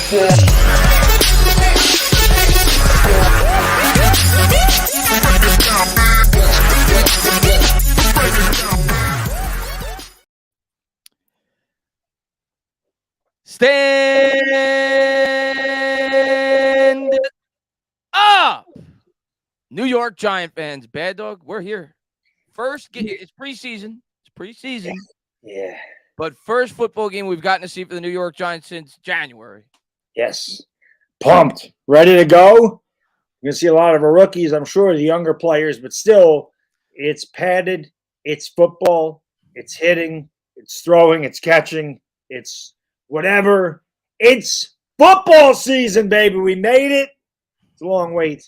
Stand up, New York Giant fans. Baddog, we're here. It's preseason. It's preseason. Yeah. But first football game we've gotten to see for the New York Giants since January. Yes. Pumped. Ready to go. You're going to see a lot of our rookies, I'm sure, the younger players, but still, it's padded. It's football. It's hitting. It's throwing. It's catching. It's whatever. It's football season, baby. We made it. It's a long wait.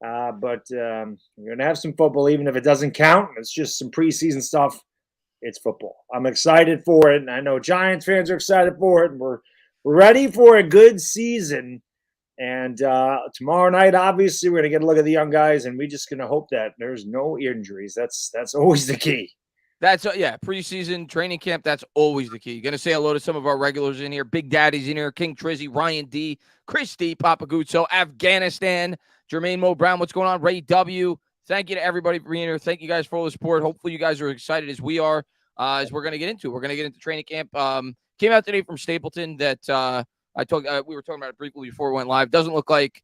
But we're going to have some football, even if it doesn't count. It's just some preseason stuff. It's football. I'm excited for it, and I know Giants fans are excited for it. And we're ready for a good season. And tomorrow night, obviously, we're going to get a look at the young guys, and we're just going to hope that there's no injuries. That's always the key. Preseason training camp, that's always the key. Going to say hello to some of our regulars in here. Big Daddy's in here. King Trizzy, Ryan D, Chris D, Papa Guzzo, Afghanistan, Jermaine Mo Brown. What's going on? Ray W. Thank you to everybody for being here. Thank you guys for all the support. Hopefully you guys are excited as we are, as we're going to get into it. We're going to get into training camp. Came out today from Stapleton that we were talking about it briefly before we went live. Doesn't look like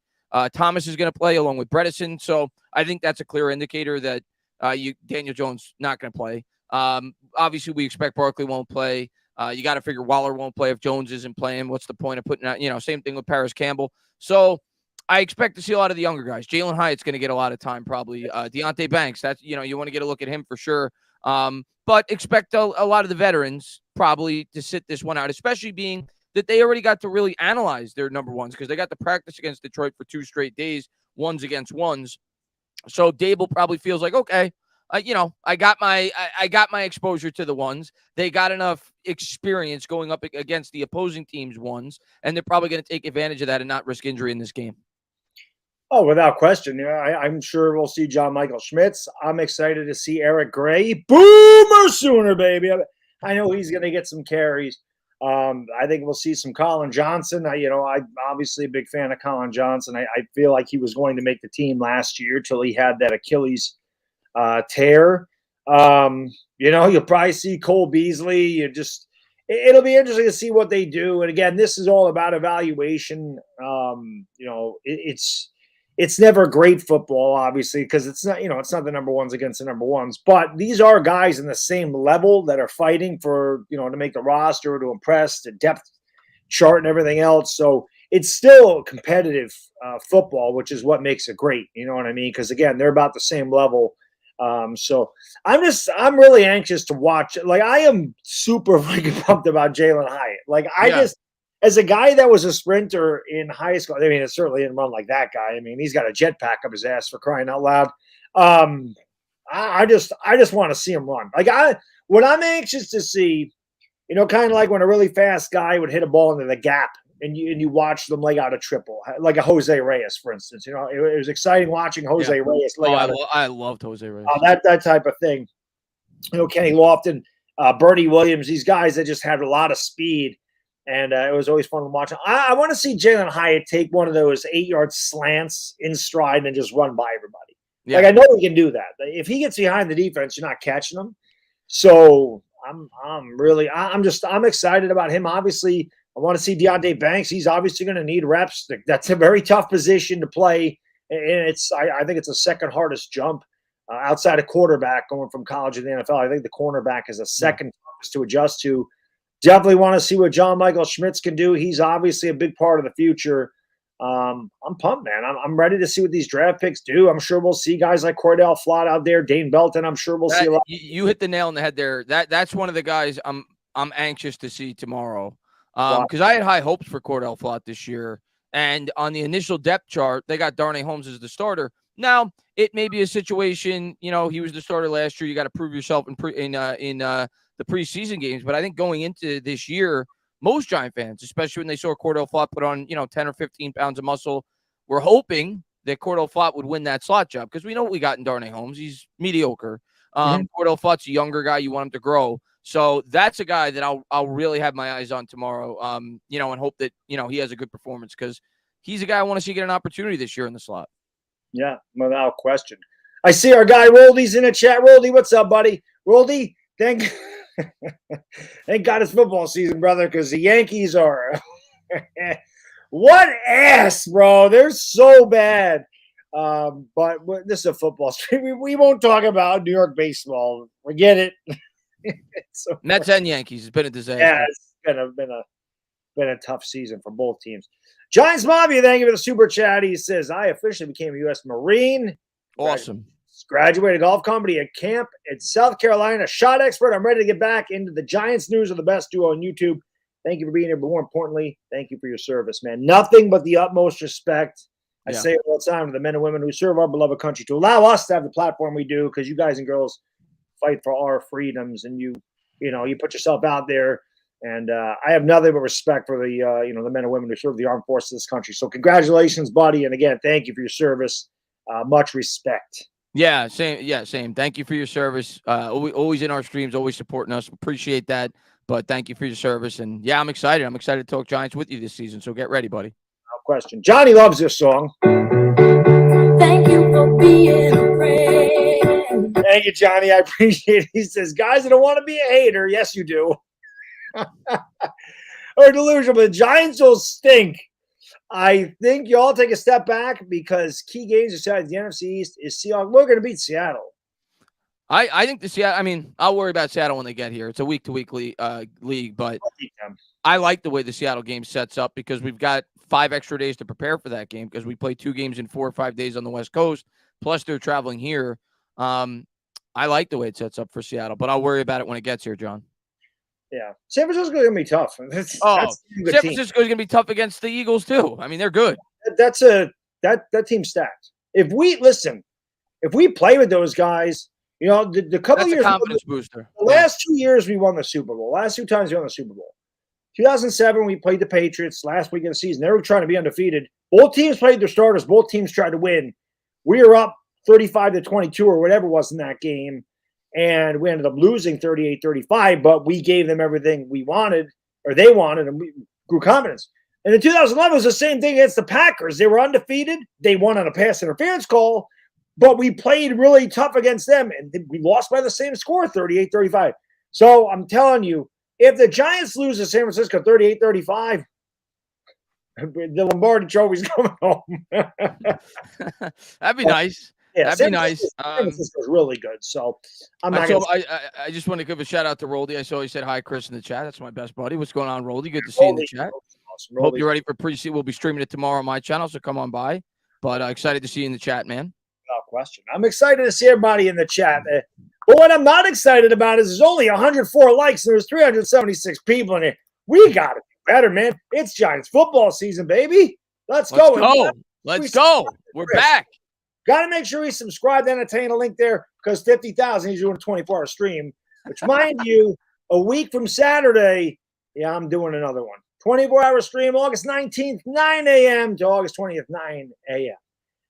Thomas is going to play along with Bredesen. So I think that's a clear indicator that Daniel Jones not going to play. Obviously, we expect Barkley won't play. You got to figure Waller won't play if Jones isn't playing. What's the point of putting out, same thing with Paris Campbell. So I expect to see a lot of the younger guys. Jalen Hyatt's going to get a lot of time, probably. Deonte Banks, that's, you want to get a look at him for sure. But expect a lot of the veterans probably to sit this one out, especially being that they already got to really analyze their number ones because they got to practice against Detroit for 2 straight days, ones against ones. So Dable probably feels like, okay, I got my exposure to the ones. They got enough experience going up against the opposing team's ones, and they're probably going to take advantage of that and not risk injury in this game. Oh, without question. I'm sure we'll see John Michael Schmitz. I'm excited to see Eric Gray. Boomer Sooner, baby. I know he's going to get some carries. I think we'll see some Colin Johnson. I'm obviously a big fan of Colin Johnson. I feel like he was going to make the team last year till he had that Achilles tear. You'll probably see Cole Beasley. It'll be interesting to see what they do. And again, this is all about evaluation. It's never great football, obviously, because it's not the number ones against the number ones. But these are guys in the same level that are fighting for, to make the roster, to impress, the depth chart and everything else. So it's still competitive football, which is what makes it great. You know what I mean? Because again, they're about the same level. So I'm really anxious to watch it. Like, I am super freaking pumped about Jalen Hyatt. As a guy that was a sprinter in high school, I mean, it certainly didn't run like that guy. I mean, he's got a jetpack up his ass, for crying out loud. I just want to see him run. What I'm anxious to see, kind of like when a really fast guy would hit a ball into the gap and you watch them leg out a triple, like a Jose Reyes, for instance. It was exciting watching Jose Reyes leg out. I loved Jose Reyes. That type of thing. Kenny Lofton, Bernie Williams, these guys that just had a lot of speed. And it was always fun to watch. I want to see Jalen Hyatt take one of those 8-yard slants in stride and just run by everybody. Yeah. I know he can do that. If he gets behind the defense, you're not catching him. So I'm excited about him. Obviously, I want to see Deonte Banks. He's obviously going to need reps. That's a very tough position to play, and I think it's the second hardest jump outside of quarterback going from college to the NFL. I think the cornerback is the second toughest to adjust to. Definitely want to see what John Michael Schmitz can do. He's obviously a big part of the future. I'm pumped, man. I'm ready to see what these draft picks do. I'm sure we'll see guys like Cordell Flott out there, Dane Belton. I'm sure we'll see a lot. You hit the nail on the head there. That's one of the guys I'm anxious to see tomorrow. Because I had high hopes for Cordell Flott this year, and on the initial depth chart, they got Darnay Holmes as the starter. Now it may be a situation. He was the starter last year. You got to prove yourself in the preseason games. But I think going into this year, most Giant fans, especially when they saw Cordell Flott put on, 10 or 15 pounds of muscle, were hoping that Cordell Flott would win that slot job because we know what we got in Darnay Holmes. He's mediocre. Cordell Flott's a younger guy. You want him to grow. So that's a guy that I'll really have my eyes on tomorrow. And hope that he has a good performance because he's a guy I want to see get an opportunity this year in the slot. Yeah, without question. I see our guy Roldy's in the chat. Roldy, what's up, buddy? Roldy, thank God it's football season, brother, because the Yankees are what ass, bro. They're so bad. But this is a football stream. We won't talk about New York baseball. Forget it. So Mets and Yankees has been a disaster. Yeah, it's been a tough season for both teams. Giants Mafia, thank you for the super chat. He says, I officially became a U.S. Marine. Awesome. Graduated golf company at camp in South Carolina. Shot expert. I'm ready to get back into the Giants news of the best duo on YouTube. Thank you for being here, but more importantly, thank you for your service, man. Nothing but the utmost respect. I say it all the time to the men and women who serve our beloved country to allow us to have the platform we do, because you guys and girls fight for our freedoms, and you put yourself out there. And I have nothing but respect for the the men and women who serve the armed forces of this country. So congratulations, buddy. And again, thank you for your service. Much respect. Yeah, same. Yeah, same. Thank you for your service. Always in our streams, always supporting us. Appreciate that. But thank you for your service. And yeah, I'm excited. I'm excited to talk Giants with you this season. So get ready, buddy. No question. Johnny loves this song. Thank you for being a friend. Thank you, Johnny. I appreciate it. He says, guys, I don't want to be a hater. Yes, you do. Or delusional, but the Giants will stink. I think you all take a step back because key games besides the NFC East is Seahawks. We're going to beat Seattle. I think the Seattle. I mean, I'll worry about Seattle when they get here. It's a week-to-week league, but I like the way the Seattle game sets up because we've got 5 extra days to prepare for that game because we play 2 games in 4 or 5 days on the West Coast. Plus, they're traveling here. I like the way it sets up for Seattle, but I'll worry about it when it gets here, John. Yeah, San Francisco's going to be tough. That's San Francisco's going to be tough against the Eagles too. I mean, they're good. That team's stacked. If we play with those guys, the couple That's years, a confidence booster. The last 2 years we won the Super Bowl. Last 2 times we won the Super Bowl. 2007 we played the Patriots last week of the season. They were trying to be undefeated. Both teams played their starters. Both teams tried to win. We were up 35-22 or whatever it was in that game. And we ended up losing 38-35, but we gave them everything we wanted, or they wanted, and we grew confidence. And in 2011, it was the same thing against the Packers. They were undefeated. They won on a pass interference call, but we played really tough against them, and we lost by the same score, 38-35. So I'm telling you, if the Giants lose to San Francisco 38-35, the Lombardi Trophy's coming home. That'd be nice. Yeah, that'd be nice. San Francisco's really good. So I just want to give a shout out to Roldy. I saw he said hi, Chris, in the chat. That's my best buddy. What's going on, Roldy? Good to see you in the chat. Awesome. Hope you're ready for Preseason. We'll be streaming it tomorrow on my channel, so come on by. But excited to see you in the chat, man. No question. I'm excited to see everybody in the chat. But what I'm not excited about is there's only 104 likes and there's 376 people in here. We got to be better, man. It's Giants football season, baby. Let's go. Let's go. We're back. Got to make sure you subscribe to entertain a link there because 50,000 he's doing a 24-hour stream, which, mind you, a week from Saturday, I'm doing another one. 24-hour stream, August 19th, 9 a.m. to August 20th, 9 a.m.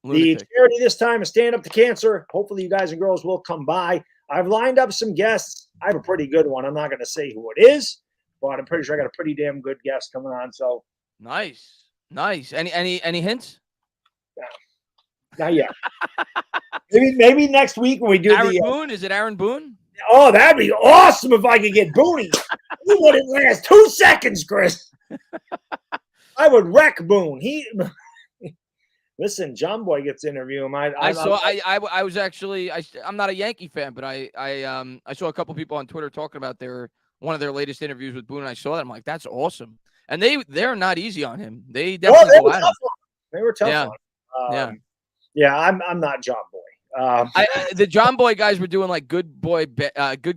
The charity this time is Stand Up to Cancer. Hopefully you guys and girls will come by. I've lined up some guests. I have a pretty good one. I'm not going to say who it is, but I'm pretty sure I got a pretty damn good guest coming on. So nice. Any hints? Yeah. Not yet. maybe next week when we do Aaron Boone. Is it Aaron Boone? Oh, that'd be awesome if I could get Booney. He wouldn't last 2 seconds, Chris. I would wreck Boone. Listen, John Boy gets to interview him. I'm not a Yankee fan, but I saw a couple people on Twitter talking about one of their latest interviews with Boone. And I saw that. I'm like, that's awesome. And they're not easy on him. They definitely go at him. They were tough on him. Yeah, I'm not John Boy. The John Boy guys were doing like good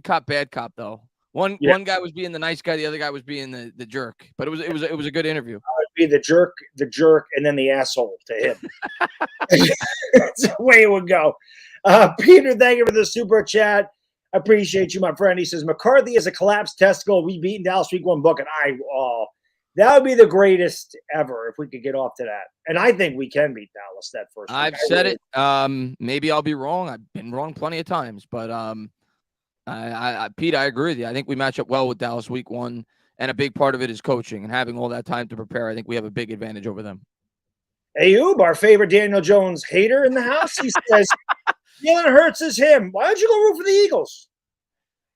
cop, bad cop though. One guy was being the nice guy, the other guy was being the jerk. But it was a good interview. I would be the jerk, and then the asshole to him. That's the way it would go. Peter, thank you for the super chat. I appreciate you, my friend. He says McCarthy is a collapsed testicle. We beat Dallas week 1 book, and that would be the greatest ever if we could get off to that. And I think we can beat Dallas that first week. I've said it. Maybe I'll be wrong. I've been wrong plenty of times. But Pete, I agree with you. I think we match up well with Dallas week 1, and a big part of it is coaching and having all that time to prepare. I think we have a big advantage over them. Ayub, our favorite Daniel Jones hater in the house, he says, Jalen Hurts is him. Why don't you go root for the Eagles?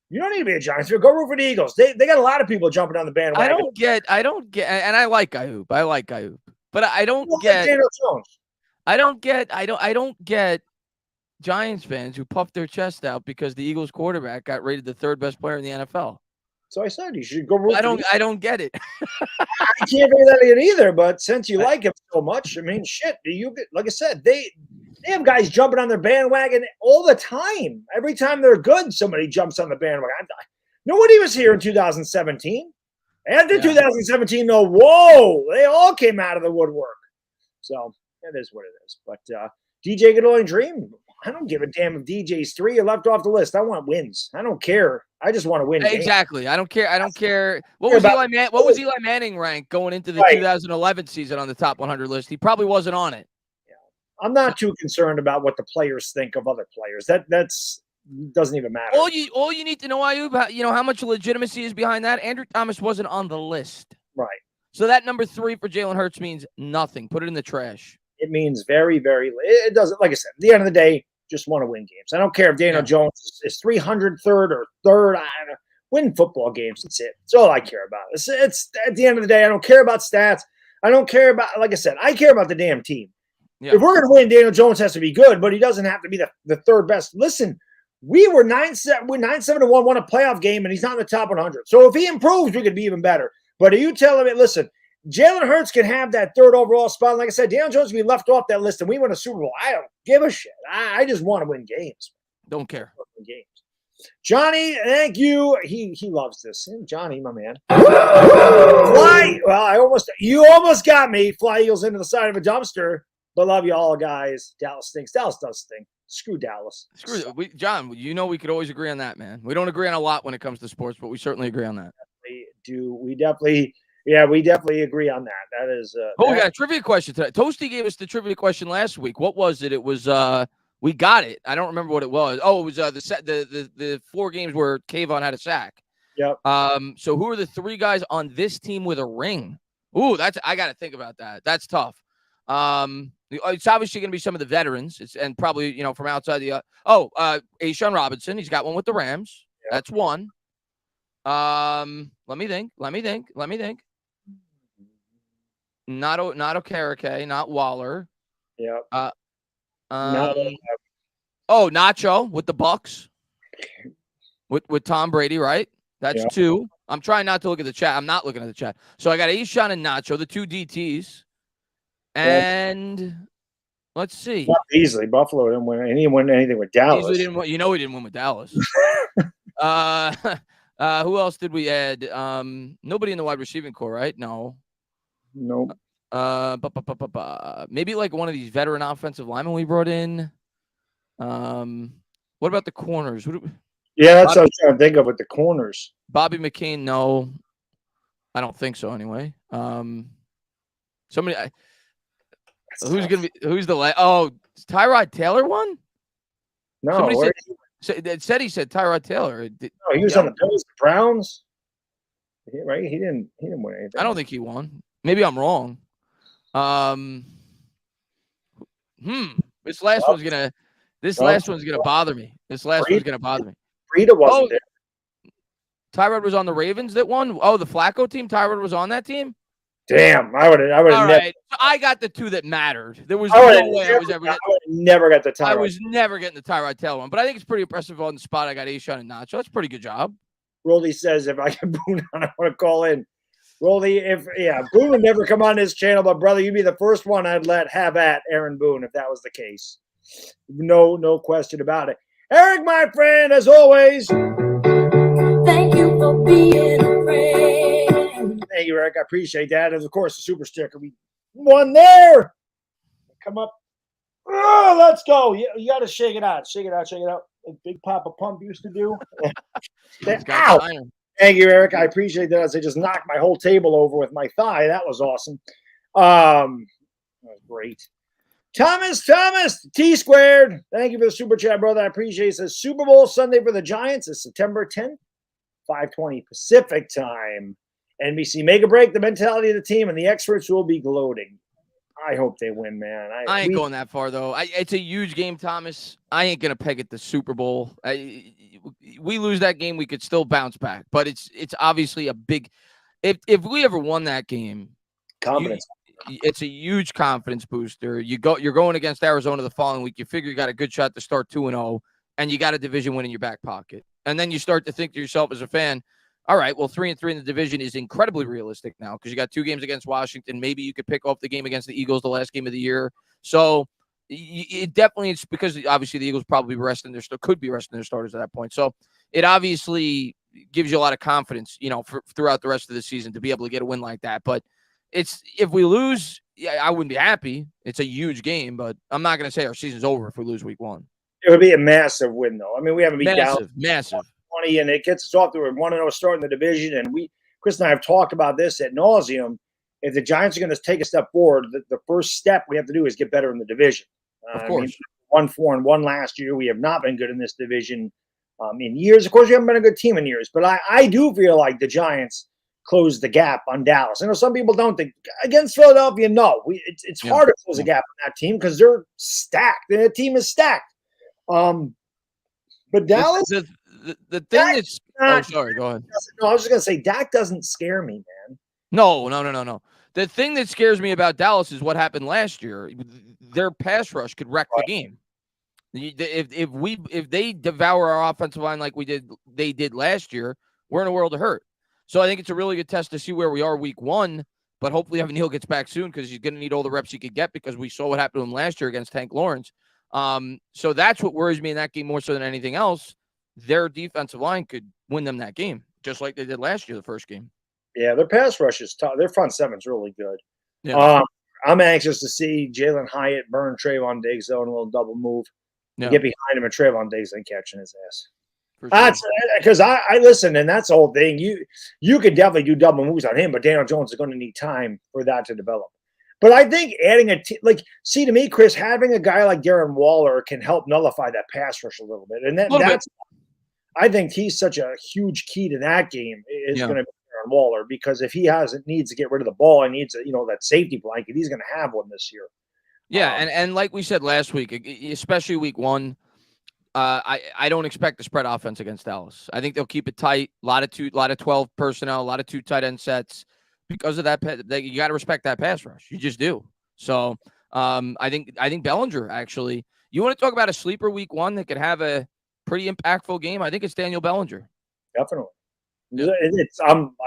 You don't need to be a Giants fan. Go root for the Eagles. They got a lot of people jumping on the bandwagon. I don't get, and I like Ayub. But I don't get Daniel Jones. I don't get Giants fans who puff their chest out because the Eagles quarterback got rated the 3rd best player in the NFL. So I said you should go root. I don't get it. I can't figure that out either. But since you like him so much, I mean, shit. Like I said, they have guys jumping on their bandwagon all the time. Every time they're good, somebody jumps on the bandwagon. Nobody was here in 2017. After 2017, though, whoa, they all came out of the woodwork. So it is what it is. But DJ could only dream. I don't give a damn if DJ's 3 or left off the list. I want wins. I don't care. I just want to win. Exactly. I don't care. What was Eli Manning rank going into the 2011 season on the top 100 list? He probably wasn't on it. Yeah. I'm not too concerned about what the players think of other players. That's doesn't even matter. All you need to know, Ayub, how much legitimacy is behind that. Andrew Thomas wasn't on the list. Right. So that number 3 for Jalen Hurts means nothing. Put it in the trash. It means very, very. It doesn't. Like I said, at the end of the day, just want to win games. I don't care if Daniel Jones is 303rd or 3rd. I don't know. Win football games. That's it. That's all I care about. It's at the end of the day. I don't care about stats. I don't care about. Like I said, I care about the damn team. Yeah. If we're going to win, Daniel Jones has to be good, but he doesn't have to be the 3rd best. Listen, we were 9-7-1, won a playoff game, and he's not in the top 100. So if he improves, we could be even better. But are you telling me? Listen. Jalen Hurts can have that 3rd overall spot. Like I said, Daniel Jones can be left off that list, and we win a Super Bowl. I don't give a shit. I just want to win games. Don't care. Games. Johnny, thank you. He loves this. Johnny, my man. Fly. Well, you almost got me. Fly Eagles into the side of a dumpster. But love you all, guys. Dallas stinks. Dallas does stink. Screw Dallas. John, we could always agree on that, man. We don't agree on a lot when it comes to sports, but we certainly agree on that. We definitely agree on that. That is. We got a trivia question today. Toasty gave us the trivia question last week. What was it? It was we got it. I don't remember what it was. Oh, it was the 4 games where Kayvon had a sack. Yep. So who are the 3 guys on this team with a ring? Ooh, I got to think about that. That's tough. It's obviously going to be some of the veterans. And probably from outside the. A'Shawn Robinson. He's got one with the Rams. Yep. That's one. Let me think. Not Okereke, not Waller. Yeah. Nacho with the Bucks. With Tom Brady, right? That's 2. I'm trying not to look at the chat. I'm not looking at the chat. So I got A'Shawn and Nacho, the 2 DTs. And let's see. Not easily. Buffalo didn't win. He didn't win anything with Dallas. He didn't win with Dallas. Who else did we add? Nobody in the wide receiving core, right? No. Nope. Maybe like one of these veteran offensive linemen we brought in. What about the corners? That's what I was trying to think of with the corners. Bobby McCain, no. I don't think so anyway. Somebody who's Tyrod Taylor one? No. It said he said Tyrod Taylor. No, he was on the Bills, the Browns. Right? He didn't win anything. I don't think he won. Maybe I'm wrong. This last one's gonna bother me. Rita wasn't there. Tyrod was on the Ravens that won. Oh, the Flacco team. Tyrod was on that team. Damn, I would have. All right, so I got the 2 that mattered. There was no way I was ever. I would never got the Tyrod. I was never getting the Tyrod Taylor one, but I think it's pretty impressive on the spot. I got A'Shawn and Nacho. That's a pretty good job. Roldy says if I get Boone on, I want to call in. Roldy, Boone would never come on this channel, but brother, you'd be the first one I'd let have at Aaron Boone if that was the case. No question about it. Eric, my friend, as always. Thank you for being a friend. Thank you, Eric. I appreciate that. And of course, the super sticker. We won there. Come up. Oh, let's go. You got to shake it out. Shake it out. Like Big Papa Pump used to do. Ow. Thank you, Eric. I appreciate that. As I just knocked my whole table over with my thigh. That was awesome. That was great. Thomas, T squared. Thank you for the super chat, brother. I appreciate it. Says Super Bowl Sunday for the Giants is September 10th, 5:20 Pacific time. NBC make or break the mentality of the team, and the experts will be gloating. I hope they win, man. I ain't going that far, though. It's a huge game, Thomas. I ain't going to peg it the Super Bowl. We lose that game, we could still bounce back. But it's obviously a big – if we ever won that game, confidence. It's a huge confidence booster. You're going against Arizona the following week. You figure you got a good shot to start 2-0, and you got a division win in your back pocket. And then you start to think to yourself as a fan, all right, well, 3-3 in the division is incredibly realistic now because you got 2 games against Washington. Maybe you could pick off the game against the Eagles, the last game of the year. So it definitely is because obviously the Eagles probably could be resting their starters at that point. So it obviously gives you a lot of confidence, throughout the rest of the season to be able to get a win like that. But if we lose, I wouldn't be happy. It's a huge game, but I'm not going to say our season's over if we lose week 1. It would be a massive win, though. I mean, we haven't been down massive. 20, and it gets us off to a 1-0 start in the division. And Chris and I have talked about this ad nauseum. If the Giants are going to take a step forward, the first step we have to do is get better in the division. Of course. 1-4-1 last year. We have not been good in this division in years. Of course, we haven't been a good team in years. But I do feel like the Giants closed the gap on Dallas. I know some people don't think. Against Philadelphia, no. It's hard to close a gap on that team because they're stacked. And the team is stacked. But Dallas – The thing that's sorry, go ahead. No, I was just gonna say Dak doesn't scare me, man. No. The thing that scares me about Dallas is what happened last year. Their pass rush could wreck the game. If they devour our offensive line like they did last year, we're in a world of hurt. So I think it's a really good test to see where we are week 1. But hopefully Evan Neal gets back soon because he's going to need all the reps he could get because we saw what happened to him last year against Tank Lawrence. So that's what worries me in that game more so than anything else. Their defensive line could win them that game, just like they did last year, the first game. Yeah, their pass rush is tough. Their front seven's really good. Yeah. I'm anxious to see Jalen Hyatt burn Trayvon Diggs, though, in a little double move. Yeah. Get behind him, and Trayvon Diggs ain't catching his ass. That's because I listen, and that's the whole thing. You could definitely do double moves on him, but Daniel Jones is going to need time for that to develop. But I think adding to me, Chris, having a guy like Darren Waller can help nullify that pass rush a little bit, and that's. I think he's such a huge key to that game is going to be Darren Waller because if he needs to get rid of the ball and needs that safety blanket, he's going to have one this year. Yeah, and like we said last week, especially week 1, I don't expect to spread offense against Dallas. I think they'll keep it tight. A lot of 12 personnel, a lot of 2 tight end sets. Because of that, you got to respect that pass rush. You just do. So I think Bellinger actually. You want to talk about a sleeper week 1 that could have a pretty impactful game? I think it's Daniel Bellinger. Definitely. Yeah.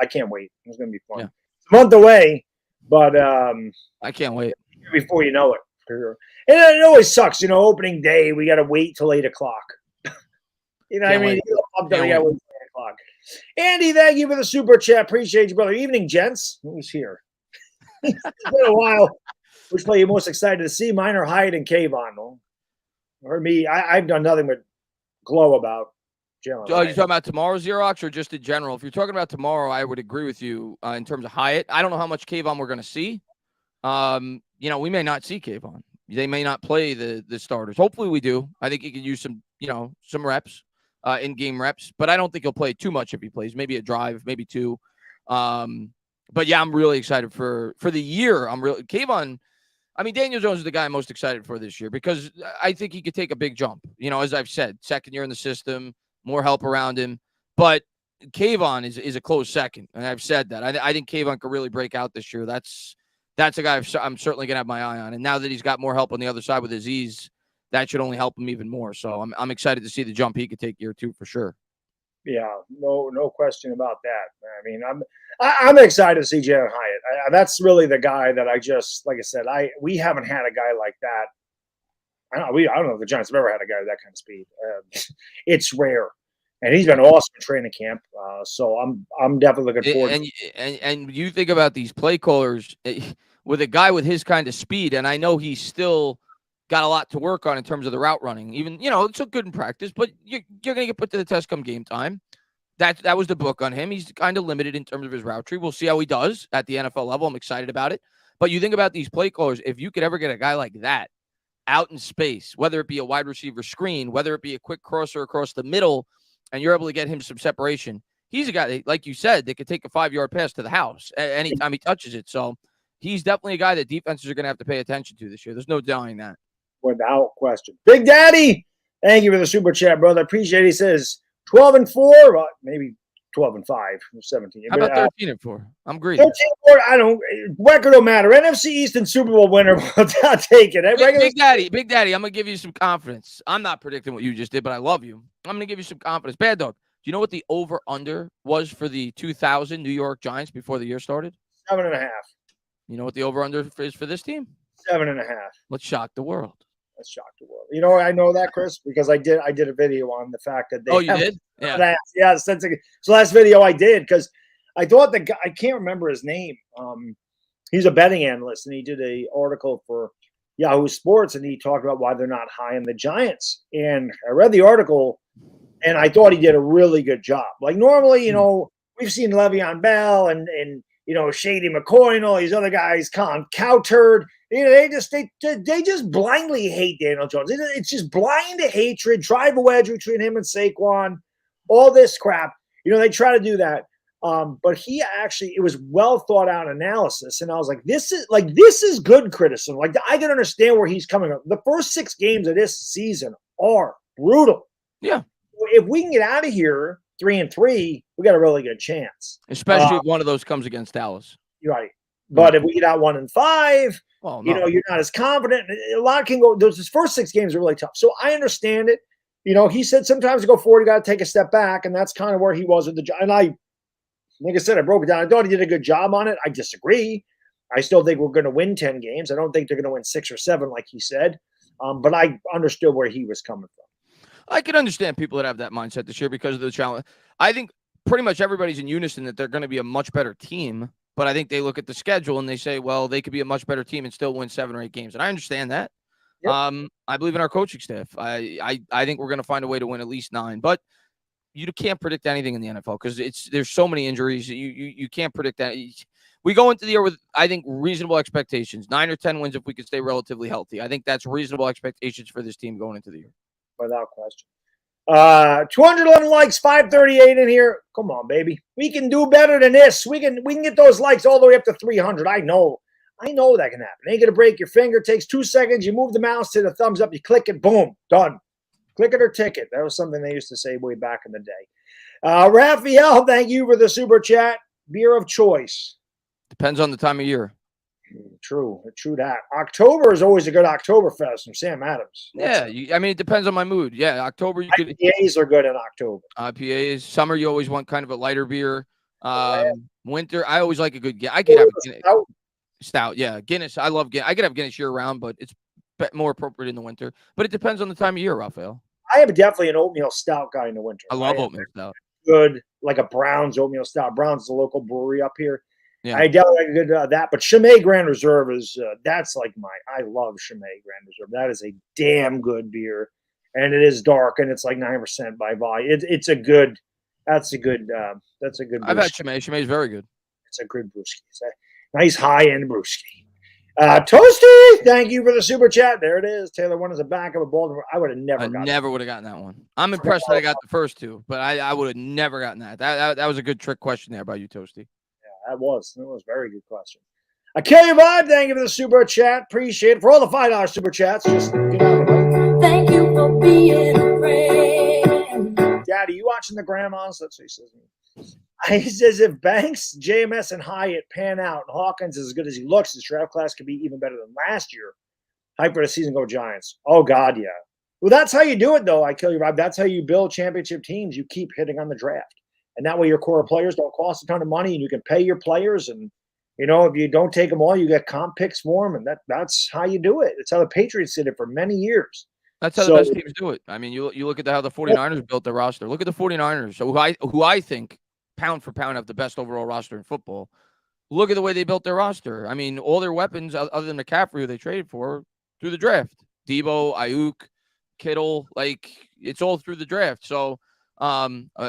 I can't wait. It's going to be fun. Yeah. It's a month away, but I can't wait. Before you know it. And it always sucks, opening day, we got to wait till 8 o'clock. What I mean? I'm done. We got to wait till 8 o'clock. Andy, thank you for the super chat. Appreciate you, brother. Evening, gents. Who's here? It's been a while. Which play you most excited to see? Mine are Hyatt and Kayvon. Or me, I've done nothing but glow about Jalen. Oh, you're talking about tomorrow, Xerox, or just in general? If you're talking about tomorrow, I would agree with you in terms of Hyatt. I don't know how much Kayvon we're going to see. We may not see Kayvon. They may not play the starters. Hopefully we do. I think he could use some reps, in-game reps, but I don't think he'll play too much if he plays. Maybe a drive, maybe 2. But yeah, I'm really excited for the year. Kayvon. I mean, Daniel Jones is the guy I'm most excited for this year because I think he could take a big jump. As I've said, second year in the system, more help around him. But Kayvon is a close second, and I've said that. I think Kayvon could really break out this year. That's a guy I'm certainly going to have my eye on. And now that he's got more help on the other side with Aziz, that should only help him even more. So I'm excited to see the jump he could take year 2 for sure. Yeah, no question about that. I mean, I'm excited to see Jalen Hyatt. That's really the guy that I just, like I said, we haven't had a guy like that. I don't know if the Giants have ever had a guy with that kind of speed. It's rare, and he's been awesome in training camp. So I'm definitely looking forward. And you think about these play callers with a guy with his kind of speed, and I know he's still got a lot to work on in terms of the route running. Even, it's so good in practice, but you're going to get put to the test come game time. That was the book on him. He's kind of limited in terms of his route tree. We'll see how he does at the NFL level. I'm excited about it. But you think about these play callers, if you could ever get a guy like that out in space, whether it be a wide receiver screen, whether it be a quick crosser across the middle, and you're able to get him some separation. He's a guy, like you said, that could take a 5-yard pass to the house anytime he touches it. So he's definitely a guy that defenses are going to have to pay attention to this year. There's no denying that. Without question. Big Daddy, thank you for the super chat, brother. Appreciate it. He says 12-4, well, maybe 12-5, 17. How about 13-4? I'm greedy. 13-4. I don't. Record don't matter. NFC East and Super Bowl winner. I'll take it. Big Daddy. I'm gonna give you some confidence. I'm not predicting what you just did, but I love you. I'm gonna give you some confidence. Bad Dog. Do you know what the over/under was for the 2000 New York Giants before the year started? 7.5. You know what the over/under is for this team? 7.5. Let's shock the world. Let's shock the world. You know, I know that, Chris, because I did a video on the fact that they. Oh, you did? Yeah. Yeah. So last video I did because I thought the guy, I can't remember his name. He's a betting analyst, and he did an article for Yahoo Sports, and he talked about why they're not high on the Giants. And I read the article, and I thought he did a really good job. Like normally, you know, we've seen Le'Veon Bell and you know, Shady McCoy and all these other guys, Cowturd. You know, they just blindly hate Daniel Jones. It's just blind hatred, drive a wedge between him and Saquon, all this crap. You know, they try to do that. But he actually, it was well thought out analysis. And I was like, this is good criticism. Like, I can understand where he's coming from. The first 6 games of this season are brutal. Yeah. If we can get out of here 3-3, we got a really good chance. Especially if one of those comes against Dallas. You're right. But if we get out 1-5, well, you know, you're not as confident. A lot can go. Those first 6 games are really tough. So I understand it. You know, he said sometimes to go forward, you got to take a step back, and that's kind of where he was with the. And like I said, I broke it down. I thought he did a good job on it. I disagree. I still think we're going to win 10 games. I don't think they're going to win 6 or 7, like he said. But I understood where he was coming from. I can understand people that have that mindset this year because of the challenge. I think pretty much everybody's in unison that they're going to be a much better team. But I think they look at the schedule and they say, well, they could be a much better team and still win 7 or 8 games. And I understand that. Yep. I believe in our coaching staff. I think we're going to find a way to win at least 9. But you can't predict anything in the NFL because there's so many injuries. You can't predict that. We go into the year with, I think, reasonable expectations. 9 or 10 wins if we could stay relatively healthy. I think that's reasonable expectations for this team going into the year. Without question. 211 likes, 538 in here. Come on, baby. We can do better than this. We can get those likes all the way up to 300. I know that can happen. Ain't gonna break your finger. It takes 2 seconds. You move the mouse to the thumbs up. You click it. Boom. Done. Click it or ticket. That was something they used to say way back in the day. Raphael, thank you for the super chat. Beer of choice. Depends on the time of year. True that. October is always a good Oktoberfest from Sam Adams. Yeah, I mean, it depends on my mood. Yeah, October you could. IPAs are good in October. IPAs. Summer, you always want kind of a lighter beer. Winter, I always like a good. I could have a Guinness. Stout. Yeah, Guinness. I love Guinness. I could have Guinness year round, but it's more appropriate in the winter. But it depends on the time of year, Raphael. I am definitely an oatmeal stout guy in the winter. I love oatmeal stout. Good, like a Brown's oatmeal stout. Brown's is a local brewery up here. Yeah. I definitely like a good that, but Chimay Grand Reserve is that's like I love Chimay Grand Reserve. That is a damn good beer, and it is dark, and it's like 9% by volume. That's a good. I've had Chimay. Chimay is very good. It's a good brewski. It's a nice high end brewski. Toasty, thank you for the super chat. There it is. Taylor one is a back of a Baltimore. I would have never would have gotten that one. I'm impressed that I got the first 2, but I would have never gotten that. That was a good trick question there by you, Toasty. That was a very good question. I kill your vibe. Thank you for the super chat. Appreciate it. For all the $5 super chats, just get out of the way. Thank you for being a friend. Daddy, you watching the grandmas? That's what he says. He says if Banks, JMS, and Hyatt pan out and Hawkins is as good as he looks, his draft class could be even better than last year. Hype for the season, go Giants. Oh, God, yeah. Well, that's how you do it, though. I kill your vibe. That's how you build championship teams. You keep hitting on the draft. And that way your core players don't cost a ton of money and you can pay your players. And, you know, if you don't take them all, you get comp picks for them. And that's how you do it. It's how the Patriots did it for many years. That's how the best teams do it. I mean, you look at how the 49ers built their roster. Look at the 49ers, so who I think pound for pound have the best overall roster in football. Look at the way they built their roster. I mean, all their weapons, other than McCaffrey, who they traded for, through the draft. Debo, Ayuk, Kittle, like, it's all through the draft. So,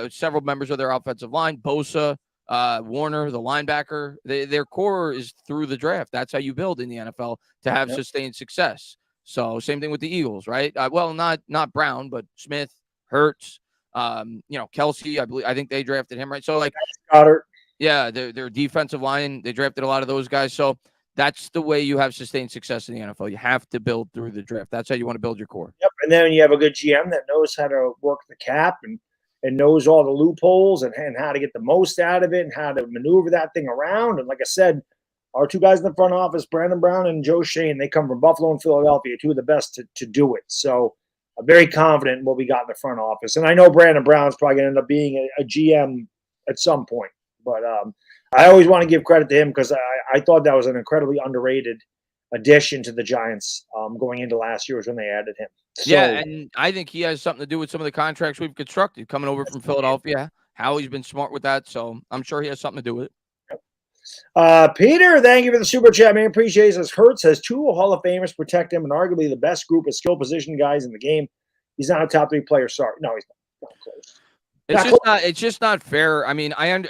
several members of their offensive line, Bosa, Warner, the linebacker, their core is through the draft. That's how you build in the NFL to have sustained success. So same thing with the Eagles, right? Well, not Brown, but Smith, Hurts, Kelsey. I think they drafted him, right? So like Goddard. yeah, their defensive line, they drafted a lot of those guys. So that's the way you have sustained success in the NFL. You have to build through the draft. That's how you want to build your core. Yep. And then you have a good GM that knows how to work the cap and knows all the loopholes and how to get the most out of it and how to maneuver that thing around. And like I said, our two guys in the front office, Brandon Brown and Joe Shane, they come from Buffalo and Philadelphia, two of the best to do it. So I'm very confident in what we got in the front office. And I know Brandon Brown's probably going to end up being a GM at some point. But I always want to give credit to him because I thought that was an incredibly underrated addition to the Giants going into last year was when they added him. So, yeah, and I think he has something to do with some of the contracts we've constructed coming over from Philadelphia. Howie's been smart with that, so I'm sure he has something to do with it. Peter, thank you for the super chat, man. Appreciate it. Says Hurts has two Hall of Famers protect him and arguably the best group of skill position guys in the game. He's not a top 3 player. Sorry. No, he's not close. It's just not fair. I mean, I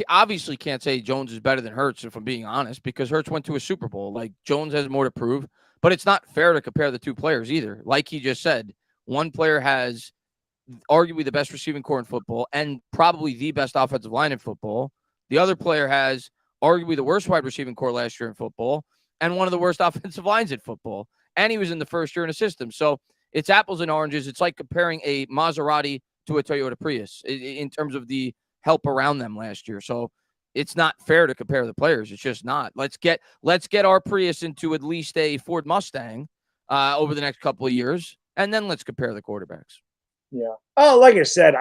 obviously can't say Jones is better than Hurts, if I'm being honest, because Hurts went to a Super Bowl. Like, Jones has more to prove, but it's not fair to compare the two players either. Like he just said, one player has arguably the best receiving core in football and probably the best offensive line in football. The other player has arguably the worst wide receiving core last year in football and one of the worst offensive lines in football. And he was in the first year in a system. So it's apples and oranges. It's like comparing a Maserati to a Toyota Prius in terms of the help around them last year. So it's not fair to compare the players. It's just not. Let's get our Prius into at least a Ford Mustang over the next couple of years, and then let's compare the quarterbacks. Yeah. Oh, like I said,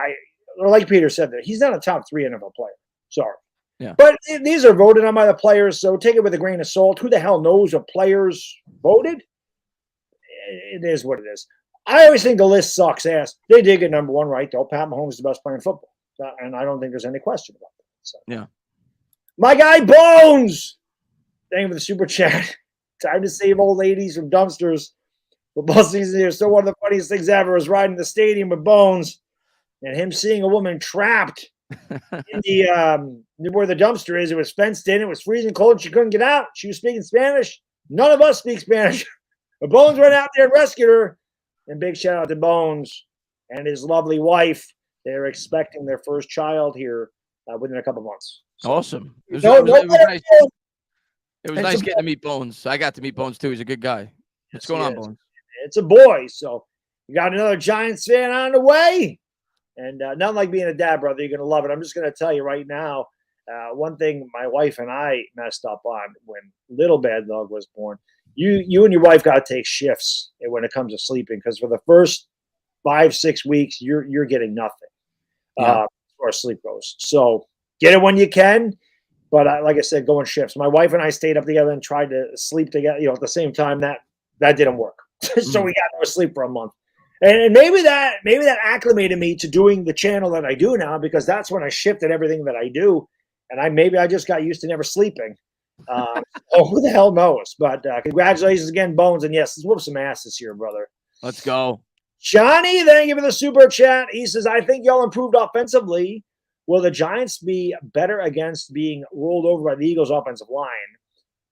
like Peter said, that he's not a top 3 NFL player. Sorry. Yeah. But these are voted on by the players, so take it with a grain of salt. Who the hell knows what players voted? It is what it is. I always think the list sucks ass. They did get number 1 right, though. Pat Mahomes is the best player in football. And I don't think there's any question about that. So. Yeah. My guy, Bones. Thank you for the super chat. Time to save old ladies from dumpsters. Football season here. So one of the funniest things ever was riding the stadium with Bones and him seeing a woman trapped in the where the dumpster is. It was fenced in. It was freezing cold. She couldn't get out. She was speaking Spanish. None of us speak Spanish. But Bones went out there and rescued her. And big shout out to Bones and his lovely wife. They're expecting their first child here within a couple months. So, awesome. It was nice. It was nice getting to meet Bones. I got to meet Bones too. He's a good guy. What's going on, Bones? It's a boy. So you got another Giants fan on the way. And nothing like being a dad, brother. You're going to love it. I'm just going to tell you right now, one thing my wife and I messed up on when little Baddog was born. You and your wife got to take shifts when it comes to sleeping because for the first 5-6 weeks, you're getting nothing as far as sleep goes. So get it when you can. But like I said, go in shifts. My wife and I stayed up together and tried to sleep together, at the same time. That didn't work. So we got no sleep for a month. And maybe that acclimated me to doing the channel that I do now because that's when I shifted everything that I do. And I just got used to never sleeping. Who the hell knows? But congratulations again, Bones. And yes, let's whoop some ass this year, brother. Let's go. Johnny, thank you for the super chat. He says, I think y'all improved offensively. Will the Giants be better against being rolled over by the Eagles' offensive line?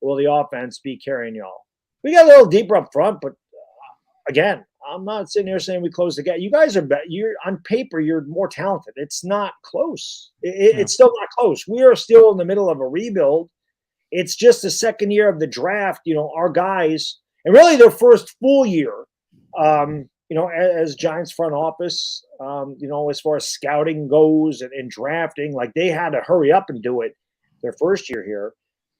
Will the offense be carrying y'all? We got a little deeper up front, but again, I'm not sitting here saying we closed the gap. You guys are better. You're on paper, you're more talented. It's not close. It's still not close. We are still in the middle of a rebuild. It's just the second year of the draft. Our guys, and really their first full year, as Giants front office, as far as scouting goes and drafting, like they had to hurry up and do it their first year here.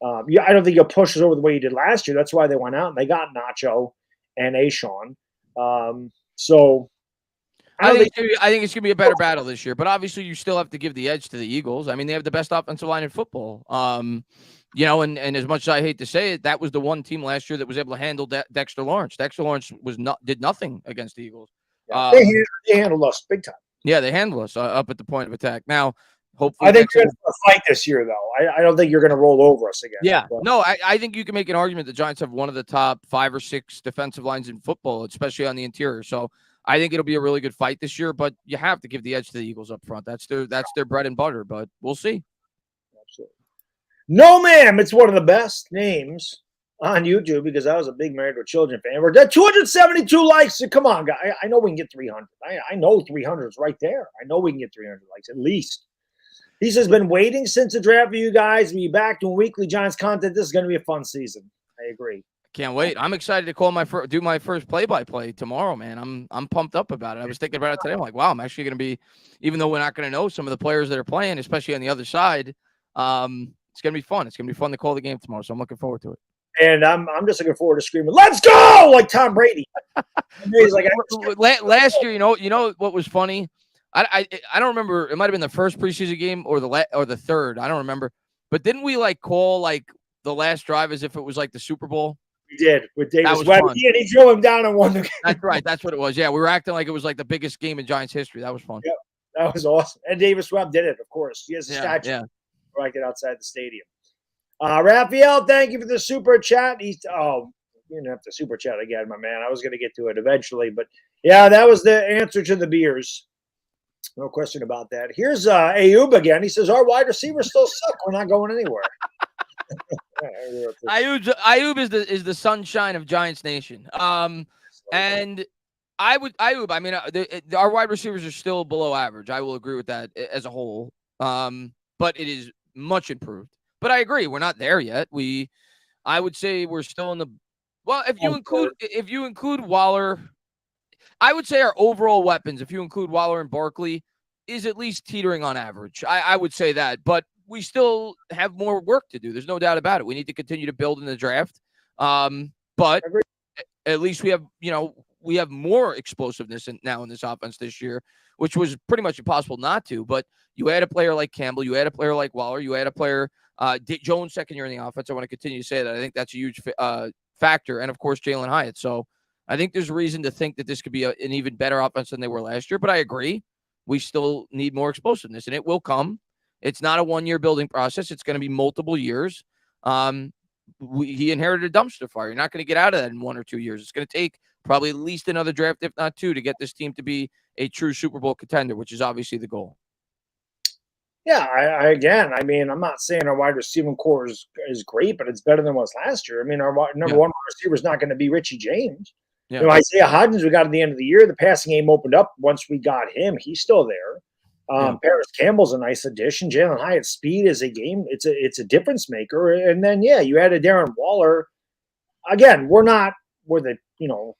I don't think you'll push us over the way you did last year. That's why they went out and they got Nacho and Ashawn. So I think it's gonna be a better battle this year, but obviously you still have to give the edge to the Eagles. I mean, they have the best offensive line in football. And as much as I hate to say it, that was the one team last year that was able to handle Dexter Lawrence. Dexter Lawrence did nothing against the Eagles. They handled us big time. Yeah, they handled us up at the point of attack. Now, hopefully, I think you're going to fight this year, though. I don't think you're going to roll over us again. Yeah, no, I think you can make an argument the Giants have one of the top 5 or 6 defensive lines in football, especially on the interior. So I think it'll be a really good fight this year. But you have to give the edge to the Eagles up front. That's their bread and butter. But we'll see. Absolutely. No, ma'am. It's one of the best names on YouTube because I was a big Married with Children fan. We're at 272 likes. So come on, guys. I know we can get 300. I know 300 is right there. I know we can get 300 likes at least. He says, been waiting since the draft for you guys. Be back doing weekly Giants content. This is going to be a fun season. I agree. Can't wait. I'm excited to call do my first play-by-play tomorrow, man. I'm pumped up about it. I was thinking about it today. I'm like, wow, I'm actually going to be, even though we're not going to know some of the players that are playing, especially on the other side, it's going to be fun. It's going to be fun to call the game tomorrow, so I'm looking forward to it. And I'm just looking forward to screaming, "Let's go!" like Tom Brady. He's like, last year, you know what was funny? I don't remember. It might have been the first preseason game or the third. I don't remember. But didn't we call the last drive as if it was like the Super Bowl? We did with Davis Webb, and he threw him down and won the game. That's right. That's what it was. Yeah, we were acting like it was like the biggest game in Giants history. That was fun. Yep, that was awesome. And Davis Webb did it, of course. He has a statue right outside the stadium. Raphael, thank you for the super chat. You didn't have to super chat again, my man. I was going to get to it eventually, but yeah, that was the answer to the beers. No question about that. Here's Ayub again. He says, our wide receivers still suck. We're not going anywhere. Ayub is the sunshine of Giants Nation. And Ayub, I mean, our wide receivers are still below average. I will agree with that as a whole. But it is much improved. But I agree, we're not there yet. I would say we're still in the if you include Waller, I would say our overall weapons, if you include Waller and Barkley, is at least teetering on average. I would say that, but we still have more work to do. There's no doubt about it. We need to continue to build in the draft. But at least we have more explosiveness now in this offense this year, which was pretty much impossible not to. But you add a player like Campbell, you add a player like Waller, you add a player Jones second year in the offense. I want to continue to say that. I think that's a huge factor. And, of course, Jalen Hyatt. So I think there's reason to think that this could be an even better offense than they were last year. But I agree. We still need more explosiveness, and it will come. It's not a one-year building process. It's going to be multiple years. He inherited a dumpster fire. You're not going to get out of that in 1 or 2 years. It's going to take probably at least another draft, if not two, to get this team to be a true Super Bowl contender, which is obviously the goal. Yeah, I mean, I'm not saying our wide receiving core is great, but it's better than it was last year. I mean, our number one receiver is not going to be Richie James. Yeah. Isaiah Hodgins, we got at the end of the year. The passing game opened up once we got him. He's still there. Paris Campbell's a nice addition. Jalen Hyatt's speed is a game. It's a difference maker. And then, you added Darren Waller. Again, we're not where the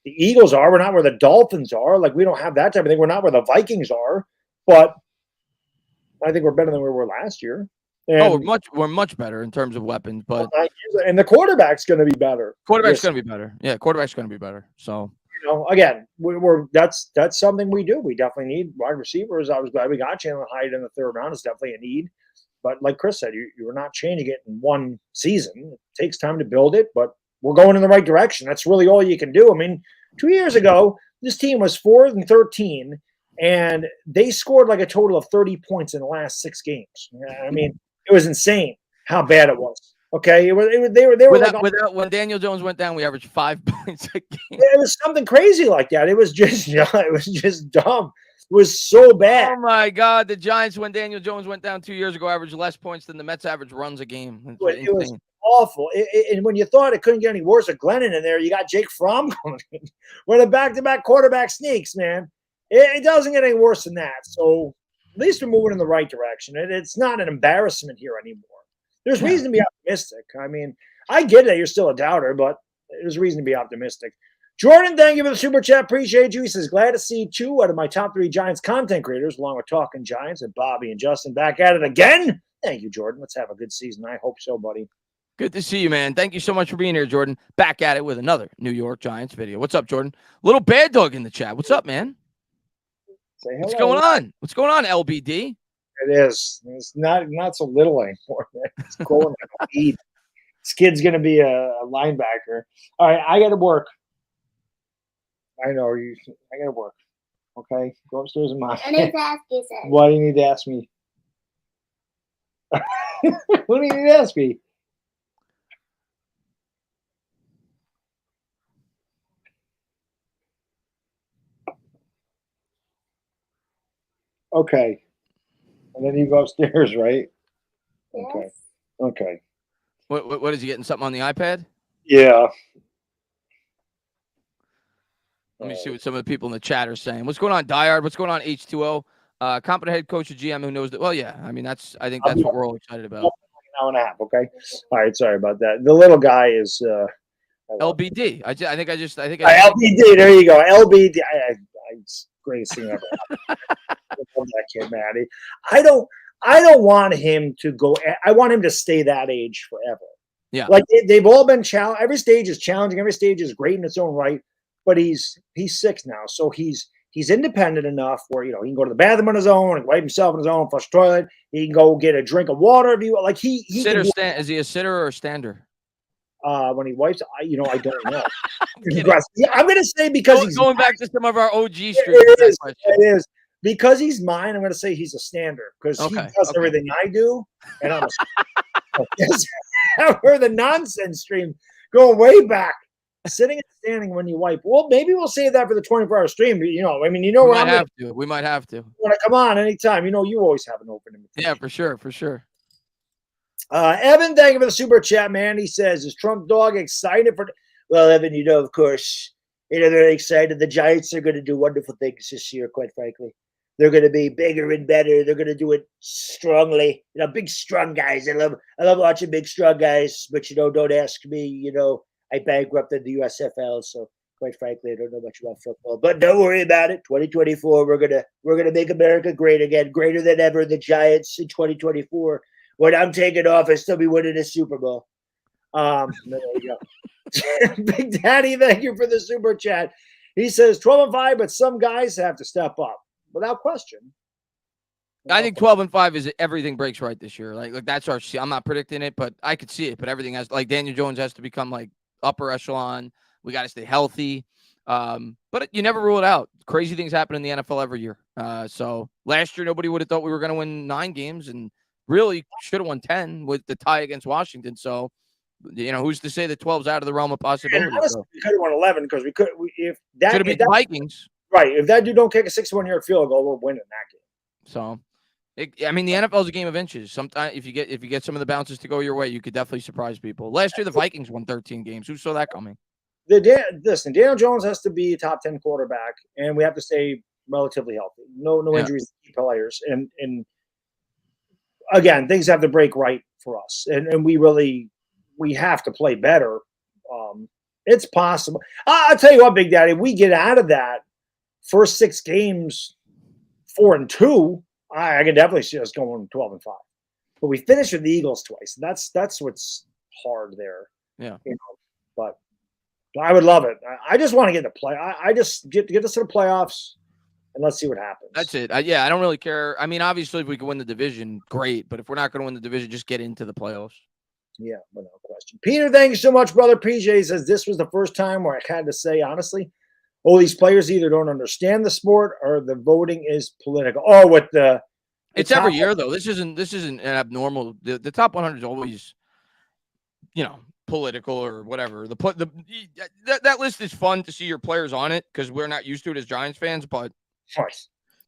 Eagles are. We're not where the Dolphins are. We don't have that type of thing. We're not where the Vikings are. But I think we're better than we were last year. And we're much better in terms of weapons, but and the quarterback's going to be better. Quarterback's going to be better. Yeah, quarterback's going to be better. So again, that's something we do. We definitely need wide receivers. I was glad we got Jalen Hyatt in the third round. It's definitely a need. But like Chris said, you are not changing it in one season. It takes time to build it, but we're going in the right direction. That's really all you can do. I mean, 2 years ago, this team was 4-13. And they scored a total of 30 points in the last 6 games. I mean, it was insane how bad it was. Okay, they were when Daniel Jones went down, we averaged 5 points a game. It was something crazy like that. It was just dumb. It was so bad. Oh my God, the Giants, when Daniel Jones went down 2 years ago, averaged less points than the Mets average runs a game. It was awful. And when you thought it couldn't get any worse with Glennon in there, you got Jake Fromm coming in. We're the back-to-back quarterback sneaks, man. It doesn't get any worse than that. So at least we're moving in the right direction. It's not an embarrassment here anymore. There's reason to be optimistic. I mean, I get that you're still a doubter, but there's reason to be optimistic. Jordan, thank you for the super chat. Appreciate you. He says, glad to see 2 out of my top 3 Giants content creators, along with Talking Giants and Bobby and Justin, back at it again. Thank you, Jordan. Let's have a good season. I hope so, buddy. Good to see you, man. Thank you so much for being here, Jordan. Back at it with another New York Giants video. What's up, Jordan? Little Baddog in the chat. What's up, man? Say hello. What's going on? What's going on, LBD? It is. It's not so little anymore. It's growing like a weed. This kid's going to be a linebacker. All right, I got to work. I know you. I got to work. Okay, go upstairs and mom. I need to ask you something. What do you need to ask me? What do you need to ask me? Okay. And then you go upstairs, right? Yes. Okay. What is he getting? Something on the iPad? Yeah. Let me see what some of the people in the chat are saying. What's going on, Diehard? What's going on, H2O? Competent head coach or GM who knows that. Well, yeah. I mean, I think that's what we're all excited about. An hour and a half. Okay. All right. Sorry about that. The little guy is LBD. I think LBD. There you go. LBD. It's the greatest thing ever. I love that kid, man. I don't want him to go. I want him to stay that age forever. Yeah. Like they've all been challenged. Every stage is challenging. Every stage is great in its own right. But he's 6 now, so he's independent enough where he can go to the bathroom on his own and wipe himself on his own, flush the toilet. He can go get a drink of water if you like. He sitter stand. Is he a sitter or a stander? When he wipes, I don't know. I'm I'm gonna say because he's going back to some of our OG streams. It is because he's mine. I'm gonna say he's a stander because he does everything I do, and I'm. I've heard the nonsense stream going way back. Sitting and standing when you wipe. Well, maybe we'll save that for the 24-hour stream. We might have to. Want to come on anytime. You always have an open invitation. Yeah, for sure. Evan, thank you for the super chat, man. He says, is Trump Dog excited for? Well, Evan, of course, they're excited. The Giants are going to do wonderful things this year, quite frankly. They're going to be bigger and better. They're going to do it strongly. Big, strong guys. I love watching big, strong guys. But, don't ask me, I bankrupted the USFL, so quite frankly, I don't know much about football. But don't worry about it. 2024, we're gonna make America great again, greater than ever. The Giants in 2024. When I'm taking office, they'll be winning a Super Bowl. There we go. Big Daddy, thank you for the super chat. He says 12-5, but some guys have to step up without question. I think 12-5 is everything breaks right this year. Like that's our. I'm not predicting it, but I could see it. But everything has Daniel Jones has to become upper echelon. We got to stay healthy. But you never rule it out. Crazy things happen in the NFL every year. So last year, nobody would have thought we were going to win 9 games and really should have won 10 with the tie against Washington. So, who's to say that 12's out of the realm of possibility? Honestly, we could have won 11 because we could. If that could have beat the Vikings. Right. If that dude don't kick a 61-yard field goal, we're winning that game. So, the NFL is a game of inches. Sometimes if you get some of the bounces to go your way, you could definitely surprise people. Last year, the Vikings won 13 games. Who saw that coming? Listen, Daniel Jones has to be a top 10 quarterback, and we have to stay relatively healthy. No injuries to key players. And again, things have to break right for us. And we have to play better. It's possible. I'll tell you what, Big Daddy, we get out of that first 6 games 4-2. I can definitely see us going 12-5. But we finished with the Eagles twice. That's what's hard there. Yeah. But I would love it. I just want to get to play. I just get us to the playoffs and let's see what happens. That's it. I don't really care. I mean, obviously, if we can win the division, great. But if we're not going to win the division, just get into the playoffs. Yeah, without question. Peter, thank you so much, brother. PJ says this was the first time where I had to say, honestly, all these players either don't understand the sport or the voting is political. Oh, with the it's every year though. This isn't an abnormal. The top 100 is always, political or whatever. That list is fun to see your players on it because we're not used to it as Giants fans. But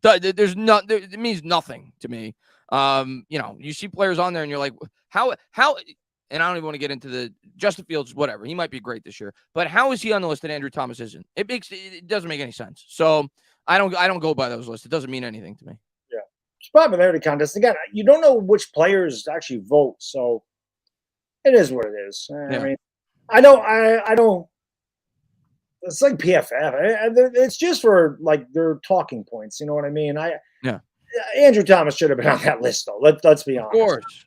it means nothing to me. You see players on there and you're like, how. And I don't even want to get into the Justin Fields, whatever. He might be great this year, but how is he on the list and Andrew Thomas isn't? It doesn't make any sense. So I don't go by those lists. It doesn't mean anything to me. Yeah, it's popularity contest. Again, you don't know which players actually vote, so it is what it is. Yeah. I mean, I don't. It's like PFF. It's just for their talking points. You know what I mean? Andrew Thomas should have been on that list, though. Let's be honest. Of course.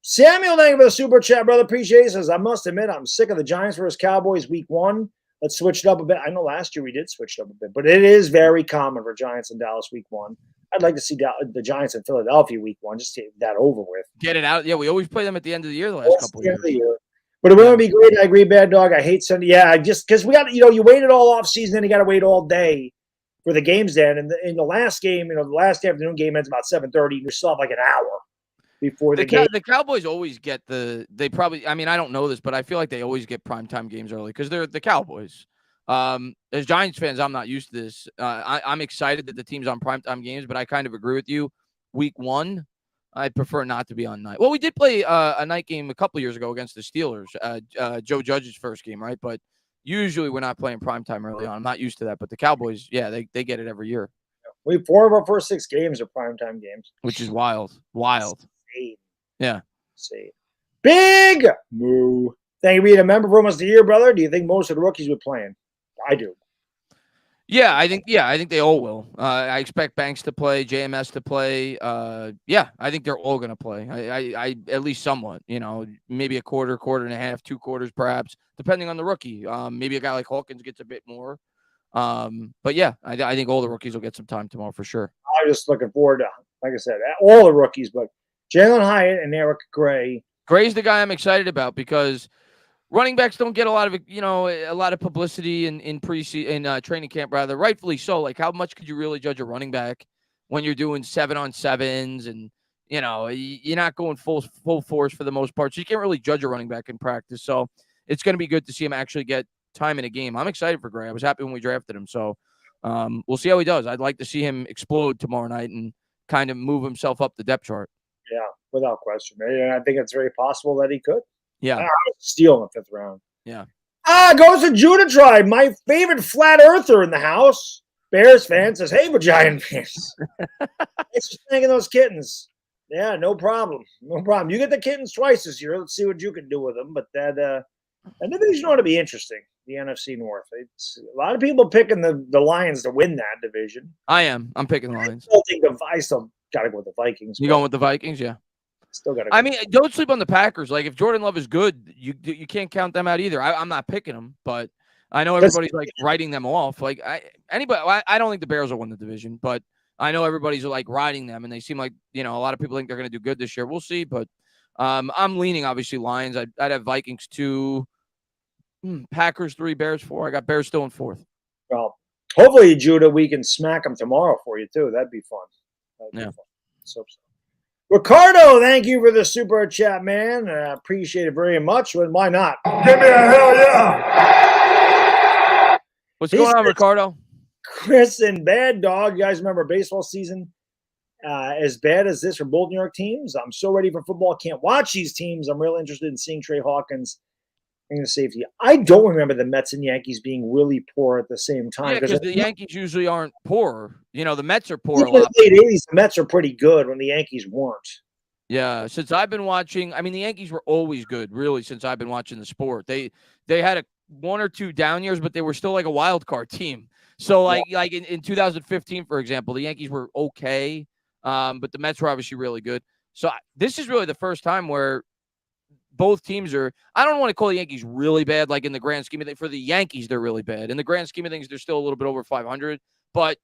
Samuel, thank you for the super chat, brother. Appreciate it. Says, I must admit, I'm sick of the Giants versus Cowboys week 1. Let's switch it up a bit. I know last year we did switch it up a bit, but it is very common for Giants and Dallas week 1. I'd like to see the Giants in Philadelphia week 1, just to get that over with. Get it out. Yeah, we always play them at the end of the year the last couple of years. But it would be great. I agree, Bad Dog. I hate Sunday. Yeah, just because we got, you waited all off season, then you got to wait all day for the games then. And in the last game, the last afternoon game ends about 7:30. You still have an hour before the game. The Cowboys always get I don't know this, but I feel like they always get primetime games early because they're the Cowboys. As Giants fans, I'm not used to this. I'm excited that the team's on primetime games, but I kind of agree with you. Week 1, I prefer not to be on night. Well, we did play a night game a couple years ago against the Steelers, Joe Judge's first game, right? But usually we're not playing primetime early on. I'm not used to that. But the Cowboys, yeah, they get it every year. 4 of our first 6 games are primetime games. Which is wild. Wild. Insane. Yeah. Insane. Big moo. Thank you for being a member for almost a year, brother. Do you think most of the rookies would play? I do. Yeah, I think they all will. I expect Banks to play, JMS to play. Yeah, I think they're all going to play. I at least somewhat, maybe a quarter and a half, 2 quarters perhaps, depending on the rookie. Maybe a guy like Hawkins gets a bit more. But yeah, I think all the rookies will get some time tomorrow for sure. I'm just looking forward to, like I said, all the rookies, but Jalen Hyatt and Eric Gray. Gray's the guy I'm excited about because running backs don't get a lot of publicity in preseason, training camp, rather, rightfully so. Like, how much could you really judge a running back when you're doing 7-on-7s and you're not going full force for the most part, so you can't really judge a running back in practice. So it's going to be good to see him actually get time in a game. I'm excited for Gray. I was happy when we drafted him, so we'll see how he does. I'd like to see him explode tomorrow night and kind of move himself up the depth chart. Yeah, without question. And I think it's very possible that he could. Yeah. Steal in the 5th round. Yeah. Goes to Judah Tribe, my favorite flat earther in the house. Bears fan says, hey, Giant fans. Thanks for thanking those kittens. Yeah, no problem. No problem. You get the kittens twice this year. Let's see what you can do with them. But that division ought to be interesting, the NFC North. It's a lot of people picking the Lions to win that division. I am. I'm picking the Lions. I still got to go with the Vikings. You going with the Vikings? Yeah. Still got to. I mean, don't sleep on the Packers. Like, if Jordan Love is good, you can't count them out either. I'm not picking them, but I know everybody's like writing them off. Like, I don't think the Bears will win the division, but I know everybody's like riding them, and they seem like a lot of people think they're going to do good this year. We'll see, but I'm leaning obviously Lions. I'd have Vikings 2, Packers 3, Bears 4. I got Bears still in 4th. Well, hopefully, Judah, we can smack them tomorrow for you too. That'd be fun. Fun. So. Ricardo, thank you for the super chat, man. Appreciate it very much. Why not? Give me a hell yeah. What's going on, Ricardo? Chris and Baddog, you guys remember baseball season as bad as this for both New York teams? I'm so ready for football. Can't watch these teams. I'm real interested in seeing Trey Hawkins and the safety. I don't remember the Mets and Yankees being really poor at the same time. Yeah, because the Yankees usually aren't poor. The Mets are poor a lot. In lot. the late 80s, the Mets are pretty good when the Yankees weren't. Yeah, since I've been watching, I mean, the Yankees were always good, really, since I've been watching the sport. They had 1 or 2 down years, but they were still like a wild card team. So, like in 2015, for example, the Yankees were okay, but the Mets were obviously really good. So this is really the first time where both teams are, I don't want to call the Yankees really bad, like in the grand scheme of things. For the Yankees, they're really bad. In the grand scheme of things, they're still a little bit over 500, but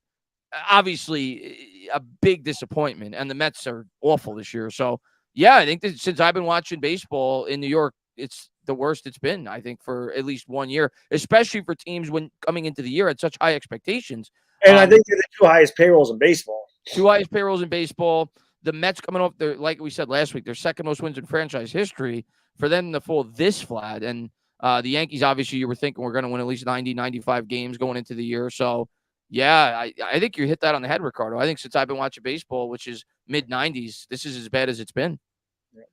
obviously a big disappointment. And the Mets are awful this year. So, yeah, I think that since I've been watching baseball in New York, it's the worst it's been, I think, for at least 1 year, especially for teams when coming into the year at such high expectations. And I think they're the 2 highest payrolls in baseball. 2 highest payrolls in baseball. The Mets coming off, like we said last week, their 2nd most wins in franchise history. For them to fall this flat. And the Yankees, obviously, you were thinking we're going to win at least 90, 95 games going into the year. So, yeah, I think you hit that on the head, Ricardo. I think since I've been watching baseball, which is mid-90s, this is as bad as it's been. Yeah.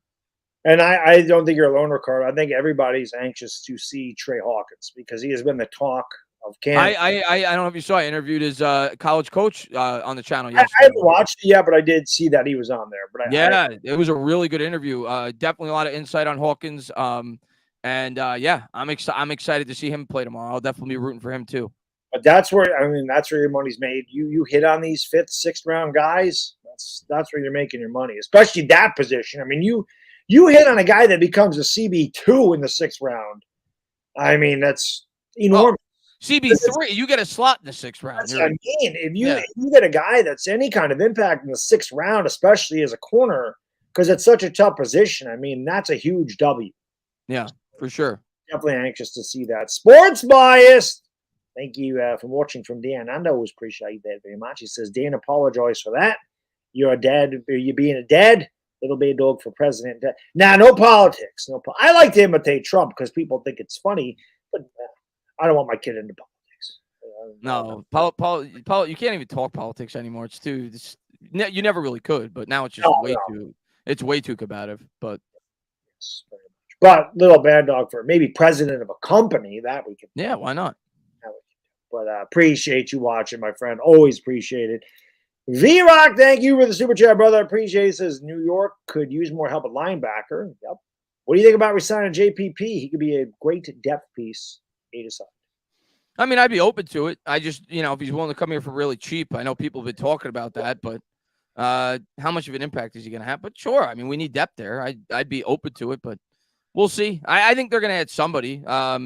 And I don't think you're alone, Ricardo. I think everybody's anxious to see Trey Hawkins because he has been the talk of camp. I don't know if you saw, I interviewed his college coach on the channel yesterday. I haven't watched it yet, but I did see that he was on there. But it was a really good interview. Definitely a lot of insight on Hawkins. I'm excited to see him play tomorrow. I'll definitely be rooting for him too. But that's where your money's made. You hit on these 5th, 6th round guys. That's where you're making your money, especially that position. I mean, you hit on a guy that becomes a CB2 in the 6th round. I mean, that's enormous. CB3, you get a slot in the 6th round. That's what I mean. If you get a guy that's any kind of impact in the 6th round, especially as a corner, because it's such a tough position, I mean, that's a huge W. Yeah, for sure. Definitely anxious to see that. Sports biased. Thank you for watching from Dan. I always appreciate that very much. He says, Dan, apologize for that. You're a dad. You're being a dad. Little Baddog for president. Nah, no politics. I like to imitate Trump because people think it's funny, but I don't want my kid into politics. No, you can't even talk politics anymore. You never really could, but now it's just too. It's way too combative, but little bad dog for maybe president of a company that we could. Yeah, why not? But appreciate you watching, my friend. Always appreciate it. V-Rock, thank you for the super chat, brother. Appreciate it. Says New York could use more help at linebacker. Yep. What do you think about resigning JPP? He could be a great depth piece. I mean, I'd be open to it. I just, if he's willing to come here for really cheap, I know people have been talking about that, but how much of an impact is he going to have? But sure, I mean, we need depth there. I'd be open to it, but we'll see. I think they're going to add somebody for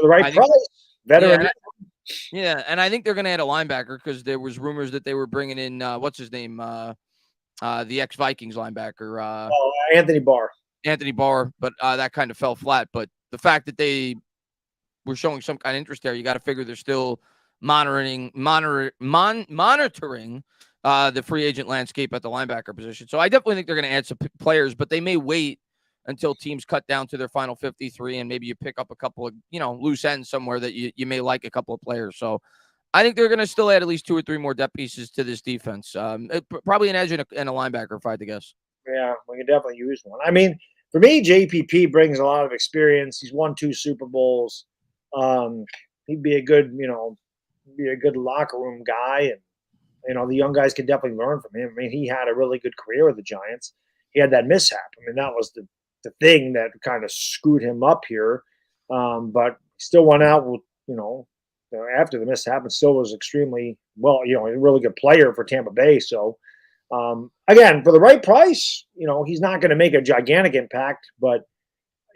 the right price. Veteran. Yeah, and I think they're going to add a linebacker because there was rumors that they were bringing in what's his name, the ex-Vikings linebacker, Anthony Barr. But that kind of fell flat. But the fact that they were showing some kind of interest there, you got to figure they're still monitoring the free agent landscape at the linebacker position. So I definitely think they're going to add some players, but they may wait until teams cut down to their final 53 and maybe you pick up a couple of, loose ends somewhere that you may like a couple of players. So I think they're going to still add at least 2 or 3 more depth pieces to this defense. Probably an edge and a linebacker, if I had to guess. Yeah, we can definitely use one. I mean, for me, JPP brings a lot of experience. He's won 2 Super Bowls. He'd be a good, locker room guy. And, the young guys can definitely learn from him. I mean, he had a really good career with the Giants. He had that mishap. I mean, that was the thing that kind of screwed him up here. But still went out with, after the mishap and still was extremely well, a really good player for Tampa Bay. So, again, for the right price, he's not going to make a gigantic impact, but,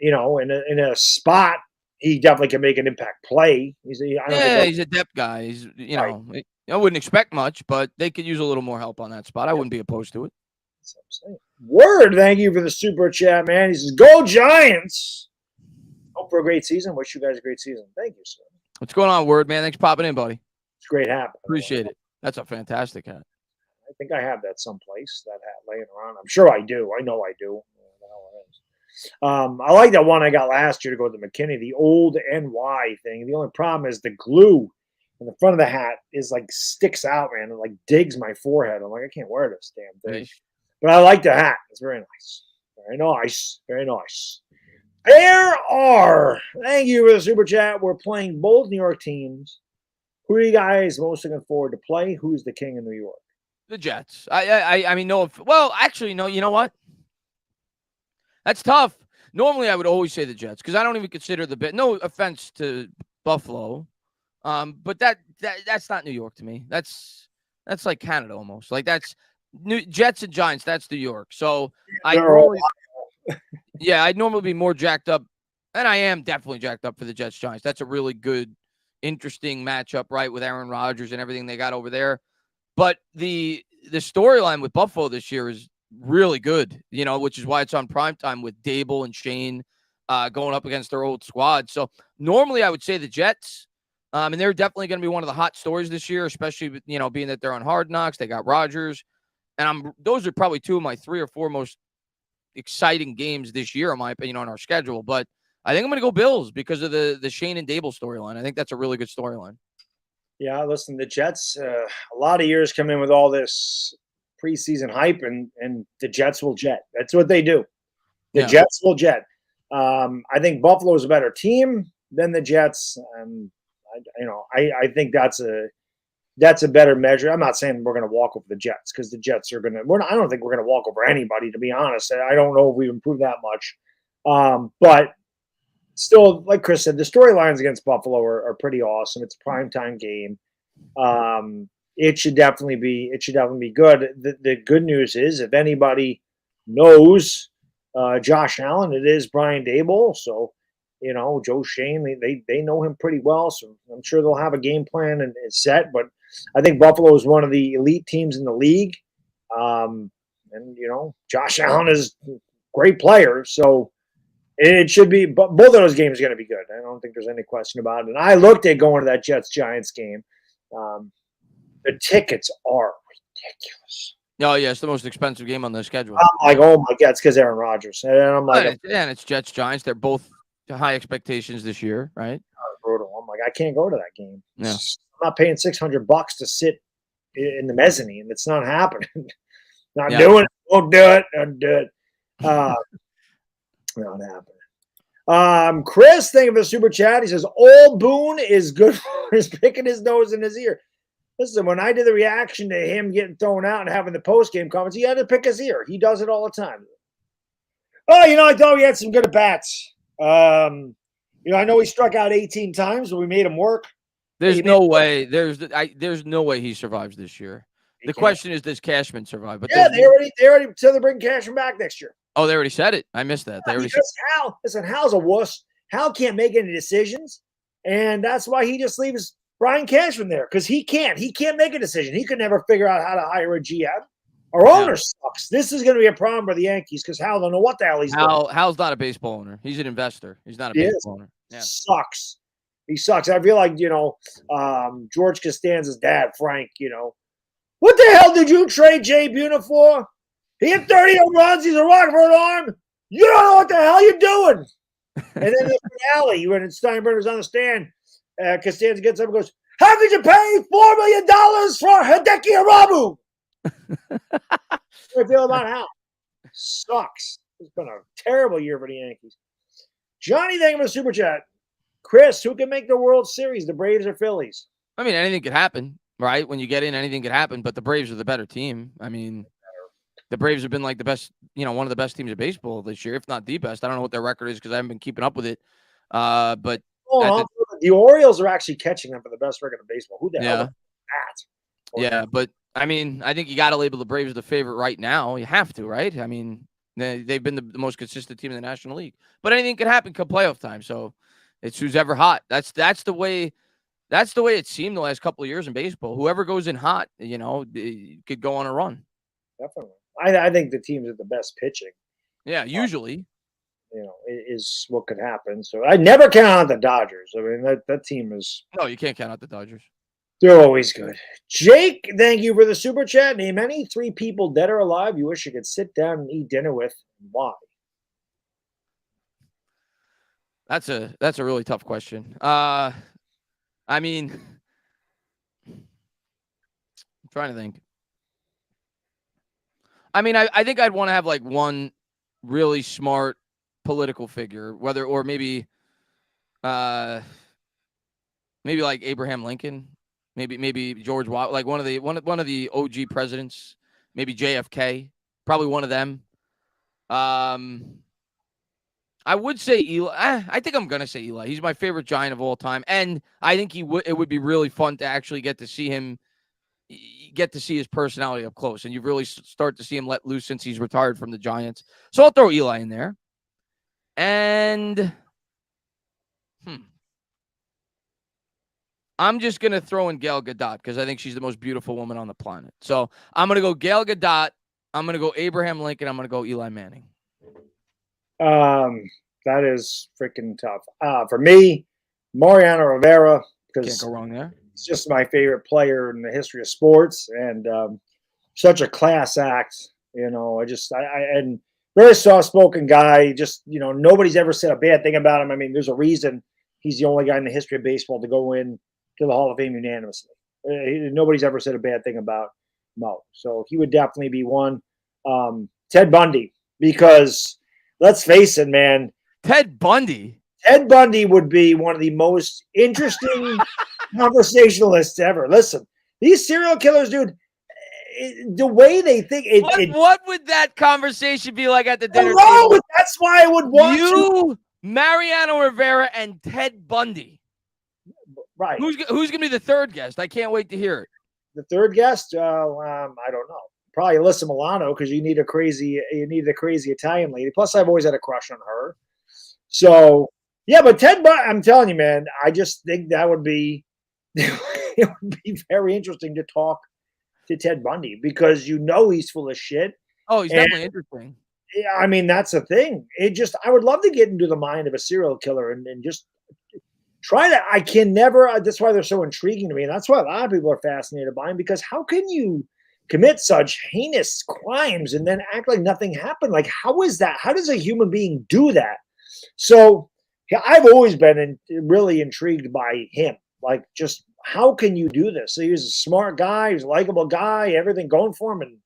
in a spot, he definitely can make an impact play. He's a depth guy. He's, right. I wouldn't expect much, but they could use a little more help on that spot. I wouldn't be opposed to it. That's what I'm saying. Word, thank you for the super chat, man. He says, "Go Giants! Hope for a great season. Wish you guys a great season." Thank you, sir. What's going on, Word, man? Thanks for popping in, buddy. It's a great hat. Appreciate it. That's a fantastic hat. I think I have that someplace, that hat laying around. I'm sure I do. I know I do. I like that one I got last year to go to McKinney, the old NY thing. The only problem is the glue in the front of the hat is sticks out, man, and digs my forehead. I'm like, I can't wear this damn thing. But I like the hat. It's very nice. Very nice. Very nice. Thank you for the super chat. We're playing both New York teams. Who are you guys most looking forward to play? Who's the king of New York? The Jets. I mean, no. Well, actually, no. You know what? That's tough. Normally, I would always say the Jets because I don't even consider the bit. No offense to Buffalo, but that's not New York to me. That's like Canada almost. That's Jets and Giants. That's New York. So I'd normally be more jacked up, and I am definitely jacked up for the Jets Giants. That's a really good, interesting matchup, right, with Aaron Rodgers and everything they got over there. But the storyline with Buffalo this year is really good, which is why it's on primetime with Dable and Shane going up against their old squad. So normally I would say the Jets, and they're definitely going to be one of the hot stories this year, especially, being that they're on Hard Knocks. They got Rodgers, and those are probably 2 of my 3 or 4 most exciting games this year, in my opinion, on our schedule. But I think I'm going to go Bills because of the Shane and Dable storyline. I think that's a really good storyline. Yeah, listen, the Jets, a lot of years come in with all this preseason hype, and the Jets will jet. That's what they do. The Jets will jet. I think Buffalo is a better team than the Jets. I think that's a better measure. I'm not saying we're going to walk over the Jets because the Jets are going to. I don't think we're going to walk over anybody, to be honest. I don't know if we've improved that much. But still, like Chris said, the storylines against Buffalo are pretty awesome. It's a primetime game. It should definitely be good. The good news is, if anybody knows Josh Allen, it is Brian Dable. So, Joe Shane, they know him pretty well. So I'm sure they'll have a game plan and it's set. But I think Buffalo is one of the elite teams in the league. And Josh Allen is a great player. So it should be, but both of those games are going to be good. I don't think there's any question about it. And I looked at going to that Jets-Giants game. The tickets are ridiculous. Oh, yeah, it's the most expensive game on the schedule. I'm like, oh, my God, it's because Aaron Rodgers. And I'm like, and it's Jets-Giants. They're both high expectations this year, right? Brutal. I'm like, I can't go to that game. Yeah. I'm not paying $600 to sit in the mezzanine. It's not happening. Not doing it. Won't do it. Don't do it. Not happening. Chris, thank you for the super chat. He says, Old Boone is good for his picking his nose in his ear. Listen, when I did the reaction to him getting thrown out and having the post-game comments, he had to pick his ear. He does it all the time. Oh, I thought we had some good at-bats. I know he struck out 18 times, but we made him work. There's no way. There's no way he survives this year. The question is, does Cashman survive? But yeah, they already said they're bringing Cashman back next year. Oh, they already said it. I missed that. They already said Hal's a wuss. Hal can't make any decisions, and that's why he just leaves Brian Cashman there, because he can't make a decision. He could never figure out how to hire a GM. Our owner sucks. This is going to be a problem for the Yankees because Hal don't know what the hell he's doing. Hal's not a baseball owner. He's an investor. He's not a baseball owner. Yeah. Sucks. He sucks. I feel like, George Costanza's dad, Frank, what the hell did you trade Jay Buhner for? He hit 30 home runs. He's a rock for an arm. You don't know what the hell you're doing. And then the finale, when Steinbrenner's on the stand, Costanza gets up and goes, how could you pay $4 million for Hideki Arabu? I feel about Hal. Sucks. It's been a terrible year for the Yankees. Johnny, thank you for the super chat. Chris, who can make the World Series, the Braves or Phillies? I mean, anything could happen, right? When you get in, anything could happen, but the Braves are the better team. I mean, the Braves have been like the best, one of the best teams of baseball this year, if not the best. I don't know what their record is because I haven't been keeping up with it. But the Orioles are actually catching them for the best record in baseball. Who the hell is that? Yeah, but I mean, I think you got to label the Braves the favorite right now. You have to, right? I mean, they've been the most consistent team in the National League. But anything could happen come playoff time. So it's who's ever hot. That's the way it seemed the last couple of years in baseball. Whoever goes in hot, could go on a run. Definitely. I think the teams with the best pitching. Yeah, usually. Is what could happen. So I never count out the Dodgers. I mean, that team is. No, you can't count out the Dodgers. They're always good. Jake, thank you for the super chat. Name any 3 people, dead or alive, you wish you could sit down and eat dinner with. Why? That's a really tough question. I mean, I'm trying to think. I mean, I think I'd want to have like one really smart political figure, maybe like Abraham Lincoln, maybe George Watt, like one of the OG presidents, maybe JFK, probably one of them. I would say Eli. I think I'm gonna say Eli. He's my favorite Giant of all time, and I think it would be really fun to actually get to see his personality up close, and you really start to see him let loose since he's retired from the Giants. So I'll throw Eli in there. And I'm just going to throw in Gal Gadot because I think she's the most beautiful woman on the planet. So I'm going to go Gal Gadot. I'm going to go Abraham Lincoln. I'm going to go Eli Manning. That is freaking tough. For me, Mariano Rivera, because can't go wrong there. He's just my favorite player in the history of sports, and such a class act. And very soft-spoken guy. Just nobody's ever said a bad thing about him. I mean, there's a reason he's the only guy in the history of baseball to go in to the Hall of Fame unanimously. Nobody's ever said a bad thing about Mo. So he would definitely be one. Ted Bundy, because let's face it, man. Ted Bundy would be one of the most interesting conversationalists ever. Listen, these serial killers, dude, the way they think. What would that conversation be like at the dinner table? That's why I would want you, Mariano Rivera, and Ted Bundy. Right. Who's going to be the third guest? I can't wait to hear it. The third guest? I don't know. Probably Alyssa Milano, because you need a crazy Italian lady. Plus, I've always had a crush on her. So, yeah, but Ted Bundy, I'm telling you, man, I just think that would be it would be very interesting to talk to Ted Bundy because he's full of shit. Oh, he's definitely interesting. I mean, that's the thing. I would love to get into the mind of a serial killer and just try that. I can never. That's why they're so intriguing to me, and that's why a lot of people are fascinated by him, because how can you commit such heinous crimes and then act like nothing happened? Like, how is that? How does a human being do that? So yeah, I've always been really intrigued by him. Like, just how can you do this? So he was a smart guy, he was a likable guy, everything going for him, and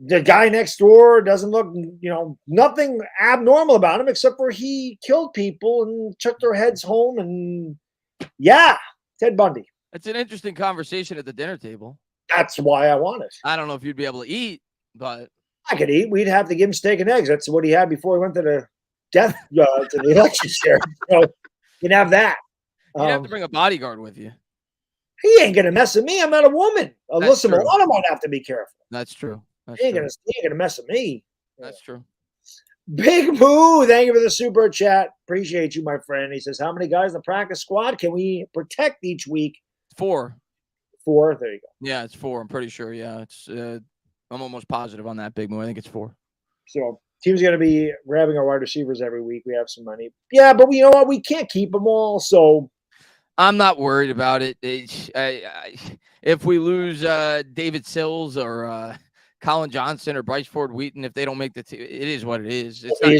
The guy next door doesn't look, nothing abnormal about him except for he killed people and took their heads home. And yeah, Ted Bundy. It's an interesting conversation at the dinner table. That's why I want it. I don't know if you'd be able to eat, but I could eat. We'd have to give him steak and eggs. That's what he had before he went to the to the election chair. So you can have that. you'd have to bring a bodyguard with you. He ain't gonna mess with me. I'm not a woman. Alyssa true. Milano might have to be careful. That's true. He ain't gonna mess with me. That's true. Big Moo, thank you for the super chat. Appreciate you, my friend. He says, how many guys in the practice squad can we protect each week? 4. 4. There you go. Yeah, it's 4. I'm pretty sure. Yeah, it's. I'm almost positive on that, Big Moo. I think it's 4. So team's going to be grabbing our wide receivers every week. We have some money. Yeah, but you know what? We can't keep them all. So I'm not worried about it. If we lose David Sills or Colin Johnson or Bryce Ford Wheaton, if they don't make the team, it is what it is. It's not,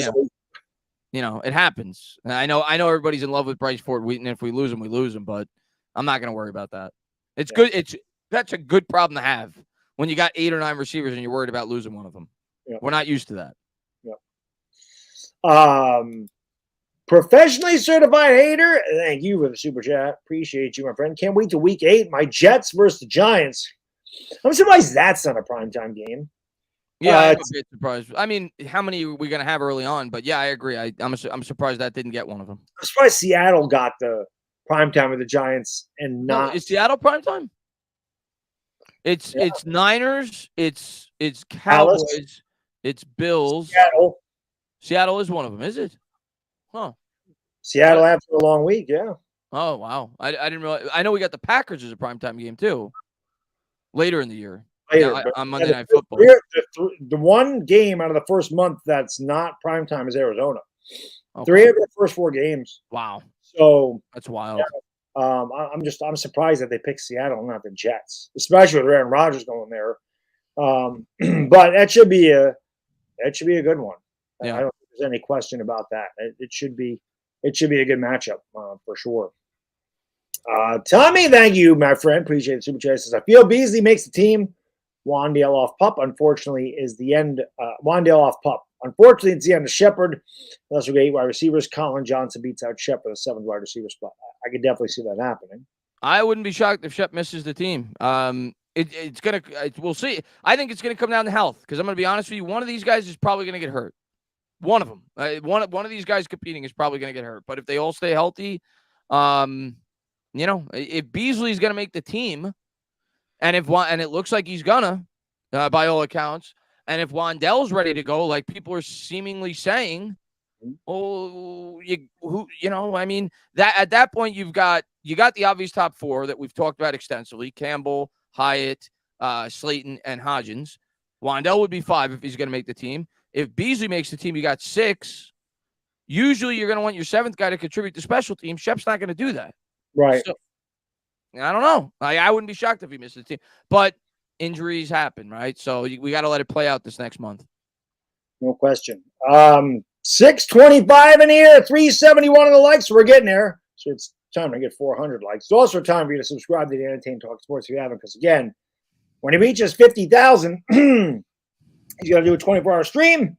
it happens. I know everybody's in love with Bryce Ford Wheaton. If we lose him, we lose him. But I'm not going to worry about that. It's good. That's a good problem to have when you got 8 or 9 receivers and you're worried about losing one of them. Yeah. We're not used to that. Yeah. Professionally certified hater. Thank you for the super chat. Appreciate you, my friend. Can't wait to week 8. My Jets versus the Giants. I'm surprised that's not a primetime game. Yeah, I'm a bit surprised. I mean, how many are we going to have early on? But yeah, I agree. I'm surprised that didn't get one of them. I'm surprised Seattle got the primetime with the Giants and not. No, is Seattle primetime? It's Niners. It's Cowboys. Dallas. It's Bills. Seattle is one of them, is it? Huh. Seattle after a long week, yeah. Oh wow, I didn't realize. I know we got the Packers as a primetime game too. Later in the year, on Monday Night Football. The one game out of the first month that's not primetime is Arizona. Okay. 3 of the first 4 games. Wow. So that's wild. Yeah, I'm surprised that they picked Seattle, not the Jets, especially with Aaron Rodgers going there. But that should be a good one. Yeah. I don't think there's any question about that. It should be a good matchup for sure. Tommy, thank you, my friend. Appreciate the super chat. Says, I feel Beasley makes the team. Wandale off pup, unfortunately, is the end. Wandale off pup. Unfortunately, it's the end of Shepard. Unless we get 8 wide receivers, Colin Johnson beats out Shepard, the 7th wide receiver spot. I could definitely see that happening. I wouldn't be shocked if Shep misses the team. We'll see. I think it's gonna come down to health because I'm gonna be honest with you. One of these guys is probably gonna get hurt. One of them. One of these guys competing is probably gonna get hurt. But if they all stay healthy, if Beasley's gonna make the team, and it looks like he's gonna, by all accounts, and if Wandell's ready to go, like people are seemingly saying, that at that point you got the obvious top 4 that we've talked about extensively: Campbell, Hyatt, Slayton, and Hodgins. Wandell would be 5 if he's going to make the team. If Beasley makes the team, you got 6. Usually, you're going to want your 7th guy to contribute to special teams. Shep's not going to do that, right? So, I don't know. I wouldn't be shocked if he missed the team, but injuries happen, right? So we got to let it play out this next month. No question. 625 in here, 371 on the likes. We're getting there. So it's time to get 400 likes. It's also time for you to subscribe to the Entertain Talk Sports if you haven't, because again, when he reaches 50,000, he's got to do a 24-hour stream.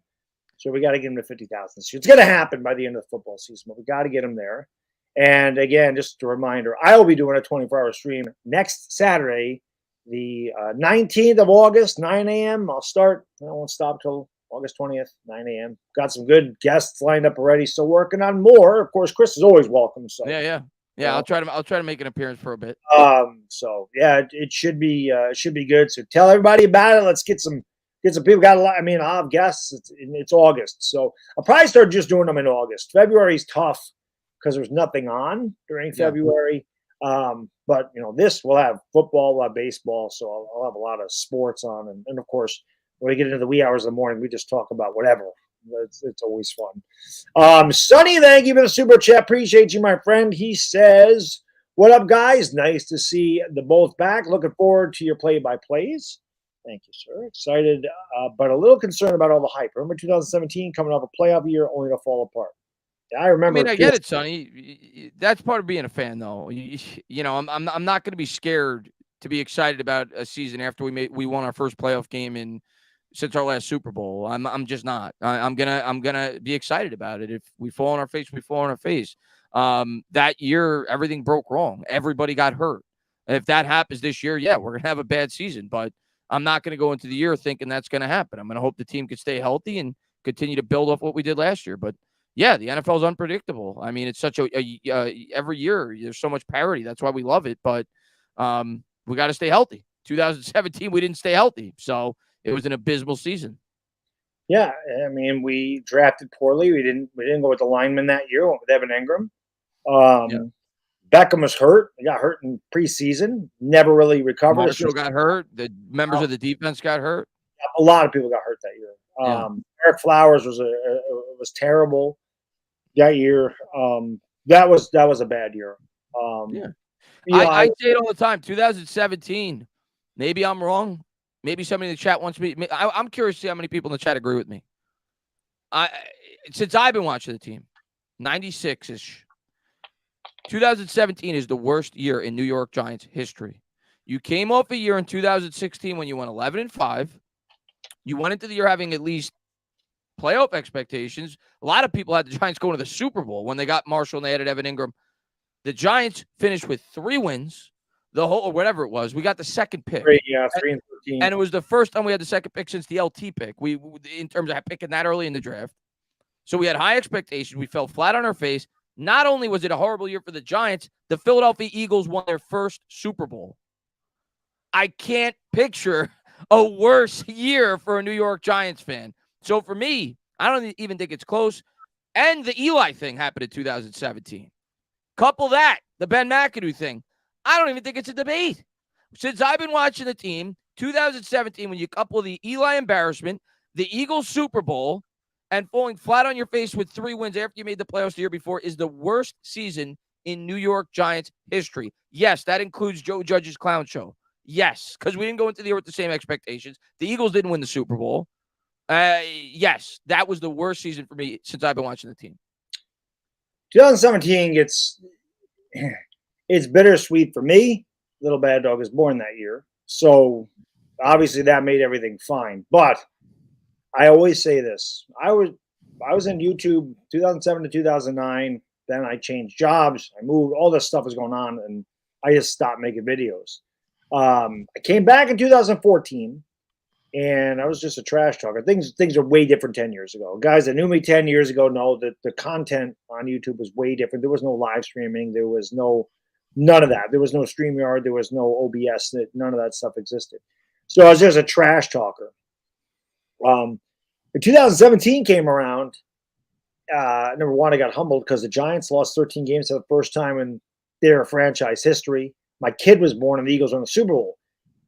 So we got to get him to 50,000. So it's going to happen by the end of the football season, but we got to get him there. And again, just a reminder, I will be doing a 24-hour stream next Saturday, the 19th of August, 9 a.m. I'll start. I won't stop till August 20th, 9 a.m. Got some good guests lined up already. Still working on more. Of course, Chris is always welcome. So yeah. I'll try to make an appearance for a bit. So yeah, it should be good. So tell everybody about it. Let's get some people. Got a lot. I mean, I'll have guests. It's August, so I'll probably start just doing them in August. February's tough because there's nothing on during February. But this we'll have football, we'll have baseball, so I'll have a lot of sports on, and of course, when we get into the wee hours of the morning, we just talk about whatever. It's always fun. Sonny, thank you for the super chat. Appreciate you, my friend. He says, "What up, guys? Nice to see the both back. Looking forward to your play-by-plays." Thank you, sir. Excited, but a little concerned about all the hype. Remember 2017 coming off a playoff year only to fall apart. I remember. I mean, I get it, Sonny. That's part of being a fan, though. I'm not going to be scared to be excited about a season after we won our first playoff game in since our last Super Bowl. I'm just not. I'm gonna be excited about it. If we fall on our face, we fall on our face. That year, everything broke wrong. Everybody got hurt. And if that happens this year, yeah, we're gonna have a bad season. But I'm not gonna go into the year thinking that's gonna happen. I'm gonna hope the team can stay healthy and continue to build off what we did last year. But yeah, the NFL is unpredictable. I mean, it's such every year there's so much parity. That's why we love it. But we got to stay healthy. 2017, we didn't stay healthy, so it was an abysmal season. Yeah, I mean, we drafted poorly. We didn't go with the lineman that year. We went with Evan Ingram. Beckham was hurt. He got hurt in preseason. Never really recovered. Marshall got hurt. The members of the defense got hurt. A lot of people got hurt that year. Eric Flowers was terrible that year. That was a bad year. I say it all the time. 2017. Maybe I'm wrong. Maybe somebody in the chat wants me. I'm curious to see how many people in the chat agree with me. Since I've been watching the team, 96-ish. 2017 is the worst year in New York Giants history. You came off a year in 2016 when you went 11-5. You went into the year having at least playoff expectations. A lot of people had the Giants going to the Super Bowl when they got Marshall and they added Evan Ingram. The Giants finished with 3 wins, or whatever it was. We got the second pick. 3 and 13. And it was the first time we had the second pick since the LT pick. In terms of picking that early in the draft. So we had high expectations. We fell flat on our face. Not only was it a horrible year for the Giants, the Philadelphia Eagles won their first Super Bowl. I can't picture a worse year for a New York Giants fan. So for me, I don't even think it's close. And the Eli thing happened in 2017. Couple that, the Ben McAdoo thing. I don't even think it's a debate. Since I've been watching the team, 2017, when you couple the Eli embarrassment, the Eagles Super Bowl, and falling flat on your face with 3 wins after you made the playoffs the year before is the worst season in New York Giants history. Yes, that includes Joe Judge's clown show. Yes, because we didn't go into the year with the same expectations. The Eagles didn't win the Super Bowl. Yes, that was the worst season for me since I've been watching the team. 2017, it's bittersweet for me. Little Baddog was born that year. So obviously that made everything fine. But I always say this. I was in YouTube 2007 to 2009. Then I changed jobs. I moved. All this stuff was going on, and I just stopped making videos. I came back in 2014, and I was just a trash talker. Things are way different 10 years ago. Guys that knew me 10 years ago know that the content on YouTube was way different. There was no live streaming. There was none of that. There was no StreamYard. There was no OBS. None of that stuff existed. So I was just a trash talker. In 2017 came around. Number one, I got humbled because the Giants lost 13 games for the first time in their franchise history. My kid was born and the Eagles won the Super Bowl.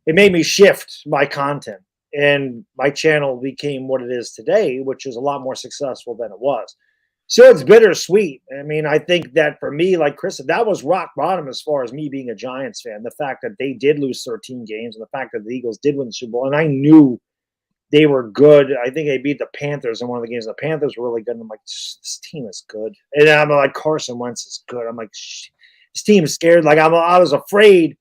It made me shift my content, and my channel became what it is today, which is a lot more successful than it was. So it's bittersweet. I mean, I think that for me, like Chris said, that was rock bottom as far as me being a Giants fan. The fact that they did lose 13 games and the fact that the Eagles did win the Super Bowl, and I knew they were good. I think they beat the Panthers in one of the games. The Panthers were really good. And I'm like, this team is good. And I'm like, Carson Wentz is good. I'm like, this team is scared. Like I was afraid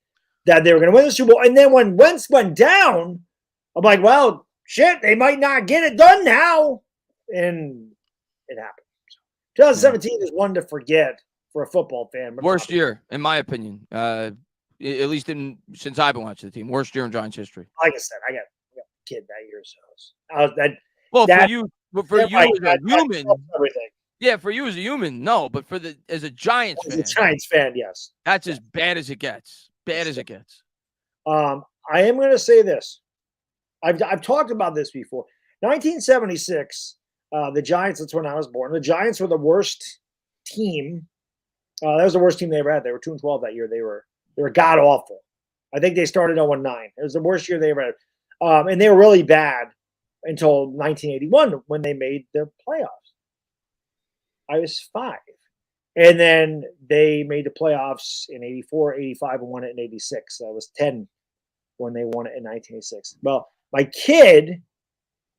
that they were going to win the Super Bowl. And then when Wentz went down, I'm like, well, shit, they might not get it done now. And it happened. 2017 is one to forget for a football fan. Worst year, in my opinion. At least since I've been watching the team. Worst year in Giants history. Like I said, I got kid that year, so for you as a human, everything. Yeah, for you as a human, no, but as a Giants fan, as a Giants fan, yes, that's as bad as it gets. Bad as it gets. I am going to say this. I've talked about this before. 1976, the Giants. That's when I was born. The Giants were the worst team. That was the worst team they ever had. They were 2-12 that year. They were god awful. I think they started 0-9. It was the worst year they ever had. And they were really bad until 1981 when they made the playoffs. I was 5. And then they made the playoffs in 84, 85, and won it in 86. I was 10 when they won it in 1986. Well, my kid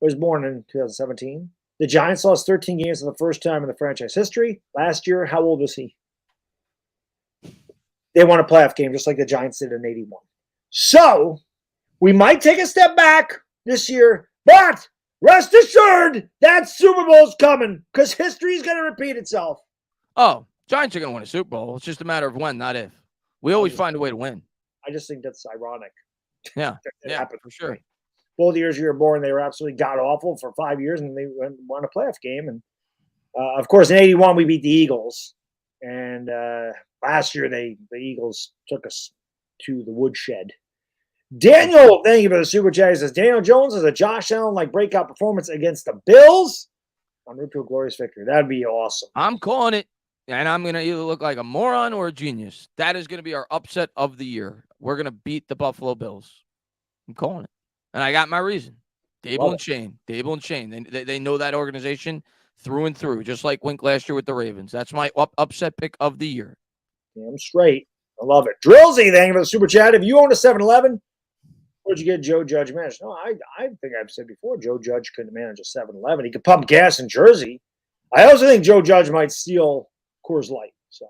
was born in 2017. The Giants lost 13 games for the first time in the franchise history. Last year, how old was he? They won a playoff game just like the Giants did in 81. So we might take a step back this year, But rest assured, that Super Bowl's coming because history's going to repeat itself. Oh, Giants are going to win a Super Bowl. It's just a matter of when, not if. We always find a way to win. I just think that's ironic. Yeah, that happened for sure. Both years you were born, they were absolutely god-awful for 5 years, and they won a playoff game. And, of course, in 81, we beat the Eagles. And last year, the Eagles took us to the woodshed. Daniel, thank you for the super chat. He says, Daniel Jones has a Josh Allen-like breakout performance against the Bills on route to a glorious victory. That'd be awesome. I'm calling it, and I'm going to either look like a moron or a genius. That is going to be our upset of the year. We're going to beat the Buffalo Bills. I'm calling it. And I got my reason. Dable and Shane. They know that organization through and through, just like Wink last year with the Ravens. That's my upset pick of the year. Damn straight. I love it. Drillsy, thank you for the super chat. If you own a 7-Eleven, where'd you get Joe Judge managed? No, I think I've said before, Joe Judge couldn't manage a 7-Eleven. He could pump gas in Jersey. I also think Joe Judge might steal Coors Light. So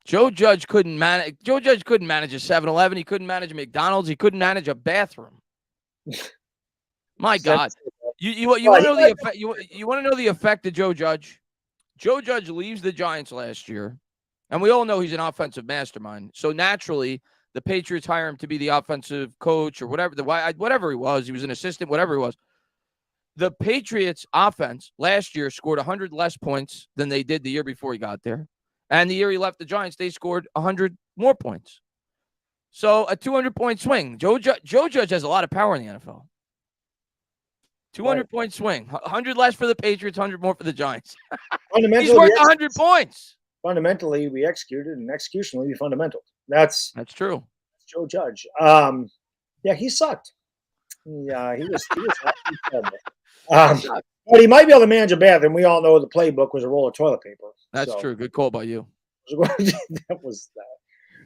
Joe Judge couldn't manage a 7-Eleven. He couldn't manage a McDonald's. He couldn't manage a bathroom. My God. You want to know the effect? You want to know the effect of Joe Judge? Joe Judge leaves the Giants last year, and we all know he's an offensive mastermind. So naturally, the Patriots hire him to be the offensive coach or whatever he was. He was an assistant, whatever he was. The Patriots offense last year scored 100 less points than they did the year before he got there. And the year he left the Giants, they scored 100 more points. So a 200-point swing. Joe Judge has a lot of power in the NFL. 200-point swing. 100 less for the Patriots, 100 more for the Giants. He's worth 100 points. Fundamentally, we executed, and executionally, we fundamental. That's true. That's Joe Judge. Yeah, he sucked. Yeah, he was but he might be able to manage a bathroom. We all know the playbook was a roll of toilet paper. That's true. Good call by you. That was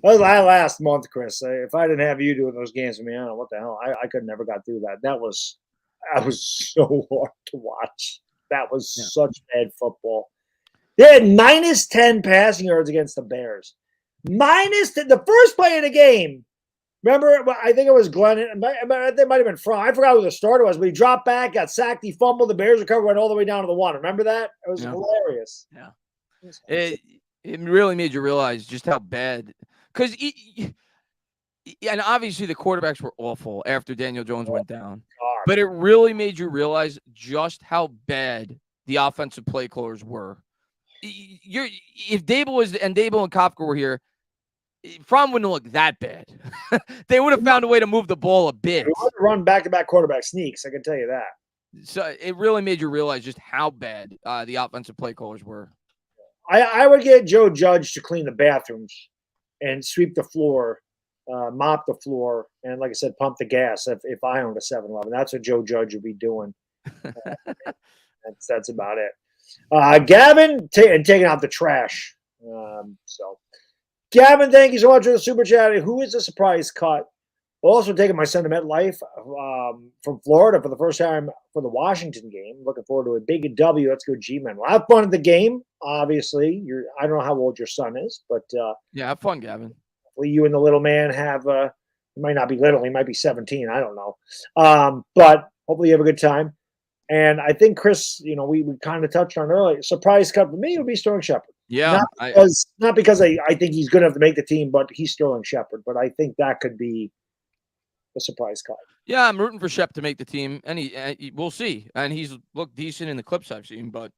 last month, Chris. If I didn't have you doing those games with me, I don't know what the hell. I could never got through that. That was so hard to watch. That was such bad football. They had minus 10 passing yards against the Bears. Minus 10, the first play of the game. Remember, I think it was Glenn. It might have been Fromm. I forgot who the starter was, but he dropped back, got sacked, he fumbled. The Bears recovered, went all the way down to the 1. Remember that? It was hilarious. Yeah. It really made you realize just how bad. Because, and obviously the quarterbacks were awful after Daniel Jones went down. God. But it really made you realize just how bad the offensive play callers were. If Dable and Kafka were here, Fromm wouldn't look that bad. They would have found a way to move the ball a bit. They would run back-to-back quarterback sneaks, I can tell you that. So it really made you realize just how bad the offensive play callers were. I would get Joe Judge to clean the bathrooms and sweep the floor, mop the floor, and like I said, pump the gas if I owned a 7-Eleven. That's what Joe Judge would be doing. That's about it. Gavin, taking out the trash. Gavin, thank you so much for the super chat. Who is a surprise cut? Also taking my son to MetLife from Florida for the first time for the Washington game. Looking forward to a big W. Let's go G-Men. We'll have fun at the game, obviously. I don't know how old your son is, but yeah, have fun, Gavin. Hopefully you and the little man have he might not be little, he might be 17. I don't know. But hopefully you have a good time. And I think, Chris, we kind of touched on earlier. Surprise cut for me would be Sterling Shepard. Yeah. Not because I think he's good enough to make the team, but he's Sterling Shepard. But I think that could be a surprise cut. Yeah, I'm rooting for Shep to make the team, and we'll see. And he's looked decent in the clips I've seen. But,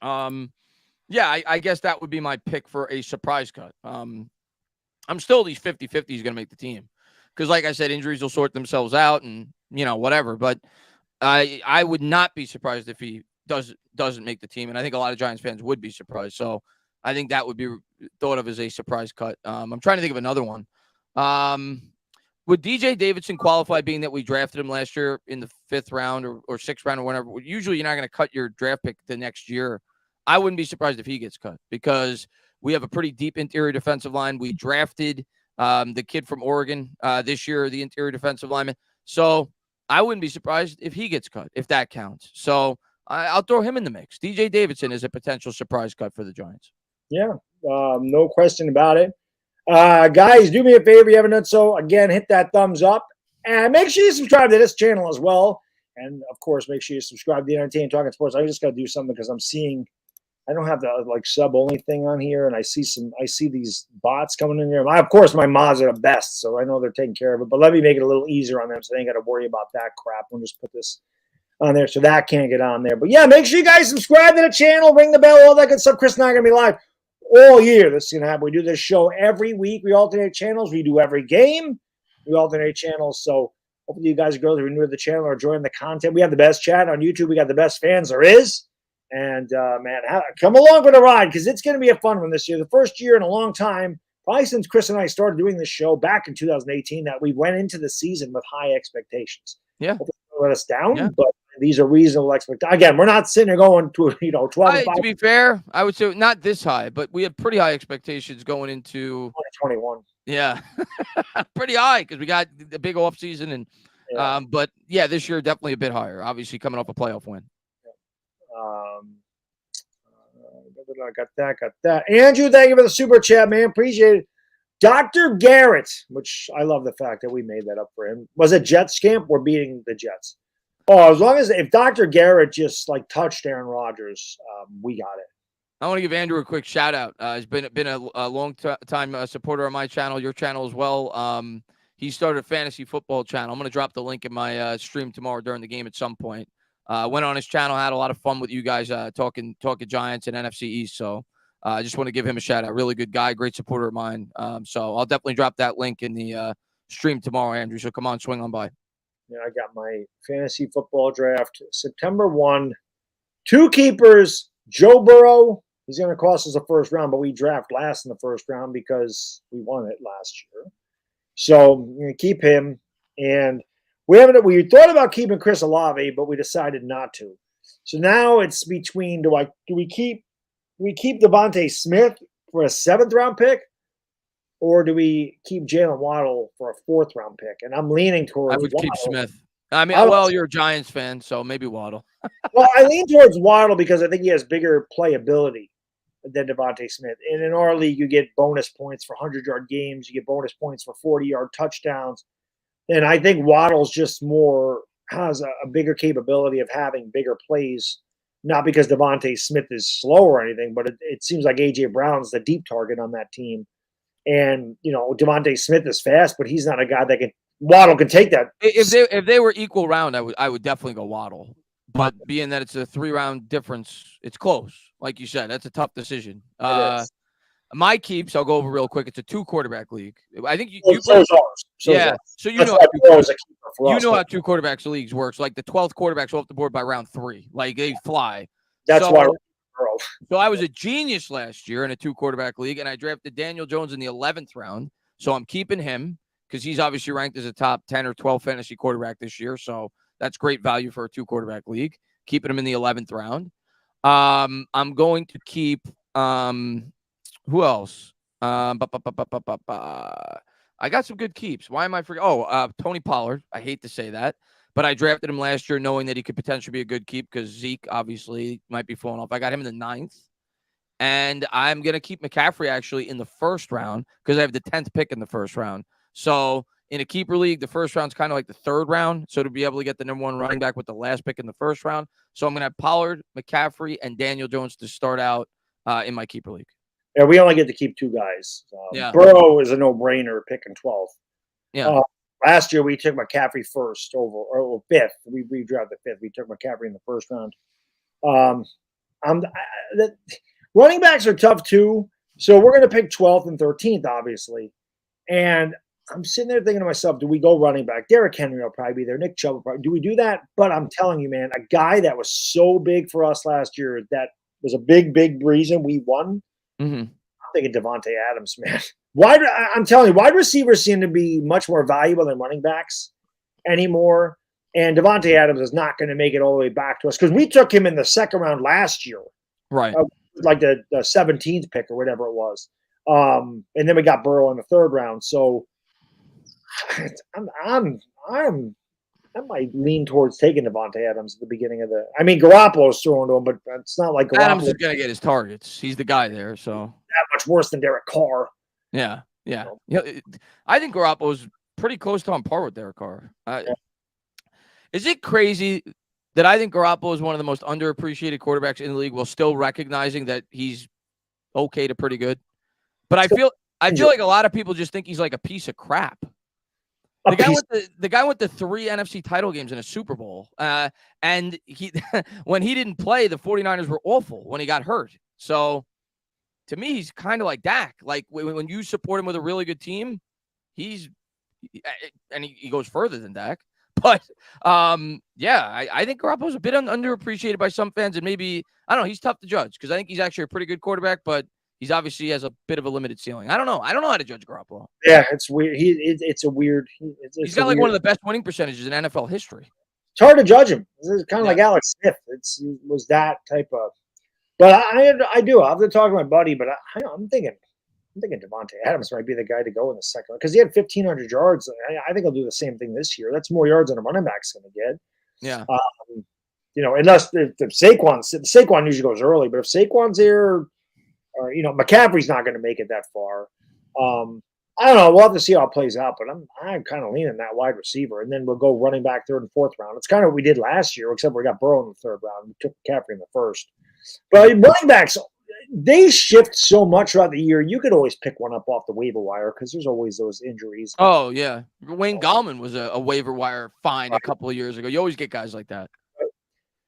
yeah, I guess that would be my pick for a surprise cut. I'm still at least 50-50 he's going to make the team. Because, like I said, injuries will sort themselves out and, whatever. But I would not be surprised if he doesn't make the team, and I think a lot of Giants fans would be surprised. So I think that would be thought of as a surprise cut. I'm trying to think of another one. Would DJ Davidson qualify, being that we drafted him last year in the 5th round or 6th round or whatever? Usually you're not going to cut your draft pick the next year. I wouldn't be surprised if he gets cut because we have a pretty deep interior defensive line. We drafted the kid from Oregon this year, the interior defensive lineman. So I wouldn't be surprised if he gets cut, if that counts. So I'll throw him in the mix. DJ Davidson is a potential surprise cut for the Giants. Yeah, no question about it. Guys, do me a favor. You haven't done so. Again, hit that thumbs up. And make sure you subscribe to this channel as well. And of course, make sure you subscribe to the Entertaining Talking Sports. I just got to do something because I'm seeing, I don't have the like sub only thing on here, and I see these bots coming in there. Of course, my mods are the best, so I know they're taking care of it. But let me make it a little easier on them, so they ain't got to worry about that crap. We'll just put this on there, so that can't get on there. But yeah, make sure you guys subscribe to the channel, ring the bell, all that good stuff. Chris and I are gonna be live all year. This is gonna happen. We do this show every week. We alternate channels. We do every game. We alternate channels. So hopefully you guys, girls, who are new to the channel are enjoying the content. We have the best chat on YouTube. We got the best fans there is. And man, come along for the ride because it's going to be a fun one this year. The first year in a long time, probably since Chris and I started doing this show back in 2018, that we went into the season with high expectations. Yeah. Hopefully they let us down, Yeah. but these are reasonable expectations. Again, we're not sitting there going to 12 and 5. To be fair, I would say not this high, but we had pretty high expectations going into 2021. Yeah, pretty high because we got the big off season and but yeah, this year definitely a bit higher. Obviously, coming off a playoff win. Got that. Andrew, thank you for the super chat, man. Appreciate it. Dr. Garrett, which I love the fact that we made that up for him. Was it Jets camp? We're beating the Jets. Oh, as long as if Dr. Garrett just like touched Aaron Rodgers, we got it. I want to give Andrew a quick shout out. He's been a long time supporter of my channel, your channel as well. He started a fantasy football channel. I'm going to drop the link in my stream tomorrow during the game at some point. Went on his channel, had a lot of fun with you guys talking Giants and NFC East. So I just want to give him a shout out. Really good guy, great supporter of mine. So I'll definitely drop that link in the stream tomorrow, Andrew. So come on, swing on by. Yeah, I got my fantasy football draft September 1. 2 keepers, Joe Burrow. He's going to cost us a first round, but we draft last in the first round because we won it last year. So I'm going to keep him. And we thought about keeping Chris Olave, but we decided not to. So now it's between do we keep Devontae Smith for a 7th round pick, or do we keep Jalen Waddle for a 4th round pick? And I'm leaning towards I would Waddle. keep Smith. I mean, well, you're a Giants fan, so maybe Waddle. Well, I lean towards Waddle because I think he has bigger playability than Devontae Smith. And in our league, you get bonus points for 100-yard games. You get bonus points for 40-yard touchdowns. And I think Waddle's just has a bigger capability of having bigger plays, not because Devontae Smith is slow or anything, but it seems like A.J. Brown's the deep target on that team. And, Devontae Smith is fast, but he's not a guy that Waddle can take that. If they were equal round, I would definitely go Waddle. But being that it's a 3-round difference, it's close. Like you said, that's a tough decision. My keeps, I'll go over real quick. It's a 2-quarterback league. I think you so is ours. So you know how 2 quarterbacks leagues works. Like the 12th quarterback's off the board by round 3. Like they fly. That's why. So I was a genius last year in a 2-quarterback league, and I drafted Daniel Jones in the 11th round. So I'm keeping him because he's obviously ranked as a top 10 or 12 fantasy quarterback this year. So that's great value for a 2-quarterback league. Keeping him in the 11th round. I'm going to keep who else? I got some good keeps. Why am I forgetting? Tony Pollard. I hate to say that, but I drafted him last year knowing that he could potentially be a good keep because Zeke obviously might be falling off. I got him in the 9th. And I'm going to keep McCaffrey actually in the 1st round because I have the 10th pick in the 1st round. So in a keeper league, the 1st round is kind of like the 3rd round. So to be able to get the number 1 running back with the last pick in the 1st round. So I'm going to have Pollard, McCaffrey, and Daniel Jones to start out in my keeper league. Yeah, we only get to keep 2 guys. Burrow is a no-brainer picking 12th. Yeah. Last year we took McCaffrey first or 5th. We drafted 5th. We took McCaffrey in the 1st round. Running backs are tough too. So we're going to pick 12th and 13th, obviously. And I'm sitting there thinking to myself, do we go running back? Derrick Henry will probably be there. Nick Chubb will probably. Do we do that? But I'm telling you, man, a guy that was so big for us last year that was a big reason we won. Mm-hmm. I'm thinking Devontae Adams, man. I'm telling you, wide receivers seem to be much more valuable than running backs anymore. And Devontae Adams is not going to make it all the way back to us because we took him in the 2nd round last year. Right. Like the 17th pick or whatever it was. And then we got Burrow in the 3rd round. So I might lean towards taking Devontae Adams at the beginning of Garoppolo's throwing to him, but it's not like Garoppolo. Adams is going to get his targets. He's the guy there. So that much worse than Derek Carr. Yeah. I think Garoppolo's pretty close to on par with Derek Carr. Is it crazy that I think Garoppolo is one of the most underappreciated quarterbacks in the league while still recognizing that he's okay to pretty good? But I feel like a lot of people just think he's like a piece of crap. The guy went to 3 NFC title games in a Super Bowl. And he when he didn't play, the 49ers were awful when he got hurt. So to me, he's kind of like Dak. Like when you support him with a really good team, he goes further than Dak. But yeah, I think Garoppolo's a bit underappreciated by some fans, and maybe I don't know. He's tough to judge because I think he's actually a pretty good quarterback, but he's obviously has a bit of a limited ceiling. I don't know how to judge Garoppolo. Yeah, it's weird. It's a weird. He's got like one of the best winning percentages in NFL history. It's hard to judge him. It's kind of like Alex Smith. It was that type of. But I do. I'll have to talk to my buddy. But I'm thinking Devontae Adams might be the guy to go in the second because he had 1,500 yards. I think he'll do the same thing this year. That's more yards than a running back's going to get. Yeah. Unless if Saquon usually goes early, but if Saquon's here, or McCaffrey's not going to make it that far. I don't know. We'll have to see how it plays out, but I'm kind of leaning that wide receiver, and then we'll go running back 3rd and 4th round. It's kind of what we did last year, except we got Burrow in the 3rd round. We took McCaffrey in the 1st. But running backs, they shift so much throughout the year. You could always pick one up off the waiver wire because there's always those injuries. Oh, yeah. Wayne Gallman was a waiver wire find a couple of years ago. You always get guys like that.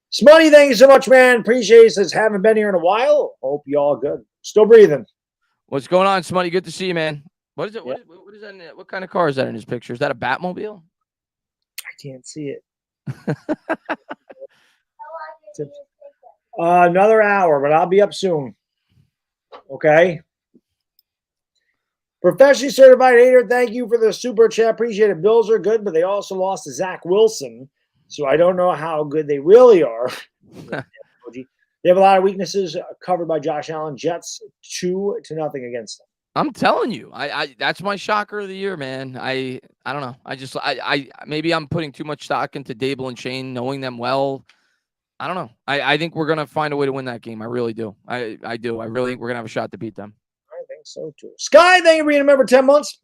Smutty, thank you so much, man. Appreciate it. Says, haven't been here in a while. Hope you all good. Still breathing. What's going on, Smutty? Good to see you, man. What is it? What is that? What kind of car is that in his picture? Is that a Batmobile? I can't see it. Another hour, but I'll be up soon. Okay. Professionally certified hater, thank you for the super chat. Appreciate it. Bills are good, but they also lost to Zach Wilson, so I don't know how good they really are. They have a lot of weaknesses covered by Josh Allen. Jets 2-0 against them. I'm telling you, I that's my shocker of the year, man. I don't know. I maybe I'm putting too much stock into Dable and Shane, knowing them well. I don't know. I think we're gonna find a way to win that game. I really do. I do. I really think we're gonna have a shot to beat them. I think so too. Sky, thank you for being a member 10 months.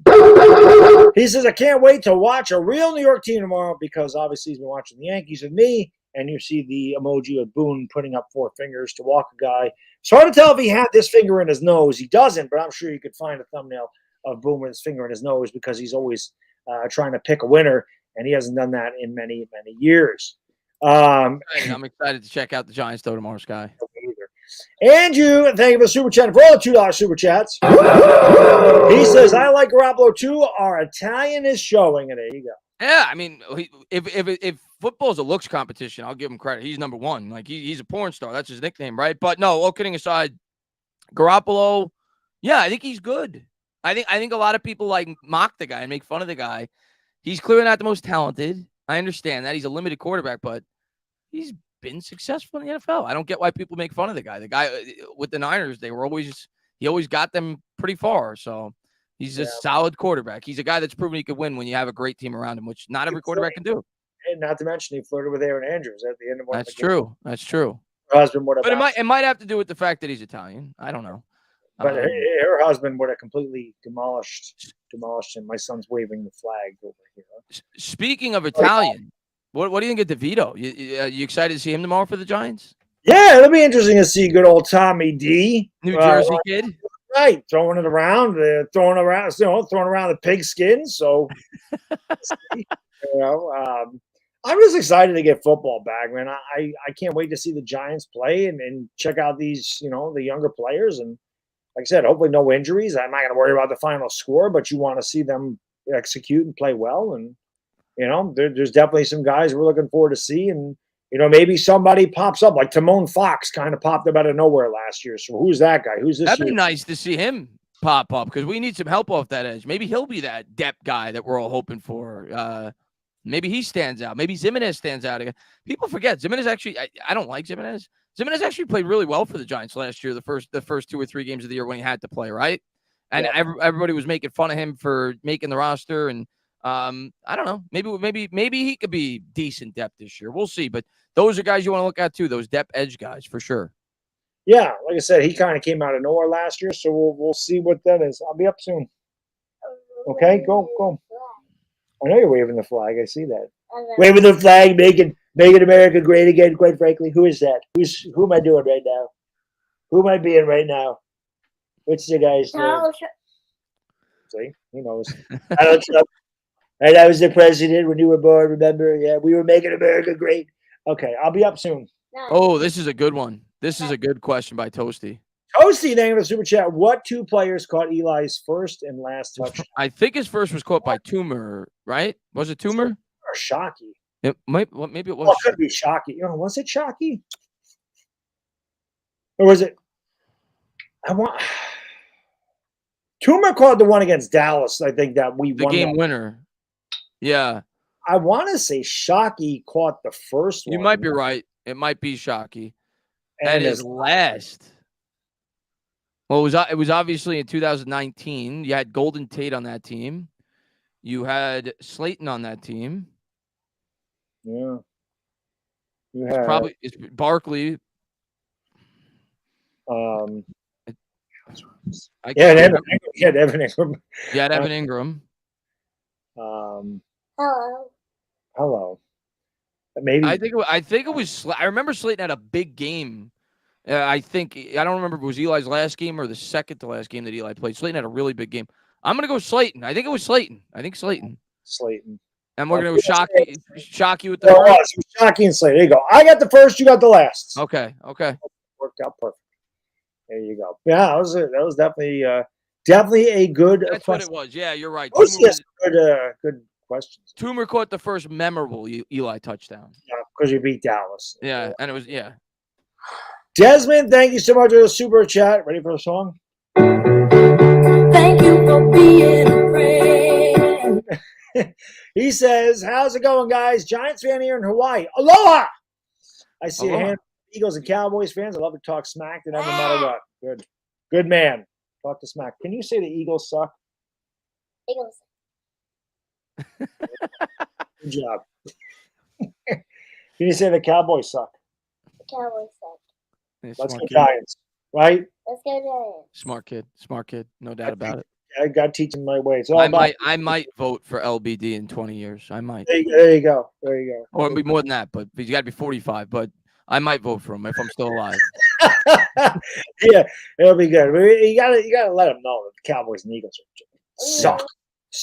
He says, I can't wait to watch a real New York team tomorrow because obviously he's been watching the Yankees with me. And you see the emoji of Boone putting up 4 fingers to walk a guy. It's hard to tell if he had this finger in his nose. He doesn't, but I'm sure you could find a thumbnail of Boone with his finger in his nose because he's always trying to pick a winner, and he hasn't done that in many, many years. I'm excited to check out the Giants, though, tomorrow, Sky. Andrew, thank you for the super chat for all the $2 super chats. He says, I like Garoppolo too. Our Italian is showing, and there you go. Yeah, I mean, if football is a looks competition, I'll give him credit. He's number one. Like he's a porn star. That's his nickname, right? But no, all kidding aside, Garoppolo, yeah, I think he's good. I think a lot of people like mock the guy and make fun of the guy. He's clearly not the most talented. I understand that he's a limited quarterback, but he's been successful in the NFL. I don't get why people make fun of the guy. The guy with the Niners, he always got them pretty far. So he's a solid quarterback. He's a guy that's proven he could win when you have a great team around him, which not every quarterback can do. And not to mention, he flirted with Aaron Andrews at the end of one. That's true. That's true. Her husband would have. But it might have to do with the fact that he's Italian. I don't know. But her husband would have completely demolished him. My son's waving the flag over here. Speaking of Italian, what do you think of DeVito? You excited to see him tomorrow for the Giants? Yeah, it'll be interesting to see good old Tommy D. New Jersey kid. Right, throwing around the pigskin. So, I'm just excited to get football back, man. I can't wait to see the Giants play and check out these, the younger players. And like I said, hopefully no injuries. I'm not going to worry about the final score, but you want to see them execute and play well. And, there's definitely some guys we're looking forward to see. And, maybe somebody pops up like Timon Fox kind of popped up out of nowhere last year. So who's that guy? Who's this? That'd be nice to see him pop up because we need some help off that edge. Maybe he'll be that depth guy that we're all hoping for. Maybe he stands out. Maybe Zimenez stands out again. People forget Zimenez actually. I don't like Zimenez. Zimenez actually played really well for the Giants last year. The first 2 or 3 games of the year when he had to play, right? And everybody was making fun of him for making the roster. And I don't know. Maybe he could be decent depth this year. We'll see. But those are guys you want to look at too. Those depth edge guys for sure. Yeah, like I said, he kind of came out of nowhere last year, so we'll see what that is. I'll be up soon. Okay, go. I know you're waving the flag. I see that. Waving the flag, making America great again. Quite frankly, who is that? Who am I doing right now? Who am I being right now? What's the guy's name? See, he knows. Donald Trump. And I was the president when you were born. Remember? Yeah, we were making America great. Okay, I'll be up soon. Oh, this is a good one. This is a good question by Toasty. Toasty, thank you for the super chat. What two players caught Eli's first and last touchdown? I think his first was caught by Toomer, right? Was it Toomer? Or Shockey? It might. Well, maybe it was. Well, it could be Shockey. Was it Shockey? Or was it? Toomer caught the one against Dallas. I think that we the won game that. Winner. Yeah. I want to say Shockey caught the first one. You might be right. It might be Shockey. And And his last. Well, it was obviously in 2019. You had Golden Tate on that team. You had Slayton on that team. Yeah. You had It's Barkley. Evan Ingram. You had Evan Ingram. Hello. Maybe I think it was. I remember Slayton had a big game. I don't remember if it was Eli's last game or the second to last game that Eli played. Slayton had a really big game. I'm gonna go Slayton. I think it was Slayton. Slayton. And we're gonna go Shockey with the first. first. Shockey and Slayton. There you go. I got the first. You got the last. Okay. Worked out perfect. There you go. Yeah, that was definitely a good. That's question. what it was. Yeah, you're right. Good questions. Toomer caught the first memorable Eli touchdown. Yeah, because you beat Dallas. Yeah, and it was Desmond, thank you so much for the super chat. Ready for the song? Thank you for being a friend. He says, "How's it going, guys? Giants fan here in Hawaii. Aloha! I see a hand of Eagles and Cowboys fans. I love to talk smack to them no matter what. Good man. Talk to smack. Can you say the Eagles suck? Eagles. Good job. Can you say the Cowboys suck? The Cowboys suck. Let's go Giants, right? Let's go Giants. Smart kid, no doubt about it. I got to teach him my ways. I might vote for LBD in 20 years. I might. There you go. Or it'll be more than that, but he's got to be 45. But I might vote for him if I'm still alive. Yeah, it'll be good. You gotta let him know that the Cowboys and Eagles suck.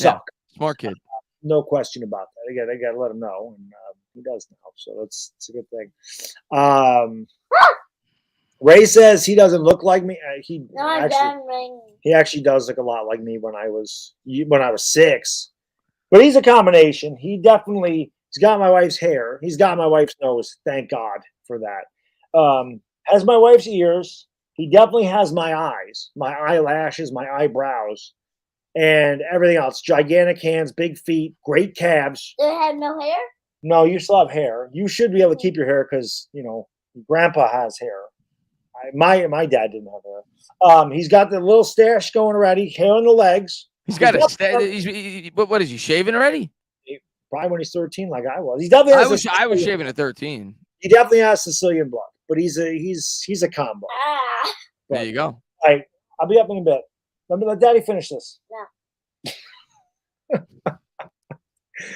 Yeah, smart kid. No question about that. They gotta let him know, and he does now. So it's a good thing. Ray says he doesn't look like me. He actually does look a lot like me when I was 6. But he's a combination. He's got my wife's hair. He's got my wife's nose. Thank God for that. Has my wife's ears. He definitely has my eyes, my eyelashes, my eyebrows, and everything else. Gigantic hands, big feet, great calves. Do they have no hair? No, you still have hair. You should be able to keep your hair because Grandpa has hair. My dad didn't have hair. He's got the little stash going already. Hair on the legs. He's got a stash. What is he shaving already? Probably when he's 13, like I was. He definitely. I was shaving at 13. He definitely has Sicilian blood, but he's a combo. There you go. All right, I'll be up in a bit. Let Daddy finish this. Yeah.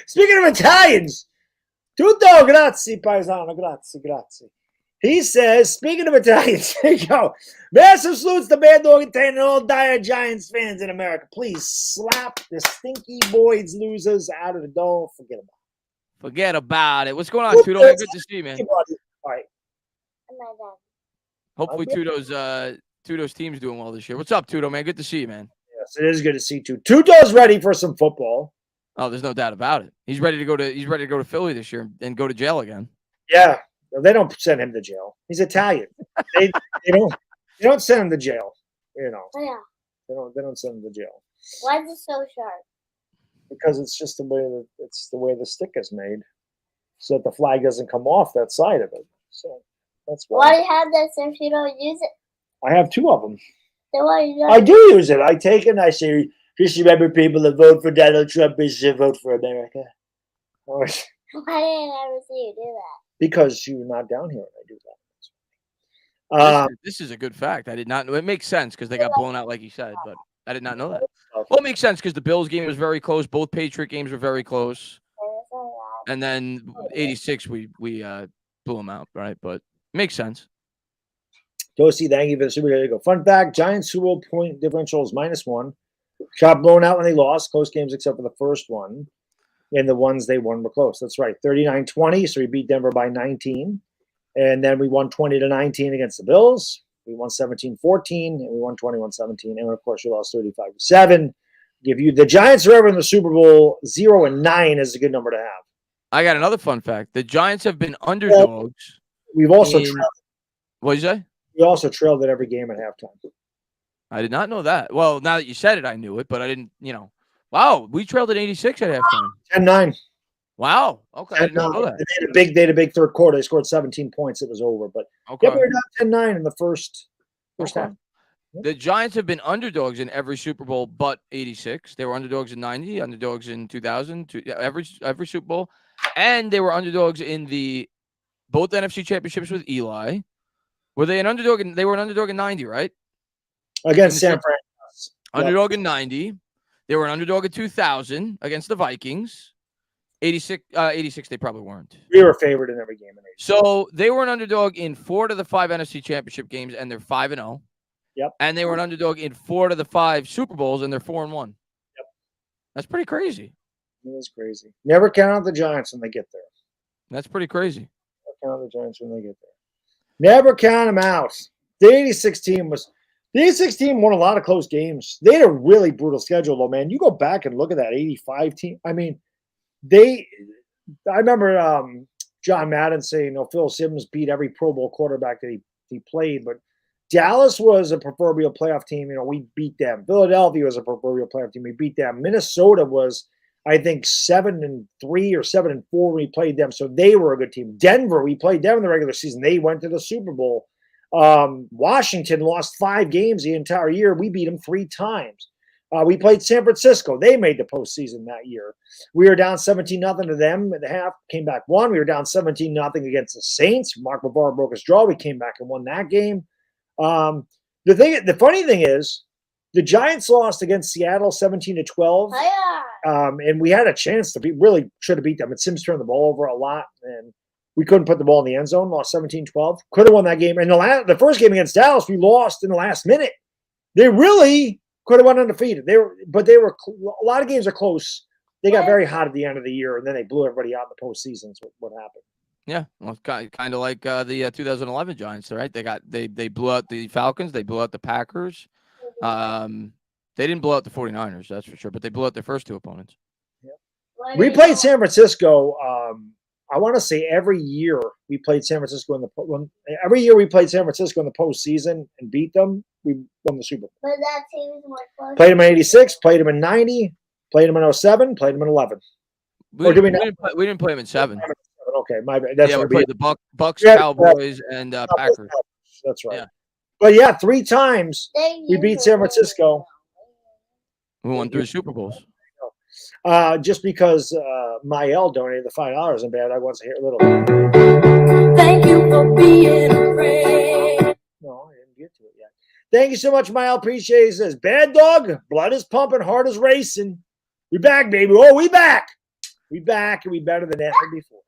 Speaking of Italians, tutto grazie paesano, grazie. He says, speaking of Italians, there you go. Massive salutes to Baddog Talkin and all dire Giants fans in America. Please slap the stinky boys losers out of the door. Forget about it. What's going on, Tudo? Good to see you, man. All right. Hopefully Tudo's team's doing well this year. What's up, Tudo, man? Good to see you, man. Yes, it is good to see you. Tudo's ready for some football. Oh, there's no doubt about it. He's ready to go to Philly this year and go to jail again. Yeah. They don't send him to jail. He's Italian. They don't send him to jail. Yeah. They don't send him to jail. Why is it so sharp? Because it's just the way the stick is made, so that the flag doesn't come off that side of it. So that's why. Why do you have that if you don't use it? I have 2 of them. Then why you don't? I do use it. I take it and I say, just remember, people that vote for Donald Trump is to vote for America. Why didn't I ever see you do that? Because you're not down here when I do that. This is a good fact. I did not know. It makes sense because they got blown out, like you said, but I did not know that. Well, it makes sense because the Bills game was very close. Both Patriot games were very close. And then 86, we blew them out, right? But makes sense. Dosi, thank you for the super. There you go. Fun fact: Giants Super Bowl point differential is -1. Got blown out when they lost. Close games except for the first one. And the ones they won were close. That's right. 39-20. So we beat Denver by 19. And then we won 20-19 against the Bills. We won 17-14. And we won 21-17. And of course, we lost 35-7. Give you the Giants are ever in the Super Bowl. 0-9 is a good number to have. I got another fun fact. The Giants have been underdogs. We've also What did you say? We also trailed at every game at halftime. I did not know that. Well, now that you said it, I knew it, but I didn't, Wow, we trailed at 86 at halftime. 10-9. Wow. Okay. I did not know that. They had a big third quarter. They scored 17 points. It was over. But yeah, we were down 10-9 in the first half. The Giants have been underdogs in every Super Bowl but 86. They were underdogs in 90, underdogs in 2000, every Super Bowl. And they were underdogs in both NFC championships with Eli. Were they an underdog? They were an underdog in 90, right? Against San Francisco. Underdog in 90. They were an underdog in 2000 against the Vikings. 86, they probably weren't. We were favored in every game. So they were an underdog in 4 of the 5 NFC championship games, and they're 5-0. Yep. And they were an underdog in 4 of the 5 Super Bowls, and they're 4-1. Yep. That's pretty crazy. It is crazy. Never count out the Giants when they get there. That's pretty crazy. Never count out the Giants when they get there. Never count them out. The 86 team won a lot of close games. They had a really brutal schedule, though, man. You go back and look at that 85 team. I mean, I remember John Madden saying, Phil Sims beat every Pro Bowl quarterback that he played, but Dallas was a proverbial playoff team. We beat them. Philadelphia was a proverbial playoff team. We beat them. Minnesota was, I think, 7-3 or 7-4 when we played them. So they were a good team. Denver, we played them in the regular season. They went to the Super Bowl. Washington lost 5 games the entire year. We beat them 3 times. We played San Francisco. They made the postseason that year. We were down 17-0 to them at the half, came back won. We were down 17-0 against the Saints. Mark Bavaro broke his jaw. We came back and won that game. The funny thing is, the Giants lost against Seattle 17-12. And we had a chance to really should have beat them. And Sims turned the ball over a lot, and we couldn't put the ball in the end zone. Lost 17-12. Could have won that game. And the first game against Dallas, we lost in the last minute. They really could have won undefeated. A lot of games are close. They got very hot at the end of the year, and then they blew everybody out in the postseason. So what happened? Yeah, well, kind of like the 2011 Giants, right? They blew out the Falcons. They blew out the Packers. They didn't blow out the 49ers, that's for sure, but they blew out their first 2 opponents. Yeah. We played San Francisco. I want to say every year we played San Francisco in the postseason and beat them. We won the Super Bowl. But that team is more close. Played them in 86, played them in 90, played them in 07, played them in 11. We didn't play them in 7. Okay, my bad. That's we played the Bucks, Cowboys, and Packers. That's right. Yeah. But yeah, 3 times we beat San Francisco. We won 3 Super Bowls. Just because Mael donated the $5 and Baddog wants to hear a little. Thank you for being a friend. No, I didn't get to it yet. Thank you so much, Mael. Appreciate it. He says, Baddog, blood is pumping, heart is racing. We back, baby. Oh, we back. We back, and we better than ever before.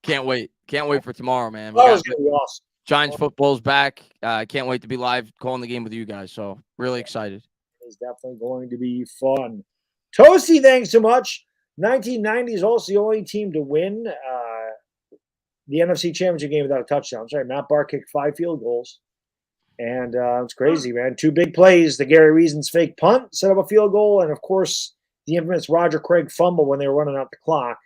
Can't wait. Can't wait for tomorrow, man. It's going to be awesome. Giants football's back. Can't wait to be live calling the game with you guys. So really excited. It's definitely going to be fun. Toasty, thanks so much. 1990 is also the only team to win the NFC Championship game without a touchdown. Sorry, Matt Barr kicked 5 field goals. And it's crazy, man. 2 big plays. The Gary Reason's fake punt set up a field goal. And, of course, the infamous Roger Craig fumble when they were running out the clock.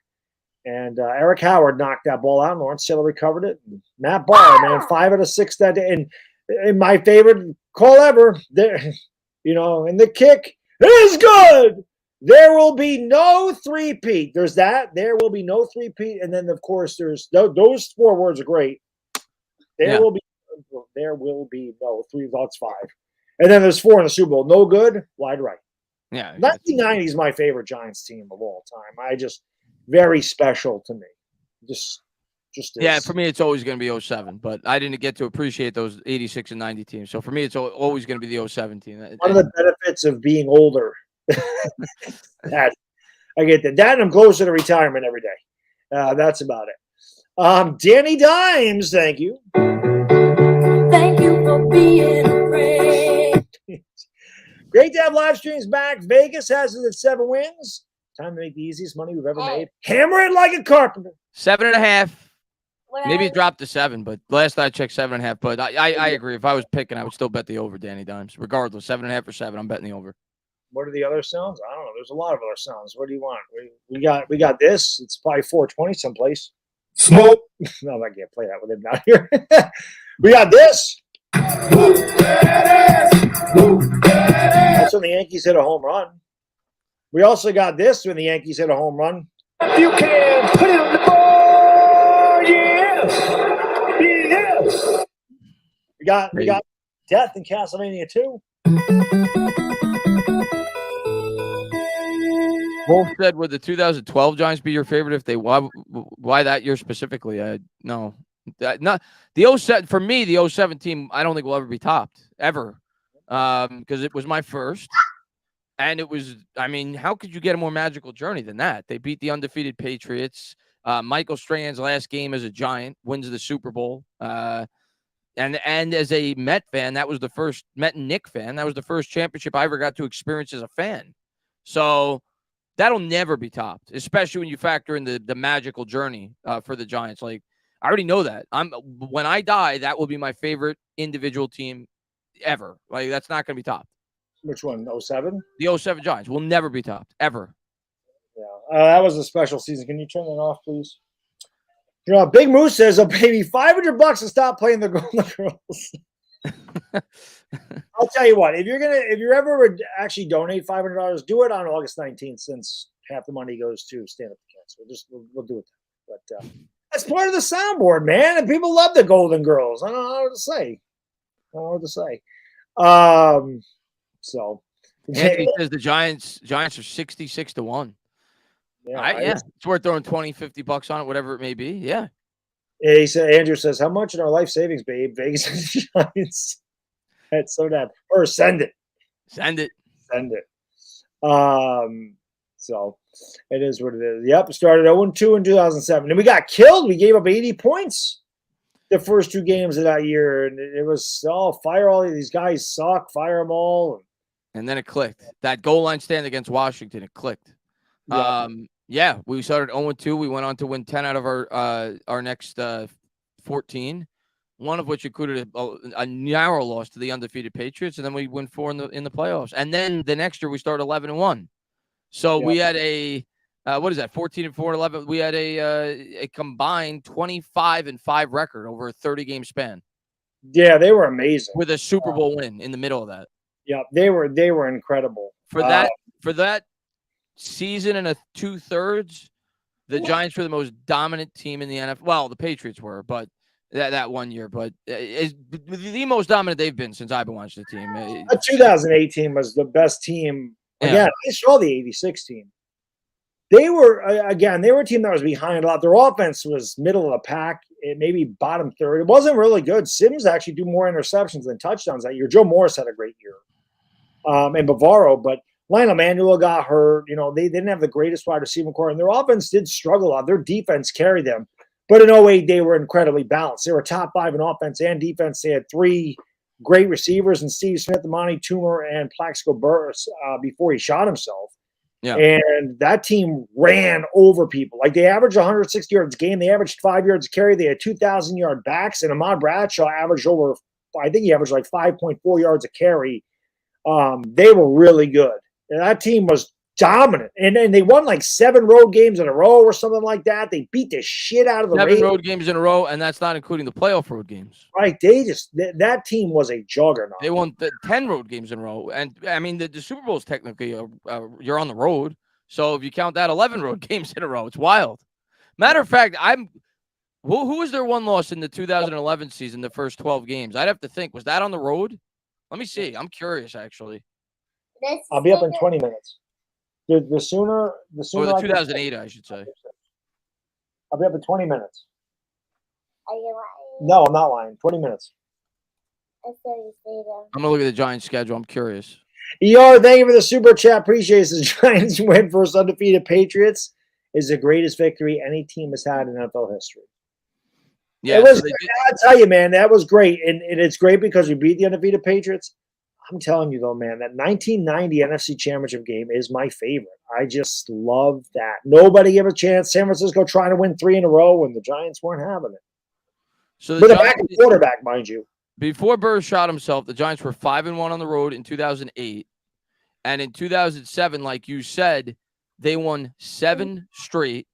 And Eric Howard knocked that ball out. Lawrence Taylor recovered it. And Matt Barr, man, 5 out of 6 that day. And my favorite call ever, there, and the kick is good. There will be no three-peat. There's that. There will be no three-peat. And then, of course, there's those 4 words are great. There will be no 3. That's 5. And then there's 4 in the Super Bowl. No good, wide right. Yeah. 1990 is my favorite Giants team of all time. Very special to me. Just yeah, for me, it's always going to be 07, but I didn't get to appreciate those 86 and 90 teams. So for me, it's always going to be the 07 team. One of the benefits of being older. I get that. And I'm closer to retirement every day. That's about it. Danny Dimes, thank you. Thank you for being a friend. Great to have live streams back. Vegas has it at 7 wins. Time to make the easiest money we've ever made. Hammer it like a carpenter. 7.5. Maybe it dropped to 7, but last I checked 7.5. But I agree. If I was picking, I would still bet the over, Danny Dimes. Regardless, 7.5 or 7, I'm betting the over. What are the other sounds? I don't know. There's a lot of other sounds. What do you want? We got this. It's probably 420 someplace. Smoke. No, I can't play that with him down here. We got this. That's when the Yankees hit a home run. We also got this when the Yankees hit a home run. You can put it on the board. Yes. Yes. We got Death in Castlevania 2. Wolf said, would the 2012 Giants be your favorite if they why that year specifically? No. Not the 07 for me, the 07 team, I don't think will ever be topped ever. Because it was my first. And it was, I mean, how could you get a more magical journey than that? They beat the undefeated Patriots. Michael Strahan's last game as a Giant wins the Super Bowl. And as a Met fan, that was the first Met and Nick fan. That was the first championship I ever got to experience as a fan. So that'll never be topped, especially when you factor in the magical journey for the Giants. Like, I already know that. When I die, that will be my favorite individual team ever. Like, that's not going to be topped. Which one? 07? The 07 Giants will never be topped, ever. Yeah, that was a special season. Can you turn that off, please? You know, Big Moose says, "I'll pay me $500 to stop playing the Golden Girls." I'll tell you what. If you're ever would actually donate $500, do it on August 19th, since half the money goes to Stand Up to Cancer. We'll do it then. But that's part of the soundboard, man. And people love the Golden Girls. I don't know what to say. So Anthony says the Giants are 66-1. Yeah, it's worth throwing $20-$50 on it, whatever it may be. Yeah. He said, Andrew says, "How much in our life savings, babe? Vegas and the Giants." That's so damn. Or send it. So it is what it is. Yep, started 0-2 in 2007, and we got killed. We gave up 80 points the first 2 games of that year, and it was fire all of these guys suck, fire them all. And then it clicked. That goal line stand against Washington, it clicked. Yeah. We started 0-2. We went on to win 10 out of our next 14, one of which included a narrow loss to the undefeated Patriots, and then we win 4 in the playoffs. And then the next year we started 11-1. So we had a 14-4, 11. We had a combined 25-5 record over a 30-game span. Yeah, they were amazing with a Super Bowl win in the middle of that. Yeah, they were incredible for that season and 2/3. The Giants were the most dominant team in the NFL. Well, the Patriots were, but that one year, but it's the most dominant they've been since I've been watching the team. The 2018 was the best team. Again, I saw the 86 team. They were a team that was behind a lot. Their offense was middle of the pack, maybe bottom third. It wasn't really good. Sims actually do more interceptions than touchdowns that year. Joe Morris had a great year, and Bavaro, but Lionel Manuel got hurt. You know, they didn't have the greatest wide receiver core, and their offense did struggle a lot. Their defense carried them. But in 08, they were incredibly balanced. They were top 5 in offense and defense. They had 3 great receivers in Steve Smith, Amani Toomer, and Plaxico Burress before he shot himself. Yeah. And that team ran over people. Like, they averaged 160 yards a game. They averaged 5 yards a carry. They had 2,000-yard backs. And Ahmad Bradshaw averaged he averaged like 5.4 yards a carry. They were really good. And that team was dominant. And they won like 7 road games in a row or something like that. They beat the shit out of the 7 road games in a row, and that's not including the playoff road games. Right. That team was a juggernaut. They won 10 road games in a row. And, I mean, the Super Bowl is technically, you're on the road. So if you count that, 11 road games in a row. It's wild. Matter of fact, who was their one loss in the 2011 season, the first 12 games? I'd have to think. Was that on the road? Let me see. I'm curious, actually. I'll be up in 20 minutes. The sooner. Or the 2008, I should say. I'll be up in 20 minutes. Are you lying? No, I'm not lying. 20 minutes. I saw you say that. I'm going to look at the Giants schedule. I'm curious. ER, thank you for the super chat. Appreciate it. The Giants win versus undefeated Patriots is the greatest victory any team has had in NFL history. Yeah, it was. so they did- I'll tell you, man, that was great, and it's great because we beat the undefeated Patriots. I'm telling you, though, man, that 1990 NFC Championship game is my favorite. I just love that. Nobody gave a chance. San Francisco trying to win 3 in a row, and the Giants weren't having it. so the With a Giants, backup quarterback, mind you. before Burr shot himself, the Giants were 5-1 on the road in 2008, and in 2007, like you said, they won 7 straight,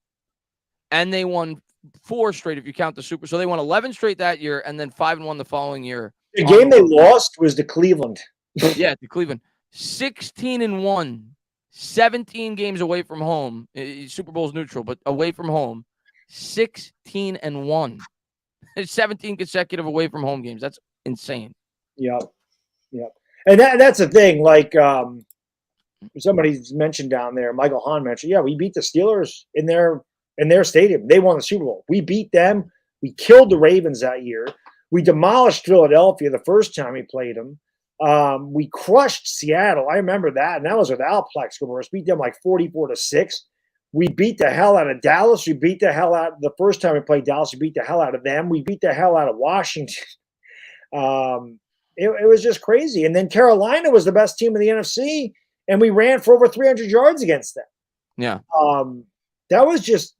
and they won 4 straight if you count the Super. So they won 11 straight that year, and then 5-1 the follling year. The game they lost was to Cleveland. Yeah, to Cleveland. 16-1, 17 games away from home. Super Bowl's neutral, but away from home. 16-1. 17 consecutive away from home games. That's insane. Yep. And that's the thing. Like somebody's mentioned down there, Michael Hahn mentioned, yeah, we beat the Steelers in their stadium. They won the Super Bowl. We beat them. We killed the Ravens that year. We demolished Philadelphia the first time we played them. We crushed Seattle. I remember that, and that was without Plexico. Beat them like 44-6. We beat the hell out of Dallas. We beat the hell out the first time we played Dallas. We beat the hell out of them. We beat the hell out of Washington. It was just crazy. And then Carolina was the best team in the NFC, and we ran for over 300 yards against them. Yeah. That was just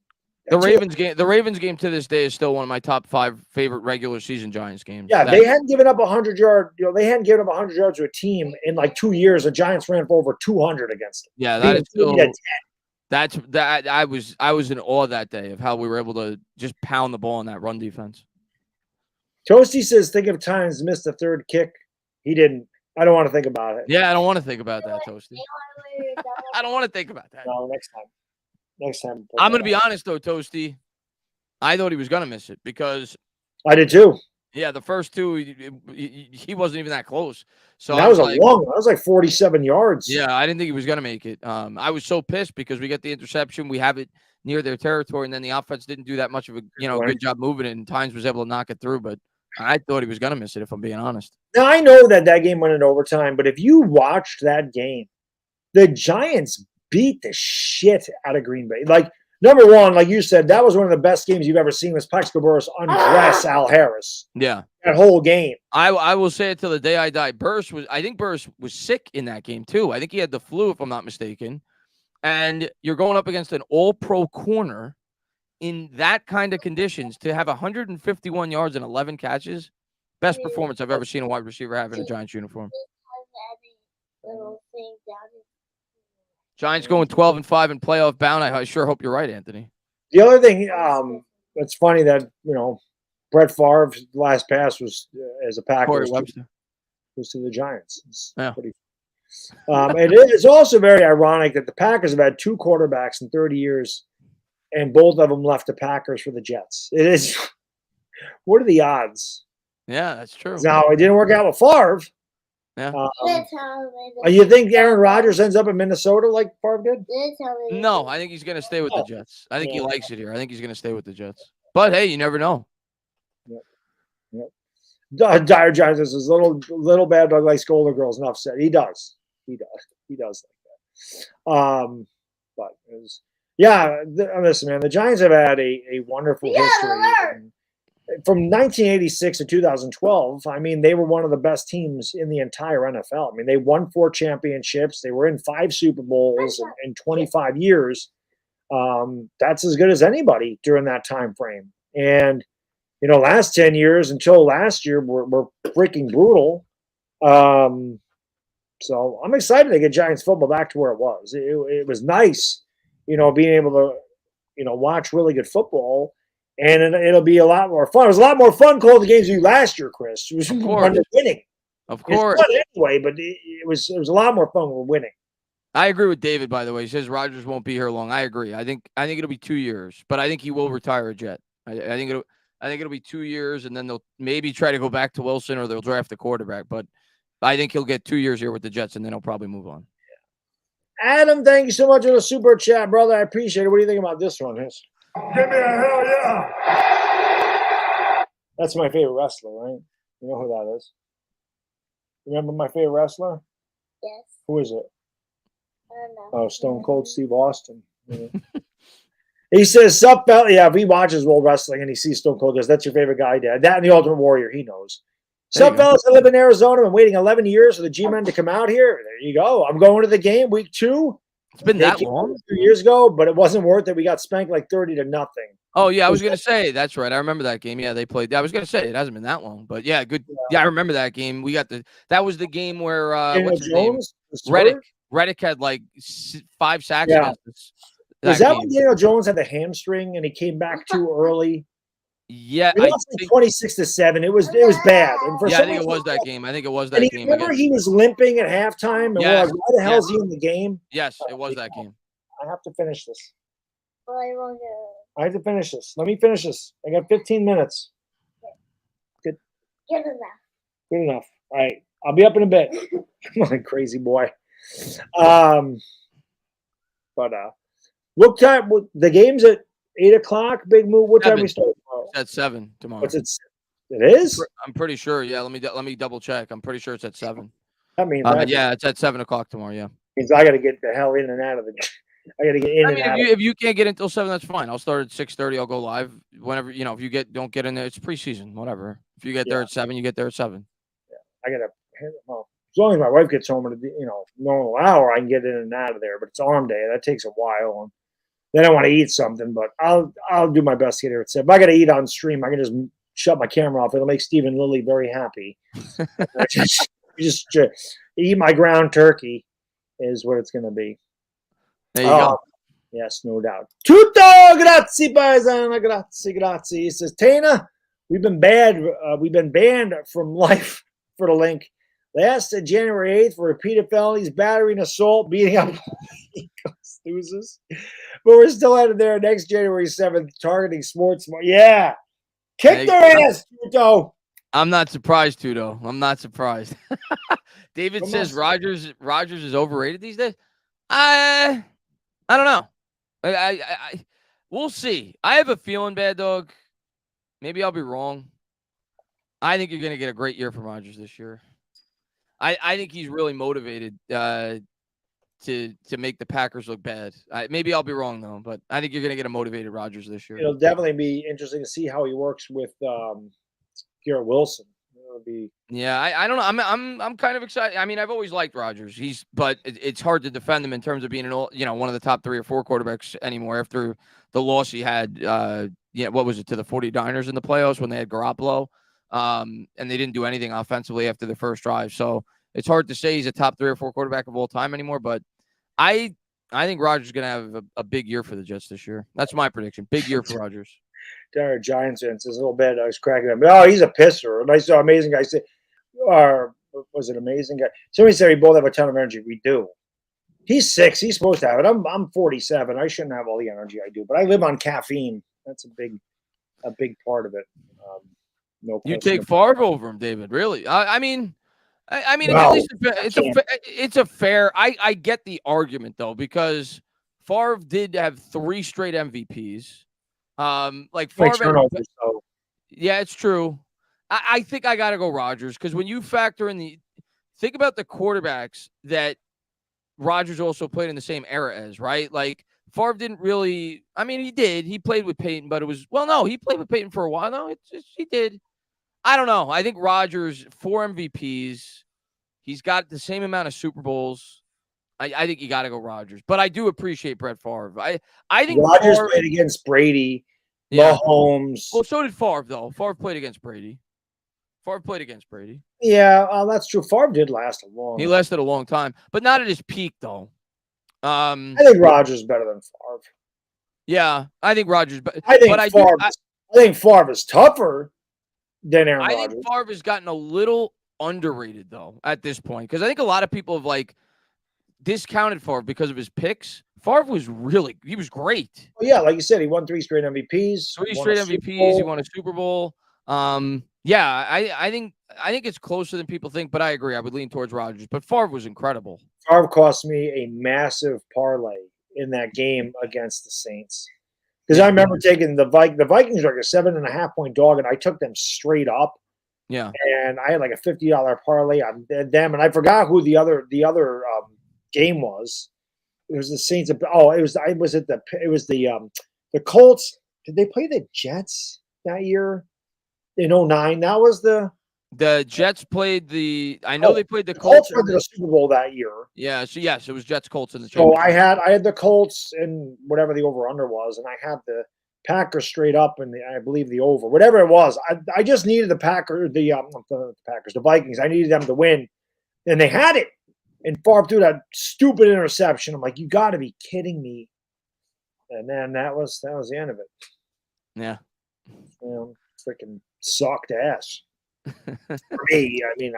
the Ravens game. The Ravens game to this day is still one of my top 5 favorite regular season Giants games. Yeah, they hadn't given up 100 yards. They hadn't given up 100 yards to a team in like 2 years. The Giants ran for over 200 against them. Yeah, that is still. I was in awe that day of how we were able to just pound the ball in that run defense. Toasty says, think of times missed a third kick. He didn't. I don't want to think about it. Yeah, I don't want to think about that, Toasty. I don't want to think about that. No, next time. I'm going to be honest, though, Toasty. I thought he was going to miss it because I did too. Yeah, the first 2, he wasn't even that close. So that was a long one. That was like 47 yards. Yeah, I didn't think he was going to make it. I was so pissed because we get the interception. We have it near their territory, and then the offense didn't do that much of a good job moving it, and Tynes was able to knock it through. But I thought he was going to miss it, if I'm being honest. Now, I know that game went in overtime, but if you watched that game, the Giants beat the shit out of Green Bay. Like, number one, like you said, that was one of the best games you've ever seen was Plexico Burress undress Al Harris. Yeah. That whole game. I will say it till the day I die. I think Burress was sick in that game, too. I think he had the flu, if I'm not mistaken. And you're going up against an all-pro corner in that kind of conditions to have 151 yards and 11 catches. Best performance I've ever seen a wide receiver have in a Giants uniform. Giants going 12-5 in playoff bound. I sure hope you're right, Anthony. The other thing, it's funny that, Brett Favre's last pass was as a Packers was to the Giants. It's pretty. It's also very ironic that the Packers have had 2 quarterbacks in 30 years, and both of them left the Packers for the Jets. It is. What are the odds? Yeah, that's true. Now, it didn't work out with Favre. Yeah. You think Aaron Rodgers ends up in Minnesota like Favre did? No, I think he's going to stay with the Jets. I think he likes it here. I think he's going to stay with the Jets. But, hey, you never know. Dire Giants is little bad dog likes older girls. Enough said. He does like that. But it was, listen, man. The Giants have had a wonderful history. From 1986 to 2012, I mean, they were one of the best teams in the entire NFL. I mean, they won 4 championships. They were in 5 Super Bowls in 25 years. That's as good as anybody during that time frame. And last 10 years until last year were freaking brutal. So I'm excited to get Giants football back to where it was. It was nice, being able to, watch really good football, and it'll be a lot more fun. It was a lot more fun calling the games you last year, Chris. It was winning. Of course. Anyway, but it was a lot more fun when we're winning. I agree with David, by the way. He says Rodgers won't be here long. I agree. I think it'll be 2 years, but I think he will retire a Jet. I think it'll be 2 years, and then they'll maybe try to go back to Wilson, or they'll draft a quarterback. But I think he'll get 2 years here with the Jets, and then he'll probably move on. Adam, thank you so much for the super chat, brother. I appreciate it. What do you think about this one? Give me a hell yeah. That's my favorite wrestler, right? You know who that is? Remember my favorite wrestler? Yes. Who is it? I don't know. Oh, Stone Cold Steve Austin. Yeah. He says, "Sup, fella?" Yeah, if he watches World Wrestling and he sees Stone Cold, goes, "That's your favorite guy, Dad." That and the Ultimate Warrior, he knows. There you Sup, go. fellas? I live in Arizona. I'm waiting 11 years for the G-Men to come out here. There you go. I'm going to the game week 2. It's been They that came long? 2 years ago, but it wasn't worth it. We got spanked like 30-0. Oh, yeah, I was going to say. That's right. I remember that game. Yeah, they played. I was going to say it hasn't been that long. But, yeah, good. Yeah, I remember that game. We got that was the game where, what's his name? Reddick. Reddick had like 5 sacks Yeah. against us. Was that game. when Daniel Jones had the hamstring and he came back too early? Yeah, We lost like 26-7. It was bad. And for yeah, I some think it reason- was that game. I think it was that And game. remember, against- he was limping at halftime, and we're Yes, like, "Why the hell is yes. he in the game?" Yes, it was that game. I have to finish this. I have to finish this. Let me finish this. I got 15 minutes. Good enough. Good enough. All right. I'll be up in a bit. Come on, crazy boy. But what time? The game's at 8:00. Big move. What time 7. we start tomorrow? It's at 7 tomorrow. What's it? It is. I'm pretty sure. Yeah, let me double check. I'm pretty sure it's at 7. I mean, Yeah, it's at 7:00 tomorrow. Yeah. means I got to get the hell in and out of the. I got to get in I and mean, out. if you can't get until 7, that's fine. I'll start at 6:30. I'll go live whenever. If you don't get in there, it's preseason. Whatever. If you get there at 7, you get there at 7. I got to. Well, as long as my wife gets home in a normal hour, I can get in and out of there. But it's arm day. That takes a while. And then I want to eat something, but I'll do my best to get here at 7. If I got to eat on stream, I can just shut my camera off. It'll make Stephen Lilly very happy. just eat my ground turkey is what it's going to be. There you go. Yes, no doubt. Tutto grazie, paesana, grazie. He says, Tainah, we've been banned from life for the link. Last January 8th for repeated felonies, battery and assault, beating up losers. But we're still headed there next January 7th, targeting sports. Yeah. Kick their ass, Tuto. I'm not surprised, Tuto. I'm not surprised. David says Rodgers is overrated these days. I don't know. I we'll see. I have a feeling, Baddog. Maybe I'll be wrong. I think you're going to get a great year from Rodgers this year. I think he's really motivated to make the Packers look bad. Maybe I'll be wrong though, but I think you're going to get a motivated Rodgers this year. It'll definitely be interesting to see how he works with Garrett Wilson. It'll be. Yeah, I don't know. I'm kind of excited. I mean, I've always liked Rodgers. But it's hard to defend him in terms of being one of the top 3 or 4 quarterbacks anymore after the loss he had. What was it, to the 49ers in the playoffs when they had Garoppolo? And they didn't do anything offensively after the first drive. So it's hard to say he's a top 3 or 4 quarterback of all time anymore. But I think Rodgers is going to have a big year for the Jets this year. That's my prediction. Big year for Rodgers. Our Giants fans says a little bit. I was cracking up. Oh, he's a pisser. And I saw amazing guy say, or was it amazing guy? Somebody said we both have a ton of energy. We do. He's 6. He's supposed to have it. I'm 47. I shouldn't have all the energy I do, but I live on caffeine. That's a big part of it. No, you take Favre over him, David. Really? I mean, Well, at least it's a fair. I get the argument though, because Favre did have 3 straight MVPs. Like Favre. Yeah, it's true. I think I got to go Rodgers, because when you factor in think about the quarterbacks that Rodgers also played in the same era as, right? Like Favre didn't really. I mean, he did. He played with Peyton, but it was no. He played with Peyton for a while. No, he did. I don't know. I think Rodgers, 4 MVPs. He's got the same amount of Super Bowls. I think you got to go Rodgers, but I do appreciate Brett Favre. I think Rodgers played against Brady, Mahomes. Well, so did Favre though. Favre played against Brady. Yeah, that's true. Favre did last a long. He lasted a long time, but not at his peak though. I think Rodgers is better than Favre. Yeah, I think Rodgers. I think Favre is tougher than Aaron Rodgers. I think Favre has gotten a little underrated though at this point, because I think a lot of people have discounted Favre because of his picks. Favre was he was great. Well, yeah, like you said, he won 3 straight MVPs. 3 straight MVPs. He won a Super Bowl. Yeah, I think it's closer than people think, but I agree. I would lean towards Rodgers, but Favre was incredible. Favre cost me a massive parlay in that game against the Saints, because I remember taking the Vikings were like a 7.5 point dog, and I took them straight up. Yeah, and I had like a $50 parlay on them, and I forgot who the other game was. It was the Saints. Oh, it was the The Colts, did they play the Jets that year in 09? That was the Jets played I know they played the Colts Colts. went to the Super Bowl that year. Yeah, so yes, it was Jets Colts in the So championship. I had the Colts and whatever the over under was, and I had the Packers straight up and I believe the over, whatever it was. I just needed the Vikings. I needed them to win, and they had it. And Favre threw that stupid interception. I'm like, you got to be kidding me. And then that was the end of it. Yeah. Freaking sucked ass. For me, I mean,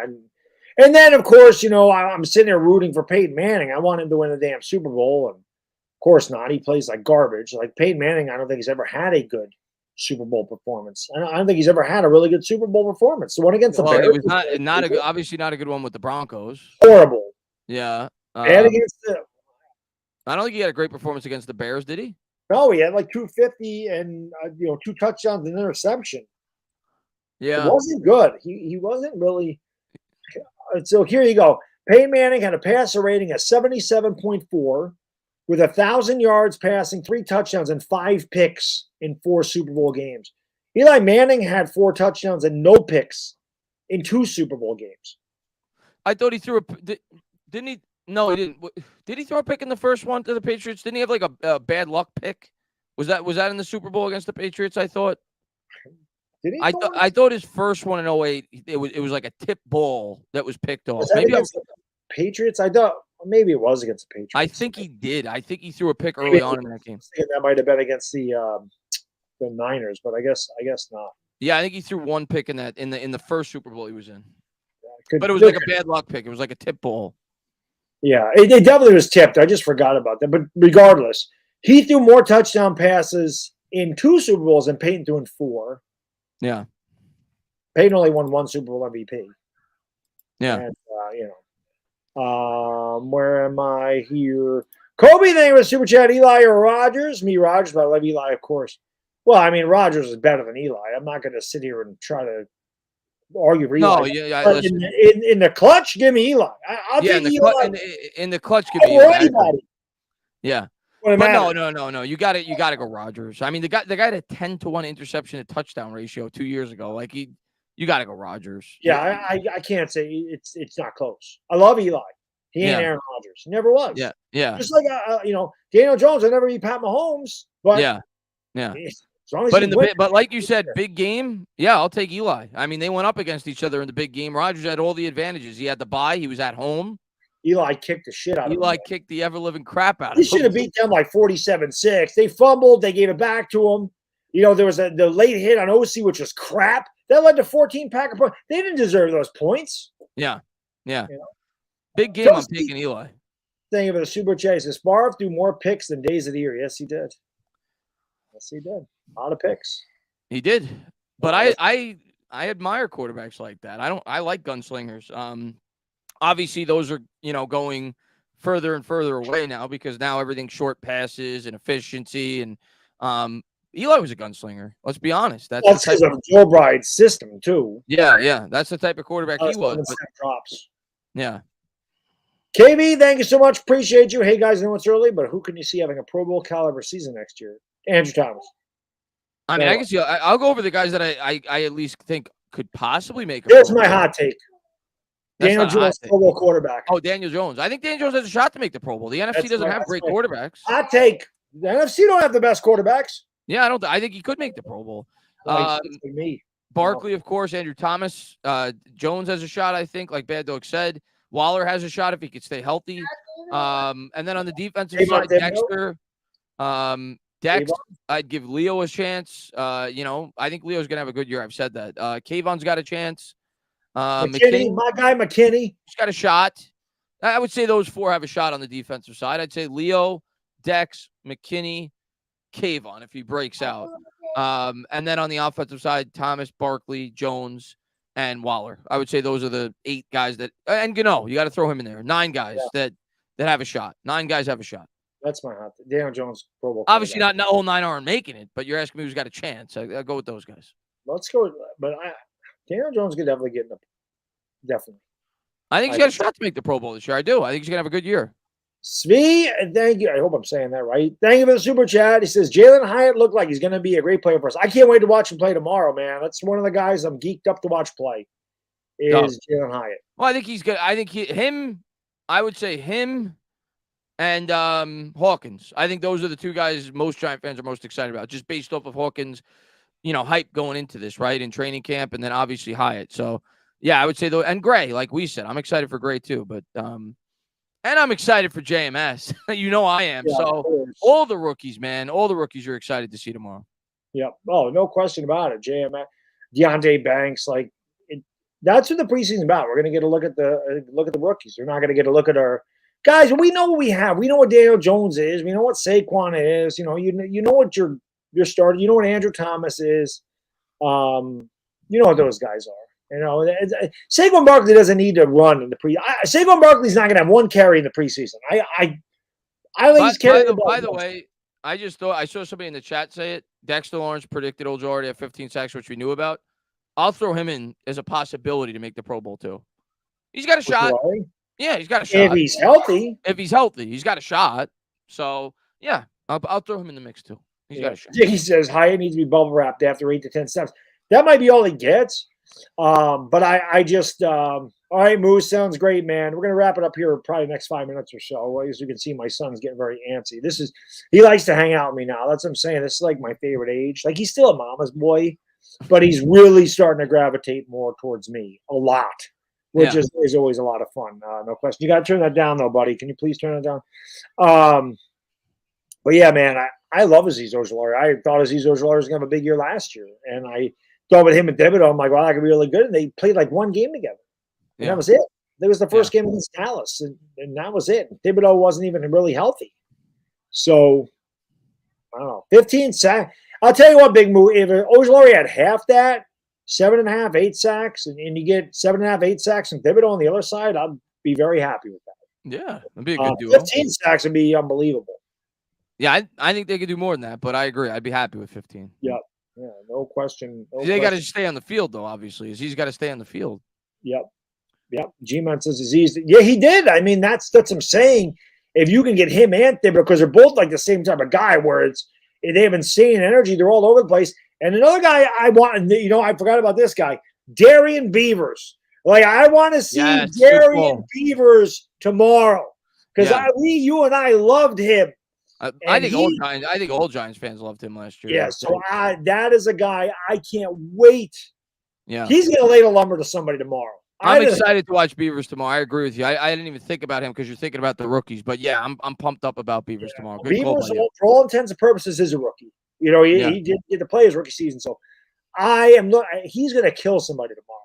and then of course, I'm sitting there rooting for Peyton Manning. I want him to win the damn Super Bowl, and of course not. He plays like garbage. Like Peyton Manning, I don't think he's ever had a good Super Bowl performance. I don't think he's ever had a really good Super Bowl performance. The one against the Bears, it was obviously not a good one with the Broncos. Horrible. Yeah. And against I don't think he had a great performance against the Bears, did he? No, he had like 250 and 2 touchdowns and interception. Yeah. It wasn't good. He wasn't really. So here you go. Peyton Manning had a passer rating of 77.4 with 1,000 yards passing, 3 touchdowns, and 5 picks in 4 Super Bowl games. Eli Manning had 4 touchdowns and no picks in 2 Super Bowl games. I thought he threw didn't he? No, he didn't. Did he throw a pick in the first one to the Patriots? Didn't he have like a bad luck pick? Was that in the Super Bowl against the Patriots? I thought. Did he? I thought his first one in 08, it was like a tip ball that was picked off. Maybe against the Patriots. I thought maybe it was against the Patriots. I think he did. I think he threw a pick early on in that game. That might have been against the Niners, but I guess not. Yeah, I think he threw one pick in the first Super Bowl he was in. But it was like a bad luck pick. It was like a tip ball. Yeah, it definitely was tipped. I just forgot about that. But regardless, he threw more touchdown passes in 2 Super Bowls than Peyton threw in 4. Yeah. Peyton only won 1 Super Bowl MVP. Yeah. And, where am I here? Kobe, thank you for Super Chat. Eli or Rodgers? Me, Rodgers, but I love Eli, of course. Well, I mean, Rodgers is better than Eli. I'm not going to sit here and try to argue for Eli. No, yeah. But in the clutch, give me Eli. I'll take Eli. In the clutch, give me Eli. Anybody. Yeah. But no. You got to go Rodgers. I mean, the guy had a 10-to-1 interception to touchdown ratio 2 years ago. Like you got to go Rodgers. Yeah, I can't say it's not close. I love Eli. He ain't Aaron Rodgers. He never was. Yeah. Just like Daniel Jones, I never beat Pat Mahomes. But yeah. But like you said, big game. Yeah, I'll take Eli. I mean, they went up against each other in the big game. Rodgers had all the advantages. He had the bye. He was at home. Eli kicked the shit out of him. Eli kicked the ever-living crap out of him. He should have beat them like 47-6. They fumbled. They gave it back to him. There was the late hit on OC, which was crap. That led to 14 Packer points. They didn't deserve those points. Yeah. Big game, I'm taking Eli. Thank you for the Super Chase. Does Favre do more picks than days of the year? Yes, he did. A lot of picks. He did. But I admire quarterbacks like that. I like gunslingers. Obviously, those are, going further and further away now because now everything's short passes and efficiency. And Eli was a gunslinger. Let's be honest. That's because of Joe Bride's system, too. Yeah. That's the type of quarterback he was. Drops. Yeah. KB, thank you so much. Appreciate you. Hey, guys, I know it's early, but who can you see having a Pro Bowl caliber season next year? Andrew Thomas. I mean, I guess I'll go over the guys that I at least think could possibly make. Here's my hot take. Daniel Jones, Pro Bowl quarterback. Oh, Daniel Jones. I think Daniel Jones has a shot to make the Pro Bowl. The NFC doesn't have great quarterbacks. Hot take. The NFC don't have the best quarterbacks. Yeah, I think he could make the Pro Bowl. Barkley, of course. Andrew Thomas. Jones has a shot, I think, like Baddog said. Waller has a shot if he could stay healthy. And then on the defensive side, Dexter. Dex, I'd give Leo a chance. I think Leo's going to have a good year. I've said that. Kayvon's got a chance. McKinney, my guy McKinney. He's got a shot. I would say those 4 have a shot on the defensive side. I'd say Leo, Dex, McKinney, Kayvon if he breaks out. And then on the offensive side, Thomas, Barkley, Jones, and Waller. I would say those are the 8 guys that – and Gano, you got to throw him in there. 9 guys that have a shot. 9 guys have a shot. That's my hot. Daniel Jones, Pro Bowl. Obviously, not all 9 aren't making it, but you're asking me who's got a chance. I'll go with those guys. Let's go. But Daniel Jones could definitely get in the. Definitely. I think he's got a shot to make the Pro Bowl this year. I do. I think he's going to have a good year. Svi, thank you. I hope I'm saying that right. Thank you for the super chat. He says Jalen Hyatt looked like he's going to be a great player for us. I can't wait to watch him play tomorrow, man. That's one of the guys I'm geeked up to watch play. Is Jalen Hyatt? Well, I think he's good. I think I would say him and Hawkins. I think those are the two guys most Giant fans are most excited about, just based off of Hawkins, hype going into this, right, in training camp, and then obviously Hyatt. So, yeah, I would say though, and Gray, like we said, I'm excited for Gray too, but and I'm excited for JMS. I am. Yeah, so all the rookies, man, all the rookies you're excited to see tomorrow. Yep. Oh, no question about it. JMS, Deonte Banks, that's what the preseason's about. We're going to get a look at the rookies. We're not going to get a look at our guys. We know what we have. We know what Daniel Jones is. We know what Saquon is. You know what your starter. You know what Andrew Thomas is. You know what those guys are. Saquon Barkley doesn't need to run in the Saquon Barkley's not going to have one carry in the preseason. I think he's carrying. By the way, I just thought I saw somebody in the chat say it. Dexter Lawrence predicted Ojulari at 15 sacks, which we knew about. I'll throw him in as a possibility to make the Pro Bowl too. He's got a shot. Yeah, he's got a shot. If he's healthy. He's got a shot. So, yeah, I'll throw him in the mix too. He's got a shot. He says Hyatt needs to be bubble wrapped after 8 to 10 steps. That might be all he gets. But I just all right, Moose, sounds great, man. We're gonna wrap it up here probably the next 5 minutes or so. As you can see, my son's getting very antsy. He likes to hang out with me now. That's what I'm saying. This is like my favorite age. Like, he's still a mama's boy, but he's really starting to gravitate more towards me a lot, which is always a lot of fun. No question. You got to turn that down, though, buddy. Can you please turn it down? But yeah, man, I love Azeez Ojulari. I thought Azeez Ojulari was going to have a big year last year, and I thought with him and Thibodeau, I'm like, wow, that could be really good. And they played like one game together, and that was it. That was the first game against Dallas, and that was it. Thibodeau wasn't even really healthy. So, I don't know. 15 sacks. I'll tell you what, Big Moo, if Ojulari had half that, 7.5, 8 sacks, and you get 7.5, 8 sacks from Thibodeau on the other side, I'd be very happy with that. Yeah, that'd be a good duo. 15 sacks would be unbelievable. Yeah, I think they could do more than that, but I agree. I'd be happy with 15. Yep. Yeah, no question. They got to stay on the field, though, obviously. He's got to stay on the field. Yep. G-Man says Azeez. Yeah, he did. I mean, that's what I'm saying. If you can get him and Thibodeau, because they're both like the same type of guy where they have insane energy. They're all over the place. And another guy I want, I forgot about this guy, Darian Beavers. Like, I want to see Darian Beavers tomorrow because you and I loved him. I think all Giants fans loved him last year. Yeah, so that is a guy I can't wait. Yeah, he's going to lay the lumber to somebody tomorrow. I'm excited to watch Beavers tomorrow. I agree with you. I didn't even think about him because you're thinking about the rookies. But yeah, I'm pumped up about Beavers tomorrow. Good Beavers, for all intents and purposes, is a rookie. He did get to play his rookie season. So he's going to kill somebody tomorrow.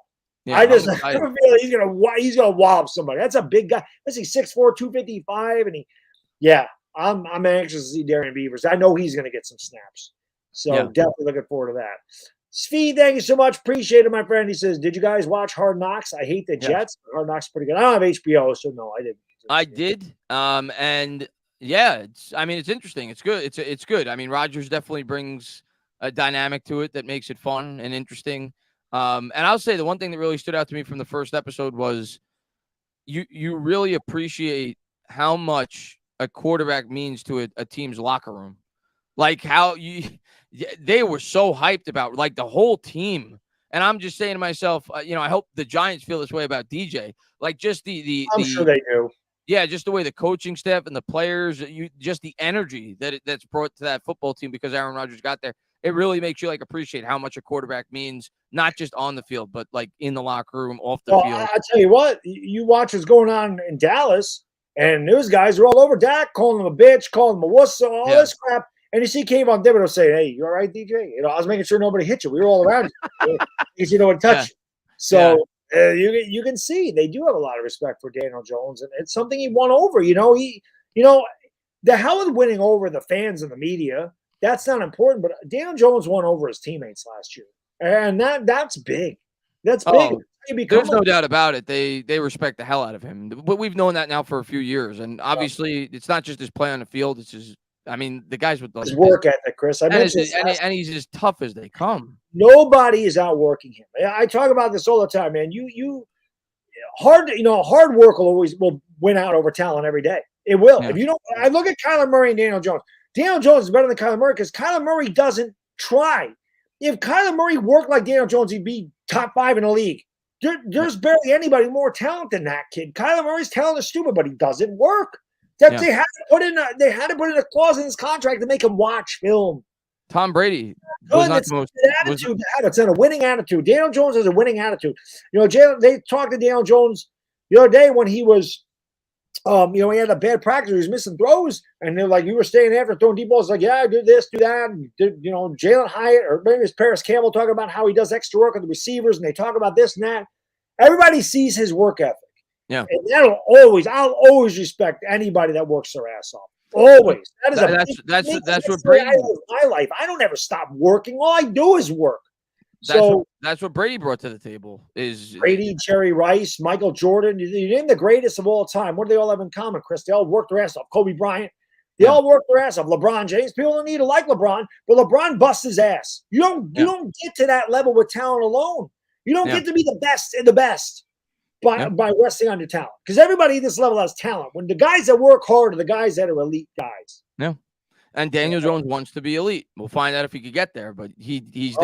Yeah, I have a feeling he's gonna wallop somebody. That's a big guy. Let's see, 6'4", 255, and I'm anxious to see Darian Beavers. I know he's gonna get some snaps. So definitely looking forward to that. Svi, thank you so much. Appreciate it, my friend. He says, did you guys watch Hard Knocks? I hate the Jets. Hard Knocks is pretty good. I don't have HBO, so no, I didn't. I did. And yeah, it's interesting. It's good. It's good. I mean, Rodgers definitely brings a dynamic to it that makes it fun and interesting. And I'll say the one thing that really stood out to me from the first episode was you really appreciate how much a quarterback means to a team's locker room. Like how they were so hyped about like the whole team. And I'm just saying to myself, I hope the Giants feel this way about DJ. Like just I'm sure they do. Yeah, just the way the coaching staff and the players, just the energy that's brought to that football team because Aaron Rodgers got there. It really makes you appreciate how much a quarterback means, not just on the field, but like in the locker room, off the field. I tell you what, you watch what's going on in Dallas, and those guys are all over Dak, calling him a bitch, calling him a wuss, all this crap. And you see Kayvon Thibodeau say, "Hey, you all right, DJ?" I was making sure nobody hit you. We were all around you because you know what touch you. So you can see they do have a lot of respect for Daniel Jones, and it's something he won over. The hell with winning over the fans and the media. That's not important, but Daniel Jones won over his teammates last year, and that's big. That's big. There's no doubt about it. They respect the hell out of him. But we've known that now for a few years, and obviously it's not just his play on the field. It's his. The guys with his work ethic, Chris. And he's as tough as they come. Nobody is outworking him. I talk about this all the time, man. Hard work will win out over talent every day. It will. Yeah. If you don't, I look at Kyler Murray and Daniel Jones. Daniel Jones is better than Kyler Murray because Kyler Murray doesn't try. If Kyler Murray worked like Daniel Jones, he'd be top 5 in the league. There's barely anybody more talented than that kid. Kyler Murray's talent is stupid, but he doesn't work. They had to put in a clause in his contract to make him watch film. Tom Brady was not the most attitude. It's a winning attitude. Daniel Jones has a winning attitude. They talked to Daniel Jones the other day when he was, he had a bad practice. He was missing throws, and they're like, "You were staying after throwing deep balls." Like, yeah, I do this, do that. And Jalen Hyatt or maybe it's Paris Campbell talking about how he does extra work with the receivers, and they talk about this and that. Everybody sees his work ethic. Yeah, and I'll always respect anybody that works their ass off. Always. That's what Brady. My life. I don't ever stop working. All I do is work. That's what Brady brought to the table. Is Brady, Jerry Rice, Michael Jordan. You name the greatest of all time. What do they all have in common, Chris? They all worked their ass off. Kobe Bryant. They all worked their ass off. LeBron James. People don't need to like LeBron, but LeBron busts his ass. You don't get to that level with talent alone. You don't get to be the best of the best by resting on your talent. Because everybody at this level has talent. When the guys that work hard are the guys that are elite guys. Yeah. And Daniel Jones wants to be elite. We'll find out if he could get there, but it's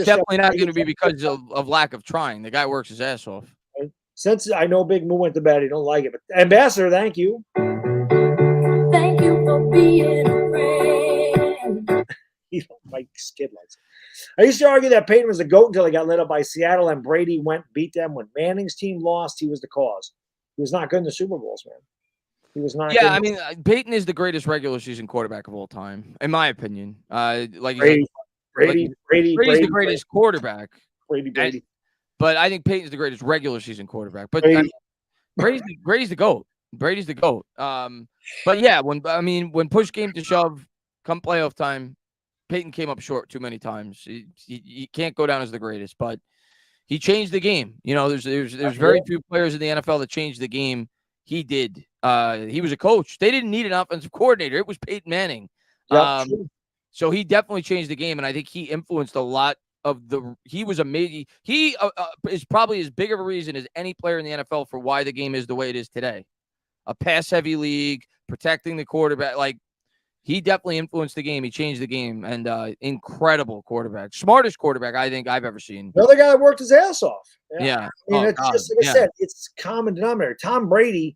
definitely not going to be because of lack of trying. The guy works his ass off. Since I know Big Moo went to bed, he don't like it. But Ambassador, thank you. Thank you for being a friend. He don't like skid lights. I used to argue that Peyton was the GOAT until he got lit up by Seattle and Brady beat them. When Manning's team lost, he was the cause. He was not good in the Super Bowls, man. He was not. Yeah, I mean, Peyton is the greatest regular season quarterback of all time, in my opinion. Brady's the greatest quarterback. Brady. But I think Peyton's the greatest regular season quarterback. But I mean, Brady's the GOAT. Brady's the GOAT. But yeah, when push came to shove, come playoff time, Peyton came up short too many times. He can't go down as the greatest, but he changed the game. There's very few players in the NFL that changed the game. He did. He was a coach. They didn't need an offensive coordinator. It was Peyton Manning. So he definitely changed the game, and I think he influenced a lot of he was amazing. He is probably as big of a reason as any player in the NFL for why the game is the way it is today. A pass-heavy league, protecting the quarterback. Like, he definitely influenced the game. He changed the game, and incredible quarterback. Smartest quarterback I think I've ever seen. Another guy that worked his ass off. Yeah. I mean, it's just like I said, it's common denominator. Tom Brady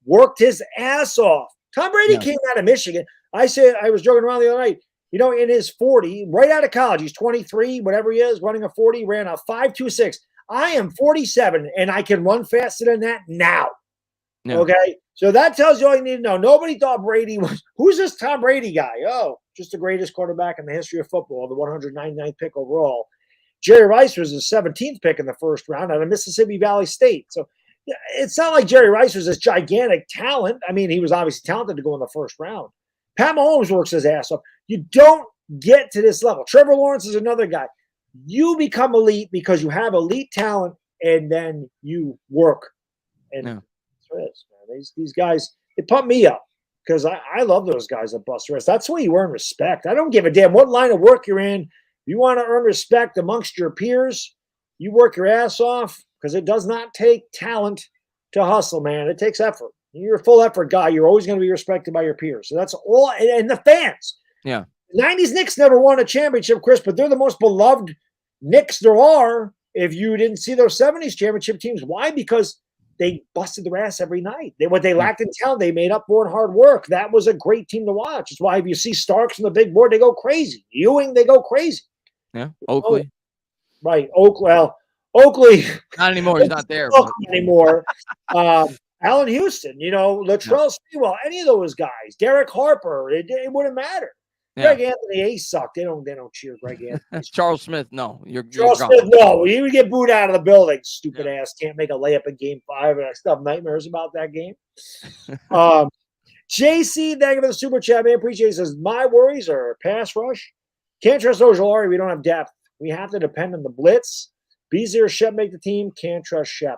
worked his ass off. Tom Brady came out of Michigan. I was joking around the other night. In his 40, right out of college, he's 23, whatever he is, running a 40, ran a 5.26. I am 47, and I can run faster than that now. Yeah. Okay? So that tells you all you need to know. Nobody thought Brady was – who's this Tom Brady guy? Oh, just the greatest quarterback in the history of football, the 199th pick overall. Jerry Rice was the 17th pick in the first round out of Mississippi Valley State. So it's not like Jerry Rice was this gigantic talent. I mean, he was obviously talented to go in the first round. Pat Mahomes works his ass off. You don't get to this level. Trevor Lawrence is another guy. You become elite because you have elite talent, and then you work. And that's what it is, man. These guys, they pump me up because I love those guys that bust rest. That's where you earn respect. I don't give a damn what line of work you're in. You want to earn respect amongst your peers, you work your ass off because it does not take talent to hustle, man. It takes effort. You're a full effort guy. You're always going to be respected by your peers. So that's all. And the fans. Yeah. 90s Knicks never won a championship, Chris, but they're the most beloved Knicks there are if you didn't see those 70s championship teams. Why? Because they busted their ass every night. What they lacked in talent, they made up for in hard work. That was a great team to watch. It's why if you see Starks on the big board, they go crazy. Ewing, they go crazy. Yeah. Oakley. Right. Oakley. Not anymore. He's not there. Anymore. Allen Houston, Latrell Sprewell, any of those guys, Derek Harper, it wouldn't matter. Yeah. Greg Anthony, he sucked. They don't cheer Greg Anthony. Charles Smith, no. Charles Smith, no. He would get booed out of the building. Stupid ass. Can't make a layup in game 5. And I still have nightmares about that game. JC, thank you for the super chat, man. Appreciate it. He says, my worries are pass rush. Can't trust Ojolari. We don't have depth. We have to depend on the blitz. Beasley or Shep make the team. Can't trust Shep.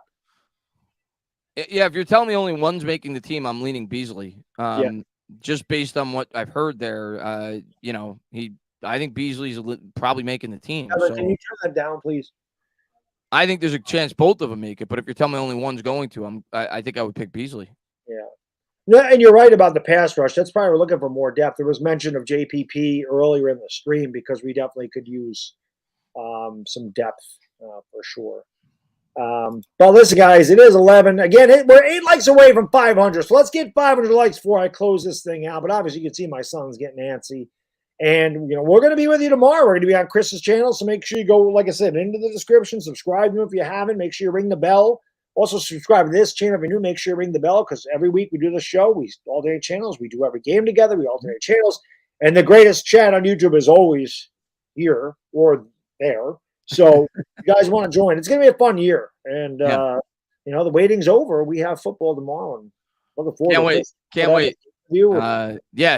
Yeah, if you're telling me only one's making the team, I'm leaning Beasley. Just based on what I've heard there, I think Beasley's probably making the team. Can you turn that down, please? I think there's a chance both of them make it, but if you're telling me only one's going to, I think I would pick Beasley. Yeah. No, and you're right about the pass rush. That's probably we're looking for more depth. There was mention of JPP earlier in the stream because we definitely could use some depth for sure. But listen, guys, it is 11. Again, we're 8 likes away from 500. So let's get 500 likes before I close this thing out. But obviously, you can see my son's getting antsy. And, we're going to be with you tomorrow. We're going to be on Chris's channel. So make sure you go, like I said, into the description. Subscribe to him if you haven't. Make sure you ring the bell. Also, subscribe to this channel if you're new. Make sure you ring the bell because every week we do the show. We alternate channels. We do every game together. We alternate channels. And the greatest chat on YouTube is always here or there. So you guys want to join. It's going to be a fun year. And, the waiting's over. We have football tomorrow. And looking forward to it. Can't wait.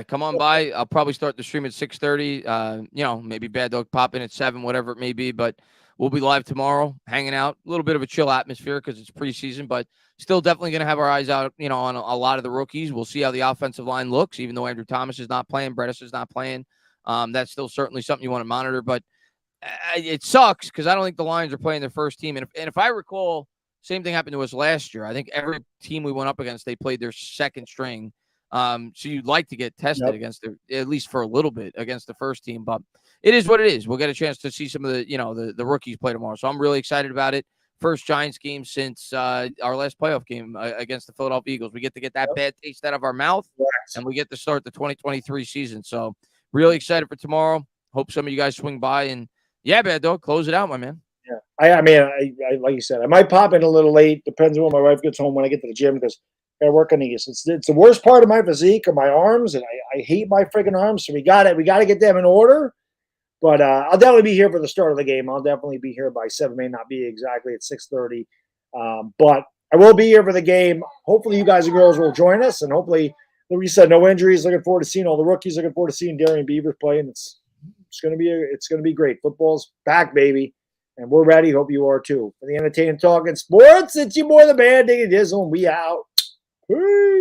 Come on by. I'll probably start the stream at 6:30. Maybe Baddog pop in at 7, whatever it may be. But we'll be live tomorrow, hanging out. A little bit of a chill atmosphere because it's preseason, but still definitely going to have our eyes out, on a lot of the rookies. We'll see how the offensive line looks, even though Andrew Thomas is not playing, Bredis is not playing. That's still certainly something you want to monitor. But it sucks because I don't think the Lions are playing their first team. And if I recall, same thing happened to us last year. I think every team we went up against, they played their second string. So you'd like to get tested against at least for a little bit against the first team, but it is what it is. We'll get a chance to see some of the rookies play tomorrow. So I'm really excited about it. First Giants game since our last playoff game against the Philadelphia Eagles. We get to get that bad taste out of our mouth, and we get to start the 2023 season. So really excited for tomorrow. Hope some of you guys swing by and Bad Dog, close it out, my man. Yeah, I like you said, I might pop in a little late. Depends on when my wife gets home when I get to the gym because I work on these. It's the worst part of my physique are my arms, and I hate my freaking arms. So we got to get them in order. But I'll definitely be here for the start of the game. I'll definitely be here by 7. May not be exactly at 6:30, but I will be here for the game. Hopefully, you guys and girls will join us, and hopefully, like we said, no injuries. Looking forward to seeing all the rookies. Looking forward to seeing Darian Beavers play, and it's gonna be great. Football's back, baby. And we're ready. Hope you are too. For the Entertaining Talking Sports, it's your boy, the Bad Diggy Dizzle, and we out. Peace.